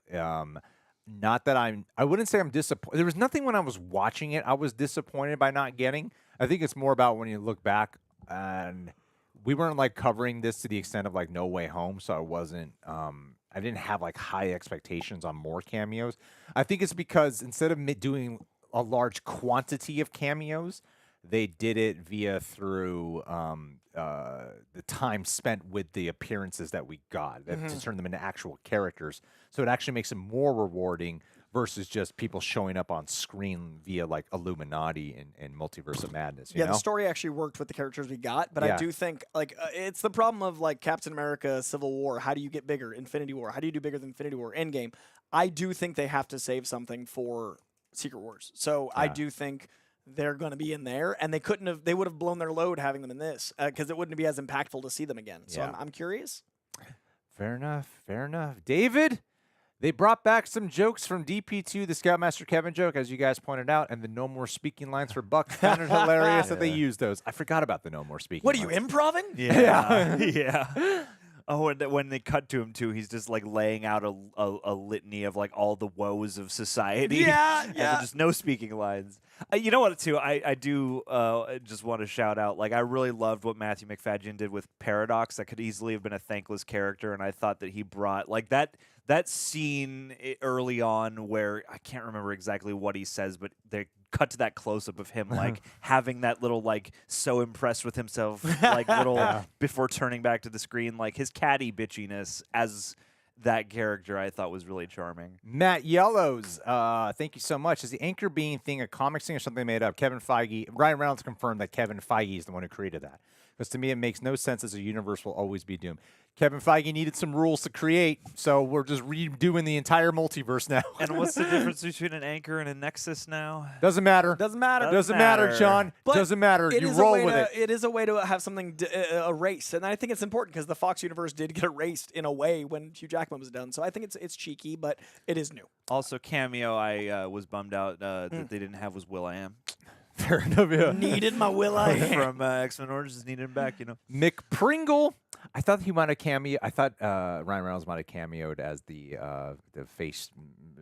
Not that I wouldn't say I'm disappointed. There was nothing when I was watching it I was disappointed by not getting. I think it's more about when you look back and we weren't like covering this to the extent of like No Way Home, so I wasn't I didn't have like high expectations on more cameos. I think it's because instead of doing a large quantity of cameos, they did it through the time spent with the appearances that we got to turn them into actual characters. So it actually makes it more rewarding versus just people showing up on screen via like Illuminati and Multiverse of Madness. You Yeah, know? the story actually worked with the characters we got, but Yeah. I do think like it's the problem of like Captain America, Civil War. How do you get bigger? Infinity War. How do you do bigger than Infinity War? Endgame. I do think they have to save something for Secret Wars. So I do think they're going to be in there, and they couldn't have. They would have blown their load having them in this because it wouldn't be as impactful to see them again. So Yeah. I'm curious. Fair enough. Fair enough. David, they brought back some jokes from DP2, the Scoutmaster Kevin joke, as you guys pointed out, and the no more speaking lines for Buck. Found it hilarious that they used those. I forgot about the no more speaking What are you lines. improving? Yeah. Yeah. Oh, and when they cut to him too, he's just like laying out a litany of like all the woes of society. Yeah, And yeah. then just no speaking lines. You know what, too? I do just want to shout out. Like, I really loved what Matthew McFadden did with Paradox. That could easily have been a thankless character, and I thought that he brought like that scene early on where I can't remember exactly what he says, but they cut to that close up of him like having that little like so impressed with himself like little before turning back to the screen, like his catty bitchiness as that character I thought was really charming. Matt Yellows, thank you so much. Is the anchor being thing a comic thing or something made up? Ryan Reynolds confirmed that Kevin Feige is the one who created that. Because to me, it makes no sense as a universe will always be doomed. Kevin Feige needed some rules to create, so we're just redoing the entire multiverse now. And what's the difference between an anchor and a nexus now? Doesn't matter. Doesn't matter. Doesn't matter, John. But Doesn't matter. it You is a roll way with to, it. It is a way to have something erased, and I think it's important because the Fox universe did get erased in a way when Hugh Jackman was done. So I think it's cheeky, but it is new. Also, Cameo, I was bummed out that they didn't have was Will.i.am. Fair enough, yeah. Needed my Will.i.am. From X-Men Origins needed him back, you know. Mick Pringle. I thought he might have cameo. I thought Ryan Reynolds might have cameoed as the face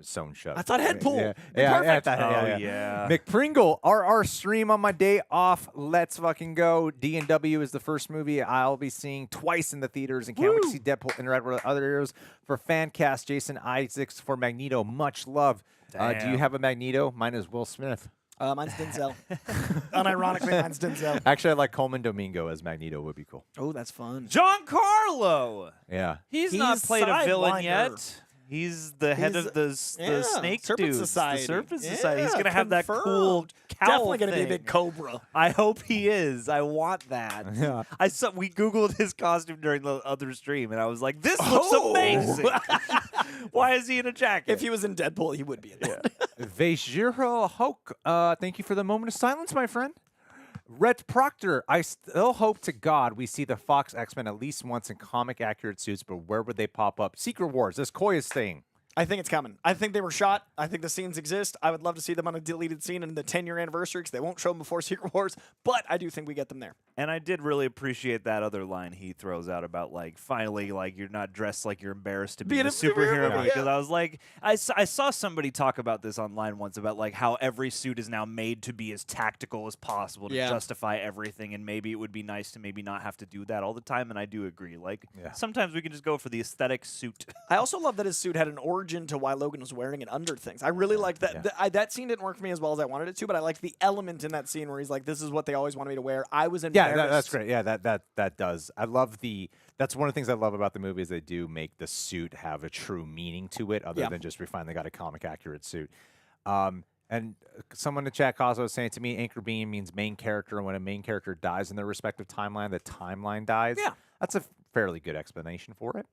sewn shut. I thought Headpool. Yeah, Be yeah, perfect. Yeah. Mick Pringle, our stream on my day off. Let's fucking go. D&W is the first movie I'll be seeing twice in the theaters, and can't wait to see Deadpool interact with other heroes. For Fancast, Jason Isaacs for Magneto. Much love. Do you Damn. have a Magneto? Mine is Will Smith. Mine's Denzel. Unironically, mine's Denzel. Actually, I like Coleman Domingo as Magneto. Would be cool. Oh, that's fun. Giancarlo! Yeah. He's not He's played a villain Sidewinder. yet. He's the head He's- of the yeah, snake Serpent dudes, Society. the Serpent Yeah, Society. He's gonna have that cool confirmed. cowl Definitely gonna be a thing. big cobra. I hope he is. I want that. Yeah. We Googled his costume during the other stream, and I was like, "This looks Oh. amazing." Why is he in a jacket? If he was in Deadpool, he would be in that. Vejiro Hoke, thank you for the moment of silence, my friend. Rhett Proctor, I still hope to God we see the Fox X-Men at least once in comic-accurate suits, but where would they pop up? Secret Wars, this Coy is saying. I think it's coming. I think they were shot. I think the scenes exist. I would love to see them on a deleted scene in the 10-year anniversary because they won't show them before Secret Wars, but I do think we get them there. And I did really appreciate that other line he throws out about, like, finally, like, you're not dressed like you're embarrassed to be a superhero. yeah. Because I was like, I saw somebody talk about this online once about, like, how every suit is now made to be as tactical as possible to justify everything. And maybe it would be nice to maybe not have to do that all the time. And I do agree. Like, sometimes we can just go for the aesthetic suit. I also love that his suit had an origin to why Logan was wearing it under things. I really like that. That scene didn't work for me as well as I wanted it to, but I like the element in that scene where he's like, this is what they always wanted me to wear. I was embarrassed. Yeah, that's great. Yeah, that does. I love that's one of the things I love about the movie is they do make the suit have a true meaning to it other than just we finally got a comic accurate suit. And someone in the chat also was saying to me, anchor beam means main character, and when a main character dies in their respective timeline, the timeline dies. Yeah. That's a fairly good explanation for it.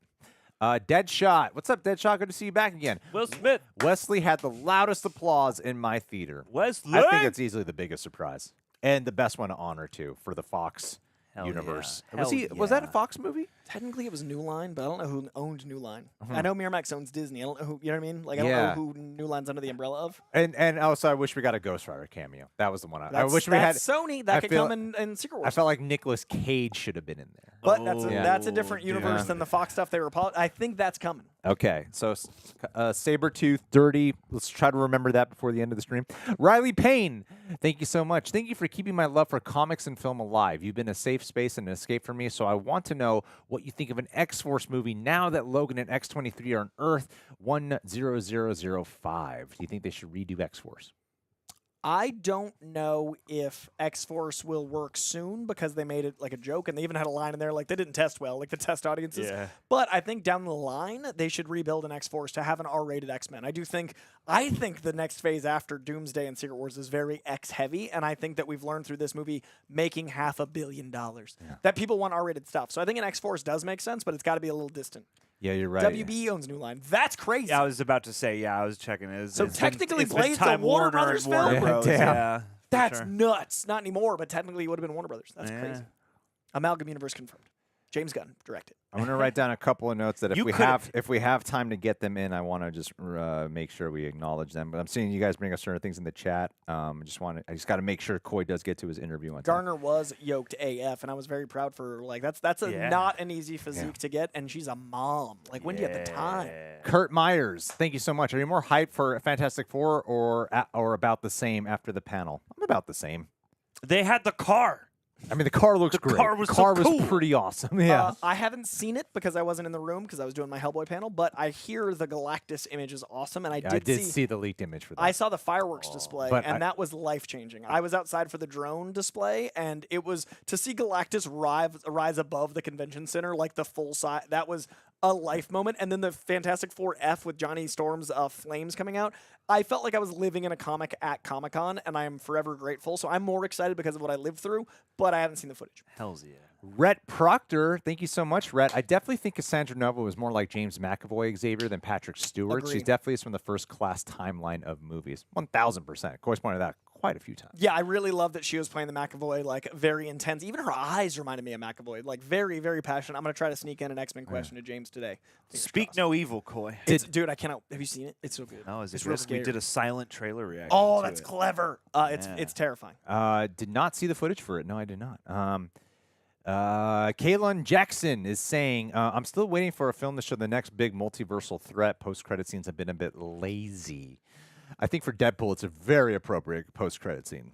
Deadshot. What's up, Deadshot? Good to see you back again. Will Smith. Wesley had the loudest applause in my theater. Wesley. I think it's easily the biggest surprise. And the best one to honor, too, for the Fox Hell universe. yeah. Was that a Fox movie? Technically, it was New Line, but I don't know who owned New Line. I know Miramax owns Disney. I don't know who, you know what I mean? Like, I don't know who New Line's under the umbrella of. And also, I wish we got a Ghost Rider cameo. That was the one I wish we had. Sony. That could come in Secret Wars. I felt like Nicolas Cage should have been in there. But that's a different universe than the Fox stuff they were. I think that's coming. Okay, so Sabretooth, Dirty. Let's try to remember that before the end of the stream. Riley Payne, thank you so much. Thank you for keeping my love for comics and film alive. You've been a safe space and an escape for me, so I want to know what you think of an X-Force movie now that Logan and X-23 are on Earth 10005. Do you think they should redo X-Force? I don't know if X-Force will work soon because they made it like a joke, and they even had a line in there like they didn't test well, like the test audiences. Yeah. But I think down the line they should rebuild an X-Force to have an R-rated X-Men. I think the next phase after Doomsday and Secret Wars is very X-heavy, and I think that we've learned through this movie making $500 million that people want R-rated stuff. So I think an X-Force does make sense, but it's got to be a little distant. Yeah, you're right. WB owns New Line. That's crazy. Yeah, I was about to say, I was checking it. So technically, it's been Blade's a Time Warner Warner Brothers and Warner film? Bros. Damn. Yeah, That's sure. nuts. Not anymore, but technically it would have been Warner Brothers. That's Yeah. crazy. Amalgam Universe confirmed. James Gunn directed. I'm going to write down a couple of notes that if we have time to get them in, I want to just make sure we acknowledge them. But I'm seeing you guys bring up certain things in the chat. I just got to make sure Coy does get to his interview on time. Garner was yoked AF, and I was very proud for her. Like that's not an easy physique to get, and she's a mom. Like when do you have the time? Kurt Myers, thank you so much. Are you more hyped for Fantastic Four or about the same after the panel? I'm about the same. They had the car. I mean, the car looks great. The car was cool. Pretty awesome. Yeah. I haven't seen it because I wasn't in the room because I was doing my Hellboy panel, but I hear the Galactus image is awesome, and I did see the leaked image for that. I saw the fireworks display, and that was life-changing. I was outside for the drone display, and it was to see Galactus rise above the convention center, like the full size. That was a life moment. And then the Fantastic Four F with Johnny Storm's flames coming out. I felt like I was living in a comic at Comic-Con, and I am forever grateful. So I'm more excited because of what I lived through, but I haven't seen the footage. Hells yeah. Rhett Proctor, thank you so much, Rhett. I definitely think Cassandra Nova was more like James McAvoy Xavier than Patrick Stewart. Agreed. She's definitely from the first class timeline of movies. 1,000%. Coy's pointed that out quite a few times. Yeah, I really love that she was playing the McAvoy, like, very intense. Even her eyes reminded me of McAvoy, like, very, very passionate. I'm going to try to sneak in an X-Men question to James today. Speak no evil, Coy. Dude, I cannot. Have you seen it? It's so good. No, is it it's real good? scary. We did a silent trailer reaction. Oh, to that's it. clever. It's terrifying. Did not see the footage for it. No, I did not. Kaylon Jackson is saying, I'm still waiting for a film to show the next big multiversal threat. Post-credit scenes have been a bit lazy. I think for Deadpool, it's a very appropriate post-credit scene.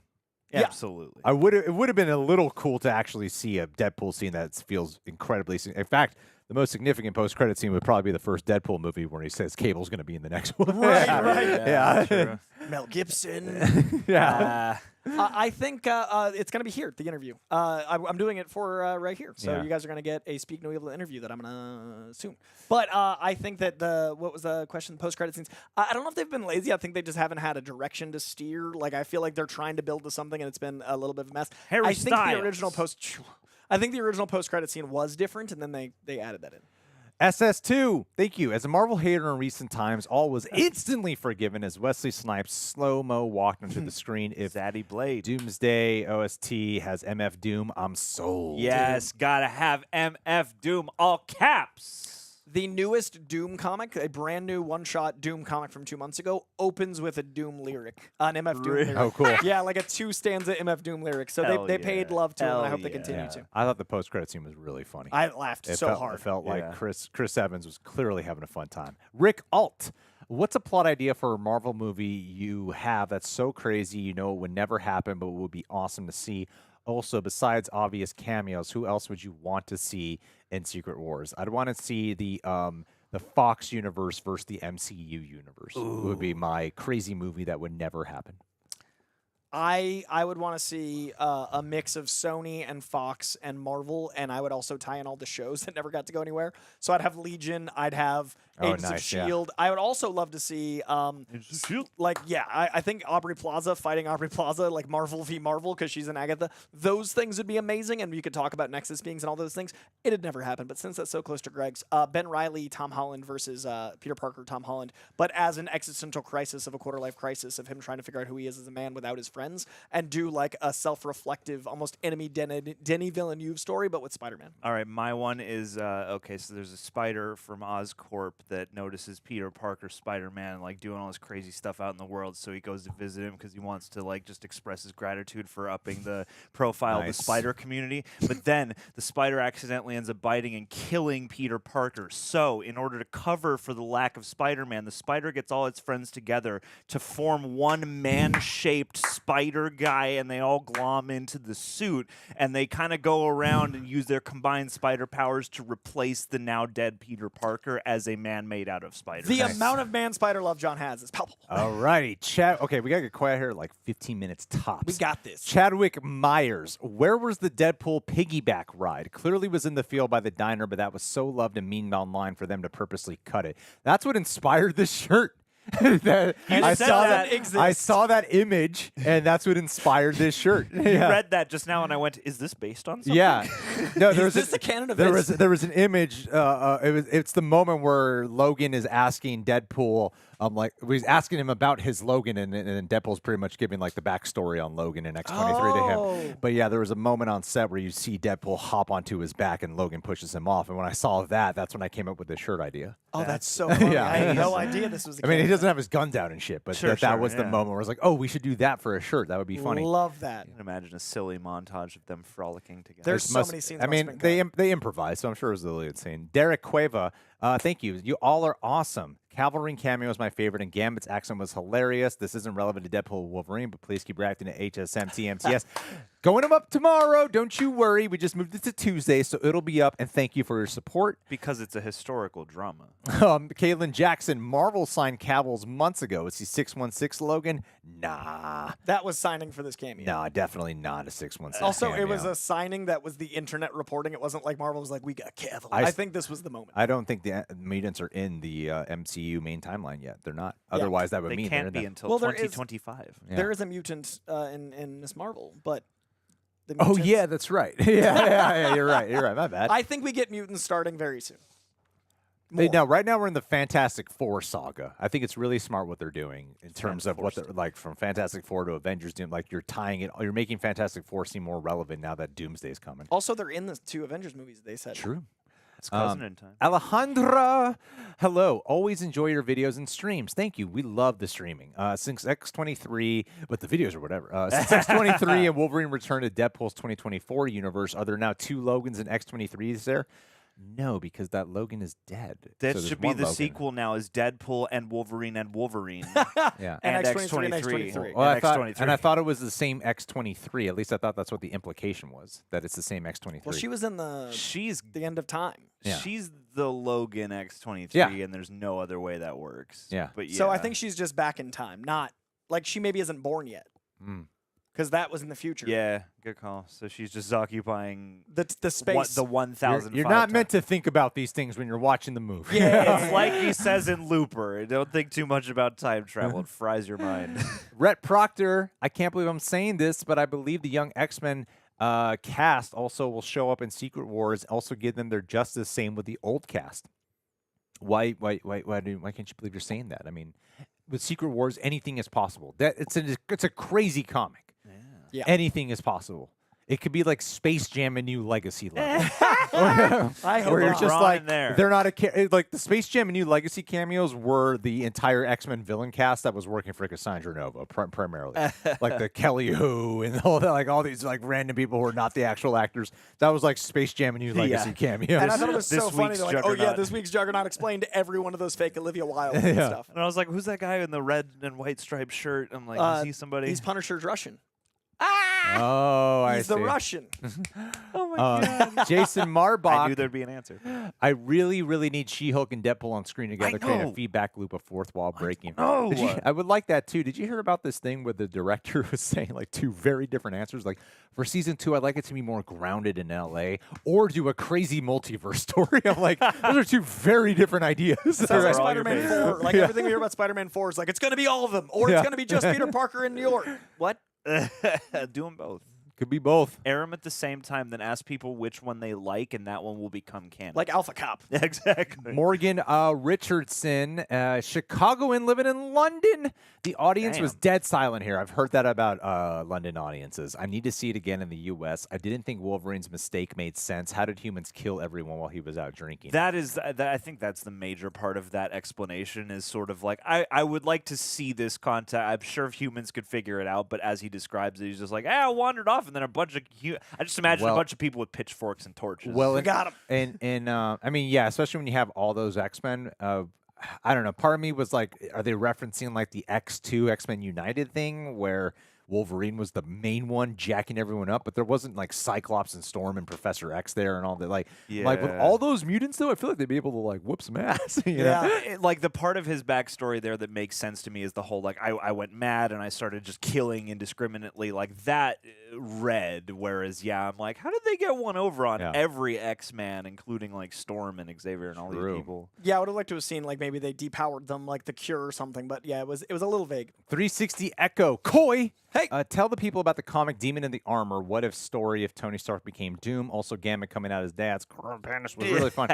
Yeah, absolutely. It would have been a little cool to actually see a Deadpool scene that feels incredibly. In fact, the most significant post-credit scene would probably be the first Deadpool movie where he says Cable's going to be in the next one. Right. Yeah. Mel Gibson. Yeah. I think it's going to be here, the interview. I'm doing it for right here. So you guys are going to get a Speak No Evil interview that I'm going to soon. But I think that what was the question, post-credit scenes? I don't know if they've been lazy. I think they just haven't had a direction to steer. Like, I feel like they're trying to build to something, and it's been a little bit of a mess. I think the original post-credit scene was different, and then they added that in. SS2, thank you. As a Marvel hater in recent times, all was instantly forgiven as Wesley Snipes slow-mo walked onto the screen. If Zaddy Blade. Doomsday OST has MF Doom, I'm sold. Yes, gotta have MF Doom, all caps. The newest Doom comic, a brand new one-shot Doom comic from 2 months ago, opens with a Doom lyric, an MF Doom lyric. Oh, cool. Yeah, like a 2-stanza MF Doom lyric. So Hell they paid love to him, and I Hell hope they continue Yeah. to. I thought the post-credit scene was really funny. I laughed It so felt, hard. It felt like Yeah. Chris Evans was clearly having a fun time. Rick Alt, what's a plot idea for a Marvel movie you have that's so crazy you know it would never happen but would be awesome to see? Also, besides obvious cameos, who else would you want to see in Secret Wars? I'd want to see the Fox universe versus the MCU universe. It would be my crazy movie that would never happen. I would want to see a mix of Sony and Fox and Marvel, and I would also tie in all the shows that never got to go anywhere. So I'd have Legion, I'd have Agents of nice, yeah. S.H.I.E.L.D. I would also love to see, like, yeah, I think Aubrey Plaza fighting Aubrey Plaza, like Marvel v. Marvel, because she's an Agatha. Those things would be amazing, and you could talk about Nexus beings and all those things. It had never happened, but since that's so close to Greg's, Ben Reilly, Tom Holland versus Peter Parker, Tom Holland, but as an existential crisis of a quarter-life crisis of him trying to figure out who he is as a man without his friends, and do like a self-reflective, almost enemy Denis Villeneuve story, but with Spider-Man. All right, my one is okay. So there's a spider from Oscorp that notices Peter Parker, Spider-Man, like doing all this crazy stuff out in the world. So he goes to visit him because he wants to like just express his gratitude for upping the profile of the spider community. But then the spider accidentally ends up biting and killing Peter Parker. So in order to cover for the lack of Spider-Man, the spider gets all its friends together to form one man-shaped spider guy, and they all glom into the suit, and they kind of go around and use their combined spider powers to replace the now dead Peter Parker as a man made out of spiders. The amount of man spider love John has is palpable. All righty. Okay, we got to get quiet here, like 15 minutes tops. We got this. Chadwick Myers, where was the Deadpool piggyback ride? Clearly was in the field by the diner, but that was so loved and mean online for them to purposely cut it. That's what inspired this shirt. I saw that image, and that's what inspired this shirt. You read that just now, and I went, "Is this based on something?" Yeah. No, Is this the canon of there this? was an image. It's the moment where Logan is asking Deadpool. He's asking him about his Logan, and Deadpool's pretty much giving like the backstory on Logan and X-23 to him. But yeah, there was a moment on set where you see Deadpool hop onto his back, and Logan pushes him off. And when I saw that, that's when I came up with the shirt idea. Oh, that's so funny. Yeah. I had no idea this was a I mean, he canon. doesn't have his guns out and shit, but Sure, that sure, was the yeah. moment where I was like, oh, we should do that for a shirt. That would be funny. Love that. I can imagine a silly montage of them frolicking together. There's so many scenes. I must mean, have been they improvised, so I'm sure it was a really good scene. Derek Cueva, thank you. You all are awesome. Cavalry Cameo is my favorite, and Gambit's accent was hilarious. This isn't relevant to Deadpool Wolverine, but please keep reacting to HSM TMTS. Going them up tomorrow. Don't you worry. We just moved it to Tuesday, so it'll be up, and thank you for your support. because it's a historical drama. Caitlin Jackson, Marvel signed Cavill's months ago. Is he 616 Logan? Nah. That was signing for this cameo. No, definitely not a 616 Also, cameo. it was a signing that was the internet reporting. It wasn't like Marvel was like, we got Cavill. I think this was the moment. I don't think the mutants are in the MCU main timeline yet. They're not. Otherwise, that would They mean can't they're be in until Well, there is- 2025. Yeah. There is a mutant in Miss Marvel, but the Oh mutants, yeah, that's right. yeah. You're right. My bad. I think we get mutants starting very soon. Right now we're in the Fantastic Four saga. I think it's really smart what they're doing in terms of what they're like from Fantastic Four to Avengers. Like you're tying it. You're making Fantastic Four seem more relevant now that Doomsday is coming. Also, they're in the 2 Avengers movies. They said True. It's cousin in time. Alejandra, hello. Always enjoy your videos and streams. Thank you. We love the streaming. Since X-23, but the videos or whatever. Since X-23 and Wolverine returned to Deadpool's 2024 universe, are there now 2 Logans and X-23s there? No, because that Logan is dead. That So there's should be one the Logan. sequel now is Deadpool and Wolverine and Wolverine. Yeah. And and X-23 and X-23. X-23. Well, And I thought it was the same X-23. At least I thought that's what the implication was, that it's the same X-23. Well, she was in the She's end of time. Yeah. she's the Logan X-23, Yeah. and there's no other way that works. Yeah. But yeah. So I think she's just back in time. Not like she maybe isn't born yet, Mm. because that was in the future. Yeah, good call. So she's just occupying The space. the 1,000. You're not meant to think about these things when you're watching the movie. Yeah, it's like he says in Looper. Don't think too much about time travel. It fries your mind. Rhett Proctor, I can't believe I'm saying this, but I believe the young X-Men cast also will show up in Secret Wars, also give them their justice, same with the old cast. Why can't you believe you're saying that? I mean, with Secret Wars, anything is possible. It's a crazy comic. Yeah. Anything is possible. It could be like Space Jam: A New Legacy level. I hope where you're not. just Wrong like in there. they're not like the Space Jam: A New Legacy cameos were the entire X-Men villain cast that was working for Cassandra Nova primarily, like the Kelly Who and all that, like all these like random people who are not the actual actors. That was like Space Jam: A New Legacy cameos. And I thought it was This so funny. week's They're like, oh yeah, Juggernaut. this week's Juggernaut explained every one of those fake Olivia Wilde and Yeah. stuff. And I was like, who's that guy in the red and white striped shirt? I'm like, is he somebody? He's Punisher's Russian. Oh, I He's see. the Russian. oh my god. Jason I knew Marbach. there'd be an answer. I really need She-Hulk and Deadpool on screen together, create a know. feedback loop of fourth wall breaking. know. I would like that too. Did you hear about this thing where the director was saying like two very different answers? Like for season 2, I'd like it to be more grounded in LA or do a crazy multiverse story. I'm like, those are two very different ideas. Sounds like all your Spider-Man bases. 4. Like everything we hear about Spider-Man 4 is like, it's going to be all of them. Or it's Yeah. going to be just Peter Parker in New York. What? Do them both. Could be both. Air them at the same time, then ask people which one they like, and that one will become canon. Like Alpha Cop. exactly. Morgan Richardson, Chicagoan living in London. The audience was Damn. dead silent here. I've heard that about London audiences. I need to see it again in the U.S. I didn't think Wolverine's mistake made sense. How did humans kill everyone while he was out drinking? That is, I think that's the major part of that explanation is sort of like, I would like to see this content. I'm sure if humans could figure it out, but as he describes it, he's just like, I wandered off, and then a bunch of, I just imagine a bunch of people with pitchforks and torches. Well, We got him. And I mean, yeah, especially when you have all those X-Men. I don't know. Part of me was like, are they referencing like the X2 X-Men United thing where Wolverine was the main one jacking everyone up, but there wasn't like Cyclops and Storm and Professor X there and all that. Like with all those mutants though, I feel like they'd be able to like whoop some ass. you know? Like the part of his backstory there that makes sense to me is the whole like I went mad and I started just killing indiscriminately, like that read. Whereas I'm like, how did they get one over on every X-Man, including like Storm and Xavier and all these people? Yeah, I would have liked to have seen like maybe they depowered them like the Cure or something, but yeah, it was a little vague. 360 Echo. Coy. Hey. Tell the people about the comic Demon in the Armor. What if story if Tony Stark became Doom? Also, Gambit coming out as dad's. Panish was really fun.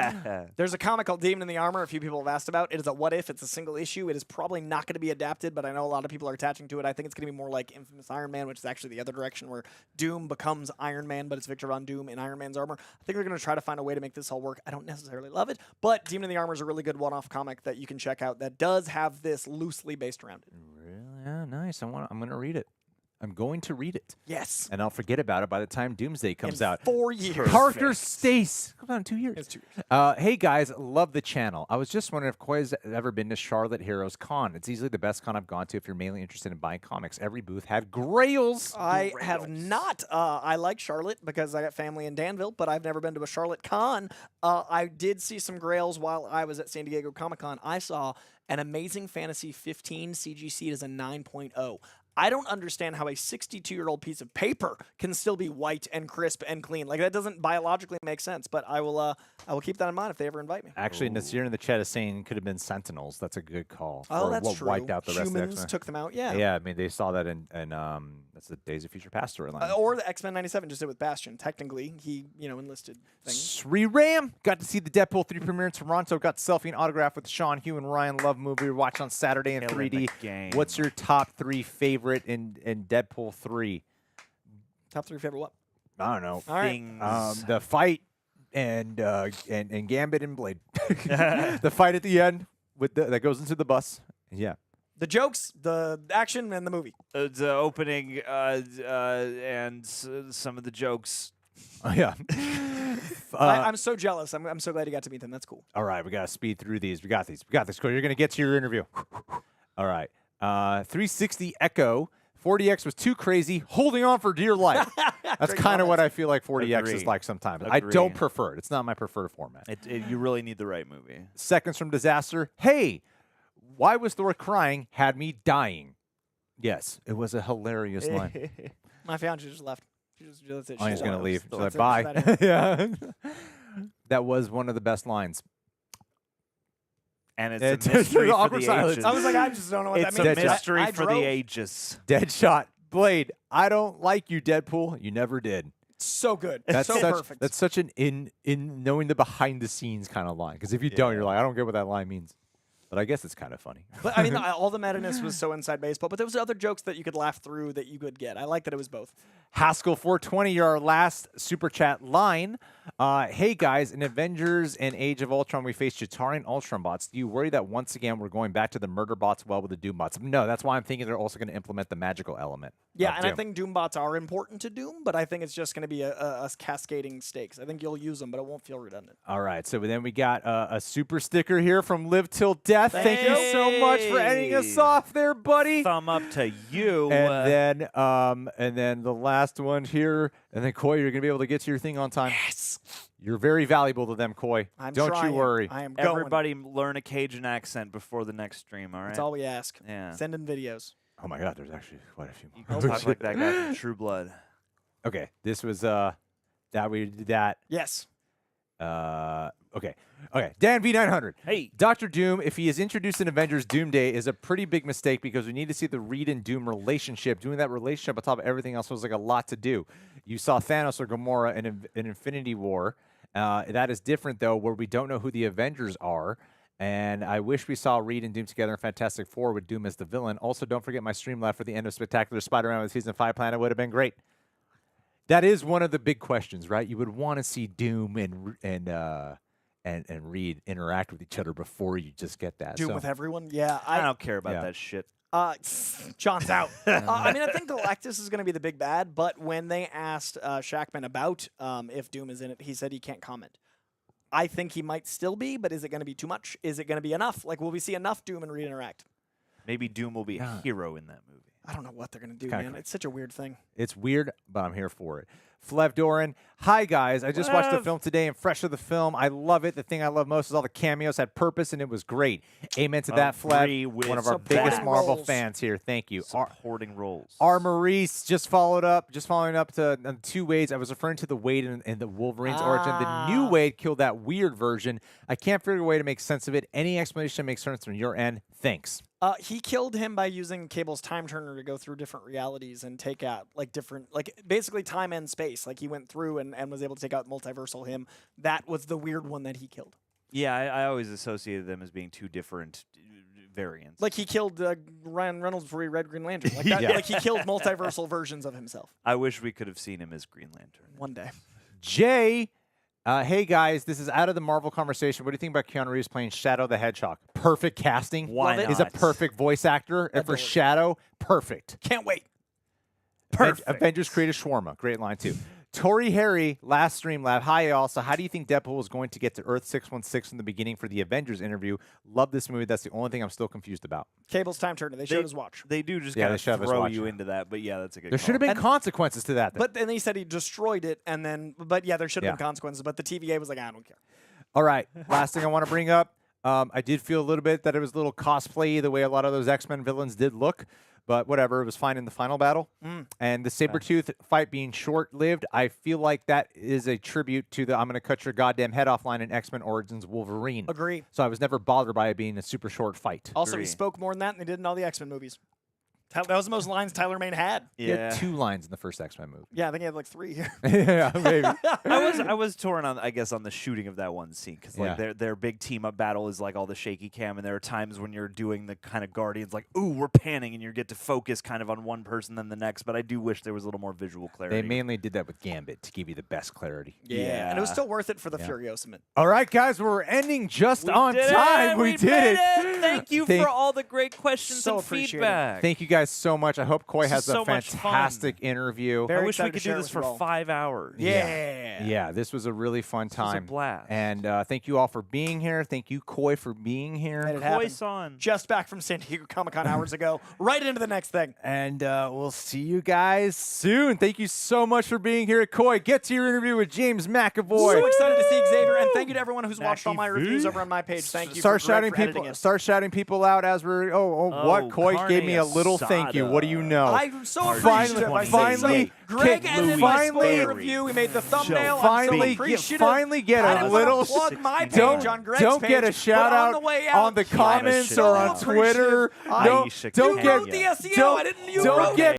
There's a comic called Demon in the Armor. A few people have asked about. It is a what if. It's a single issue. It is probably not going to be adapted, but I know a lot of people are attaching to it. I think it's going to be more like Infamous Iron Man, which is actually the other direction where Doom becomes Iron Man, but it's Victor Von Doom in Iron Man's armor. I think they're going to try to find a way to make this all work. I don't necessarily love it, but Demon in the Armor is a really good one-off comic that you can check out that does have this loosely based around it. Really? Yeah, nice. I'm going to read it. I'm going to read it. Yes. And I'll forget about it by the time Doomsday comes In out. 4 years. Parker Stace. Comes out in 2 years. It's 2 years. Hey, guys. Love the channel. I was just wondering if Coy has ever been to Charlotte Heroes Con. It's easily the best con I've gone to if you're mainly interested in buying comics. Every booth had grails. I have not. I like Charlotte because I got family in Danville, but I've never been to a Charlotte con. I did see some grails while I was at San Diego Comic-Con. I saw an Amazing Fantasy 15 CGC as a 9.0. I don't understand how a 62-year-old piece of paper can still be white and crisp and clean. Like, that doesn't biologically make sense, but I will keep that in mind if they ever invite me. Actually, Nasir in the chat is saying it could have been Sentinels. That's a good call. Oh, for that's what true. wiped out the rest of the Humans X-Men. took them out, yeah. Yeah, I mean, they saw that in that's the Days of Future Past storyline. Or the X-Men 97 just did with Bastion. Technically, he, enlisted things. Sri Ram got to see the Deadpool 3 premiere in Toronto. Got selfie and autograph with Sean, Hugh, and Ryan. Love movie. We watched on Saturday in Killing 3D. the game. What's your top 3 favorite in Deadpool 3? Top 3 favorite what? I don't know. All right. Things. The fight and Gambit and Blade. The fight at the end with that goes into the bus. Yeah. The jokes, the action, and the movie. The opening and some of the jokes. Oh, yeah. I'm so jealous. I'm so glad you got to meet them. That's cool. All right, we got to speed through these. We got these. Cool. You're going to get to your interview. All right. 360 Echo. 40X was too crazy, holding on for dear life. That's Great kind of what comments. I feel like 40X is Agree. like sometimes. I Agree. don't prefer it. It's not my preferred format. You really need the right movie. Seconds from Disaster. Hey, why was Thor crying? Had me dying. Yes, it was a hilarious line. My fiance just left. That's it. Oh, he's She's going to out. leave. She's That's like, it. bye. She's Yeah. That was one of the best lines. And It's it's a mystery for awkward the silence. ages. I was like, I just don't know what It's that a means. mystery I for drove. the ages. Deadshot. Blade, I don't like you, Deadpool. You never did. So good. That's so such, perfect. That's such an in knowing the behind the scenes kind of line. Because if you don't, you're like, I don't get what that line means. But I guess it's kind of funny. But, I mean, all the meta-ness was so inside baseball, but there was other jokes that you could laugh through that you could get. I like that it was both. Haskell 420, your last super chat line. Hey guys, in Avengers and Age of Ultron, we faced Chitauri and Ultron bots. Do you worry that once again we're going back to the murder bots well with the Doom bots? No, that's why I'm thinking they're also going to implement the magical element. Yeah, and Doom. I think Doom bots are important to Doom, but I think it's just going to be a cascading stakes. I think you'll use them, but it won't feel redundant. All right, so then we got a super sticker here from Live Till Death. Thank you so much for ending us off there, buddy. Thumb up to you. And then the last one here, and then Coy, you're gonna be able to get to your thing on time. Yes. You're very valuable to them, Coy. Don't trying. you worry. I am going. Everybody learn a Cajun accent before the next stream, all right? That's all we ask. Yeah. Send in videos. Oh my God, there's actually quite a few You more. can talk like that guy from True Blood. Okay, this was that we did that. Yes. Okay. Dan V900. Hey. Dr. Doom, if he is introduced in Avengers Doomsday, is a pretty big mistake because we need to see the Reed and Doom relationship. Doing that relationship on top of everything else was like a lot to do. You saw Thanos or Gamora in Infinity War. That is different, though, where we don't know who the Avengers are. And I wish we saw Reed and Doom together in Fantastic Four with Doom as the villain. Also, don't forget my stream left for the end of Spectacular Spider-Man with Season 5 plan. It would have been great. That is one of the big questions, right? You would want to see Doom and Reed interact with each other before you just get that. Doom with everyone? Yeah. I don't care about that shit. John's out. I mean, I think Galactus is going to be the big bad, but when they asked Shackman about if Doom is in it, he said he can't comment. I think he might still be, but is it going to be too much? Is it going to be enough? Like, will we see enough Doom and Reed interact? Maybe Doom will be a hero in that movie. I don't know what they're going to do, man. It's such a weird thing. It's weird, but I'm here for it. Flev Doran, hi guys. I just watched the film today and fresh of the film. I love it. The thing I love most is all the cameos had purpose and it was great. Amen to that, Agree Flev. with One of our supporting biggest Marvel roles. fans here. Thank you. Supporting roles. Our Maurice just following up to two Wades. I was referring to the Wade in the Wolverine's origin. The new Wade killed that weird version. I can't figure a way to make sense of it. Any explanation makes sense from your end? Thanks. He killed him by using Cable's time turner to go through different realities and take out basically time and space. Like he went through and was able to take out multiversal him. That was the weird one that he killed. Yeah, I always associated them as being two different variants. Like he killed Ryan Reynolds before he read Green Lantern. Like, that, like he killed multiversal versions of himself. I wish we could have seen him as Green Lantern. One day. Jay, hey guys, this is out of the Marvel conversation. What do you think about Keanu Reeves playing Shadow the Hedgehog? Perfect casting. Why He's a not? perfect voice actor. And for Adore it. Shadow, perfect. Can't wait. Perfect. Avengers created Shawarma. Great line, too. Tori Harry, last stream lab. Hi, y'all. So how do you think Deadpool was going to get to Earth 616 in the beginning for the Avengers interview? Love this movie. That's the only thing I'm still confused about. Cable's time turner. They showed his watch. They do just Yeah, kind they of shove his throw watch, you yeah. into that, but yeah, that's a good There should have been consequences to that. But then he said he destroyed it, and then, but yeah, there should have Yeah. been consequences. But the TVA was like, I don't care. All right. Last thing I want to bring up. I did feel a little bit that it was a little cosplay the way a lot of those X-Men villains did look. But whatever, it was fine in the final battle. And the Sabretooth fight being short-lived, I feel like that is a tribute to the I'm going to cut your goddamn head off line in X-Men Origins Wolverine. Agree. So I was never bothered by it being a super short fight. Also, Agree. he spoke more than that than they did in all the X-Men movies. That was the most lines Tyler Mane had. He had Yeah. 2 lines in the first X-Men movie. Yeah, I think he had like 3 here. Yeah, maybe. I was torn on, I guess, on the shooting of that one scene because like Yeah. their big team up battle is like all the shaky cam, and there are times when you're doing the kind of Guardians like, ooh, we're panning, and you get to focus kind of on one person than the next. But I do wish there was a little more visual clarity. They mainly did that with Gambit to give you the best clarity. Yeah. And it was still worth it for the Furiosa. All right, guys, we're ending just We on did time. it! We We did made it. Thank you Thank- for all the great questions So and appreciate it. feedback. Thank you guys so much. I hope Coy This has is so a much fun. fantastic interview. I Very wish we excited to could share do it this with for you all. 5 hours. Yeah. This was a really fun This was a time. blast. And thank you all for being here. Thank you, Coy, for being here. Made it happen. Voice on. Just back from San Diego Comic-Con hours ago. Right into the next thing. And we'll see you guys soon. Thank you so much for being here at Coy. Get to your interview with James McAvoy. So excited to see Xavier, and thank you to everyone who's watched all my Mackie reviews V. over on my page. Thank you Start for Greg shouting for editing people. it. Start shouting people out as we're. What? Coy Carne gave me a little thank you. What do you know? I'm so Finally- appreciative. I say finally, so. Greg Kid edited my finally- spoiler review. We made the thumbnail. Finally I'm so get- appreciative. finally get I a didn't wanna little- plug my page Don't on Greg's don't page, get a but shout on out the way out, on the Aisha comments or on Cameo. Twitter. Aisha Don't Cameo. get You wrote the SEO. don't- I didn't. You don't wrote get it.